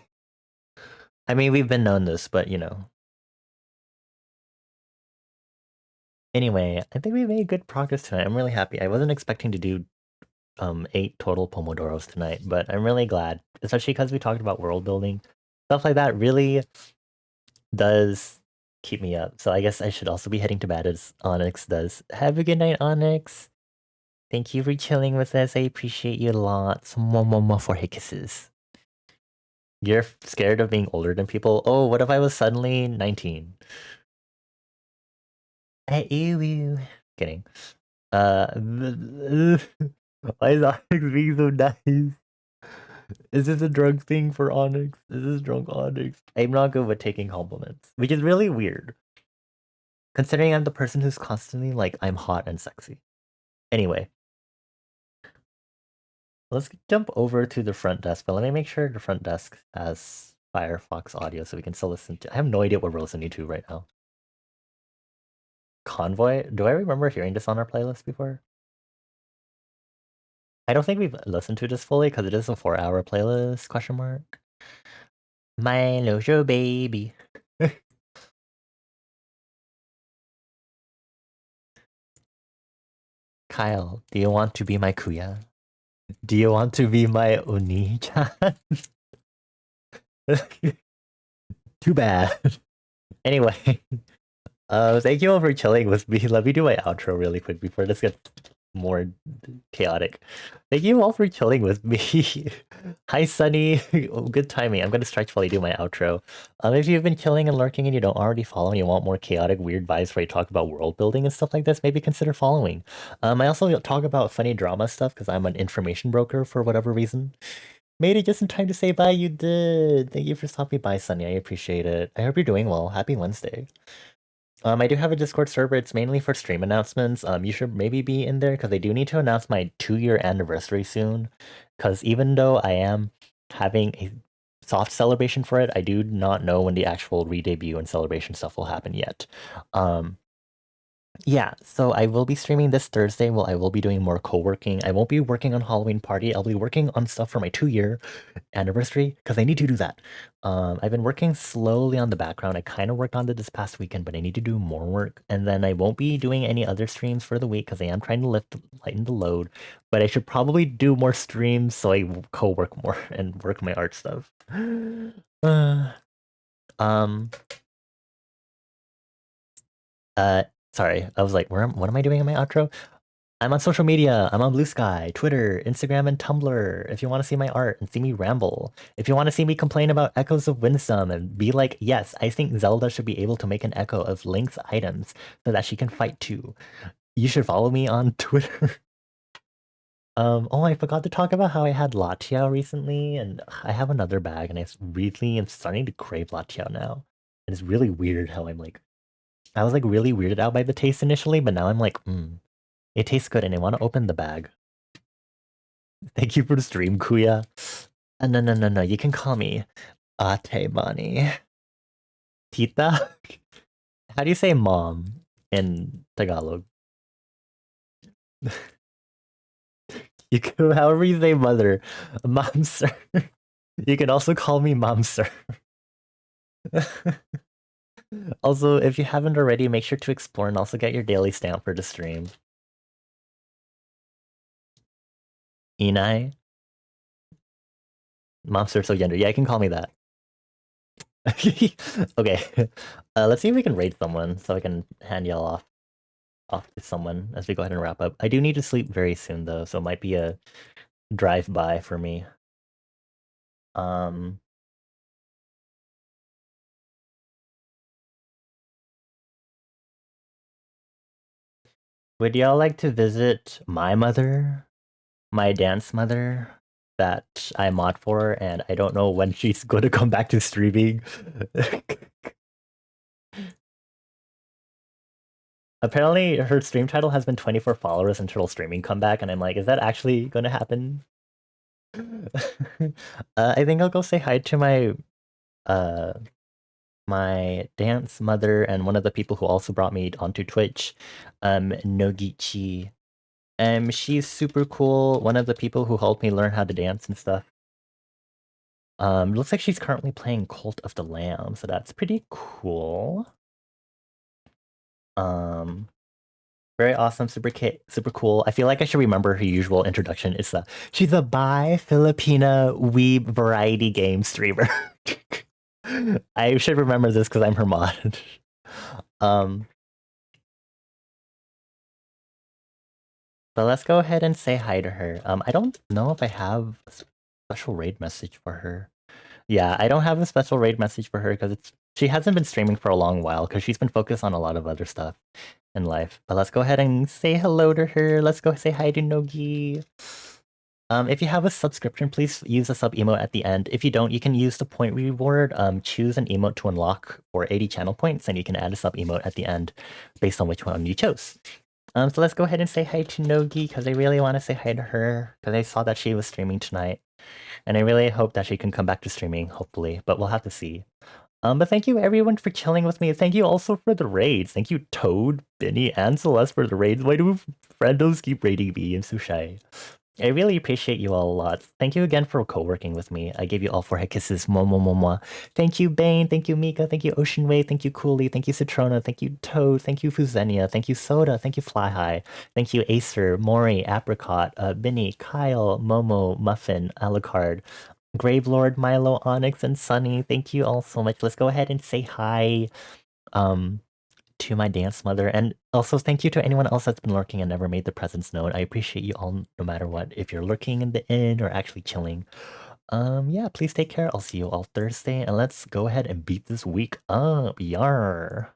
I mean, we've been known this, but you know. Anyway, I think we made good progress tonight. I'm really happy. I wasn't expecting to do 8 total pomodoros tonight, but I'm really glad, especially because we talked about world building. Stuff like that really does keep me up. So I guess I should also be heading to bed as Onyx does. Have a good night, Onyx. Thank you for chilling with us. I appreciate you lots. Mwah, mwah, mwah for kisses. You're scared of being older than people? Oh, what if I was suddenly 19? Hey, ew. Kidding. Uh, why is Onyx being so nice? Is this a drug thing for Onyx? Is this drunk Onyx? I'm not good with taking compliments, which is really weird, considering I'm the person who's constantly like, I'm hot and sexy. Anyway, let's jump over to the front desk, but let me make sure the front desk has Firefox audio so we can still listen to. I have no idea what we're listening to right now. Convoy? Do I remember hearing this on our playlist before? I don't think we've listened to this fully because it is a 4-hour playlist, question mark. My little baby. Kyle, do you want to be my kuya? Do you want to be my oni-chan? Too bad. Anyway, thank you all for chilling with me. Let me do my outro really quick before this gets more chaotic. Thank you all for chilling with me. Hi, Sunny. Oh, good timing. I'm gonna stretch while I do my outro. If you've been chilling and lurking and you don't already follow and you want more chaotic, weird vibes where I talk about world building and stuff like this, maybe consider following. I also talk about funny drama stuff because I'm an information broker for whatever reason. Made it just in time to say bye. You did. Thank you for stopping by, Sunny. I appreciate it. I hope you're doing well. Happy Wednesday. I do have a Discord server. It's mainly for stream announcements. You should maybe be in there because I do need to announce my 2-year anniversary soon. Because even though I am having a soft celebration for it, I do not know when the actual re-debut and celebration stuff will happen yet. Um, yeah, so I will be streaming this Thursday. Well, I will be doing more co-working. I won't be working on Halloween party. I'll be working on stuff for my 2-year anniversary because I need to do that. I've been working slowly on the background. I kind of worked on it this past weekend, but I need to do more work. And then I won't be doing any other streams for the week because I am trying to lighten the load. But I should probably do more streams so I co-work more and work my art stuff. Uh, um, uh, sorry, I was like, what am I doing in my outro? I'm on social media. I'm on Blue Sky, Twitter, Instagram, and Tumblr. If you want to see my art and see me ramble, if you want to see me complain about Echoes of Winsome and be like, yes, I think Zelda should be able to make an echo of Link's items so that she can fight too, you should follow me on Twitter. Oh, I forgot to talk about how I had Latiao recently, and I have another bag, and I really am starting to crave Latiao now. And it's really weird how I was like really weirded out by the taste initially, but now I'm like, it tastes good, and I want to open the bag. Thank you for the stream, Kuya. No, no, no, no. You can call me Ate Bani. Tita? How do you say mom in Tagalog? You can, however you say mother, mom sir. You can also call me mom sir. Also, if you haven't already, make sure to explore and also get your daily stamp for the stream. Inai, mom sir so gender. Yeah, you can call me that. Okay, let's see if we can raid someone so I can hand y'all off to someone as we go ahead and wrap up. I do need to sleep very soon though, so it might be a drive-by for me. Um, would y'all like to visit my mother, my dance mother that I mod for, and I don't know when she's going to come back to streaming? Apparently, her stream title has been 24 followers until streaming comeback, and I'm like, is that actually going to happen? I think I'll go say hi to uh my dance mother and one of the people who also brought me onto Twitch, Nogichi. She's super cool. One of the people who helped me learn how to dance and stuff. Looks like she's currently playing Cult of the Lamb, so that's pretty cool. Very awesome, super cool. I feel like I should remember her usual introduction. It's she's a bi-Filipina weeb variety game streamer. I should remember this because I'm her mod. um, but let's go ahead and say hi to her. I don't know if I have a special raid message for her. Yeah, I don't have a special raid message for her because she hasn't been streaming for a long while because she's been focused on a lot of other stuff in life. But let's go ahead and say hello to her. Let's go say hi to Nogi. If you have a subscription, please use the sub emote at the end. If you don't, you can use the point reward. Choose an emote to unlock for 80 channel points, and you can add a sub emote at the end based on which one you chose. So let's go ahead and say hi to Nogi because I really want to say hi to her because I saw that she was streaming tonight, and I really hope that she can come back to streaming, hopefully. But we'll have to see. But thank you everyone for chilling with me. Thank you also for the raids. Thank you Toad, Benny, and Celeste for the raids. Why do friendos keep raiding me? I'm so shy. I really appreciate you all a lot. Thank you again for co-working with me. I gave you all 4 head kisses. Mo mo mo mo. Thank you, Bane. Thank you, Mika. Thank you, Ocean Wave. Thank you, Cooley. Thank you, Citrona. Thank you, Toad. Thank you, Fuzenia. Thank you, Soda. Thank you, Fly High. Thank you, Acer, Mori, Apricot, Binny, Kyle, Momo, Muffin, Alucard, Gravelord, Milo, Onyx, and Sunny. Thank you all so much. Let's go ahead and say hi. To my dance mother, and also thank you to anyone else that's been lurking and never made the presence known. I appreciate you all no matter what, if you're lurking in the inn or actually chilling. Yeah, please take care. I'll see you all Thursday, and let's go ahead and beat this week up. Yar.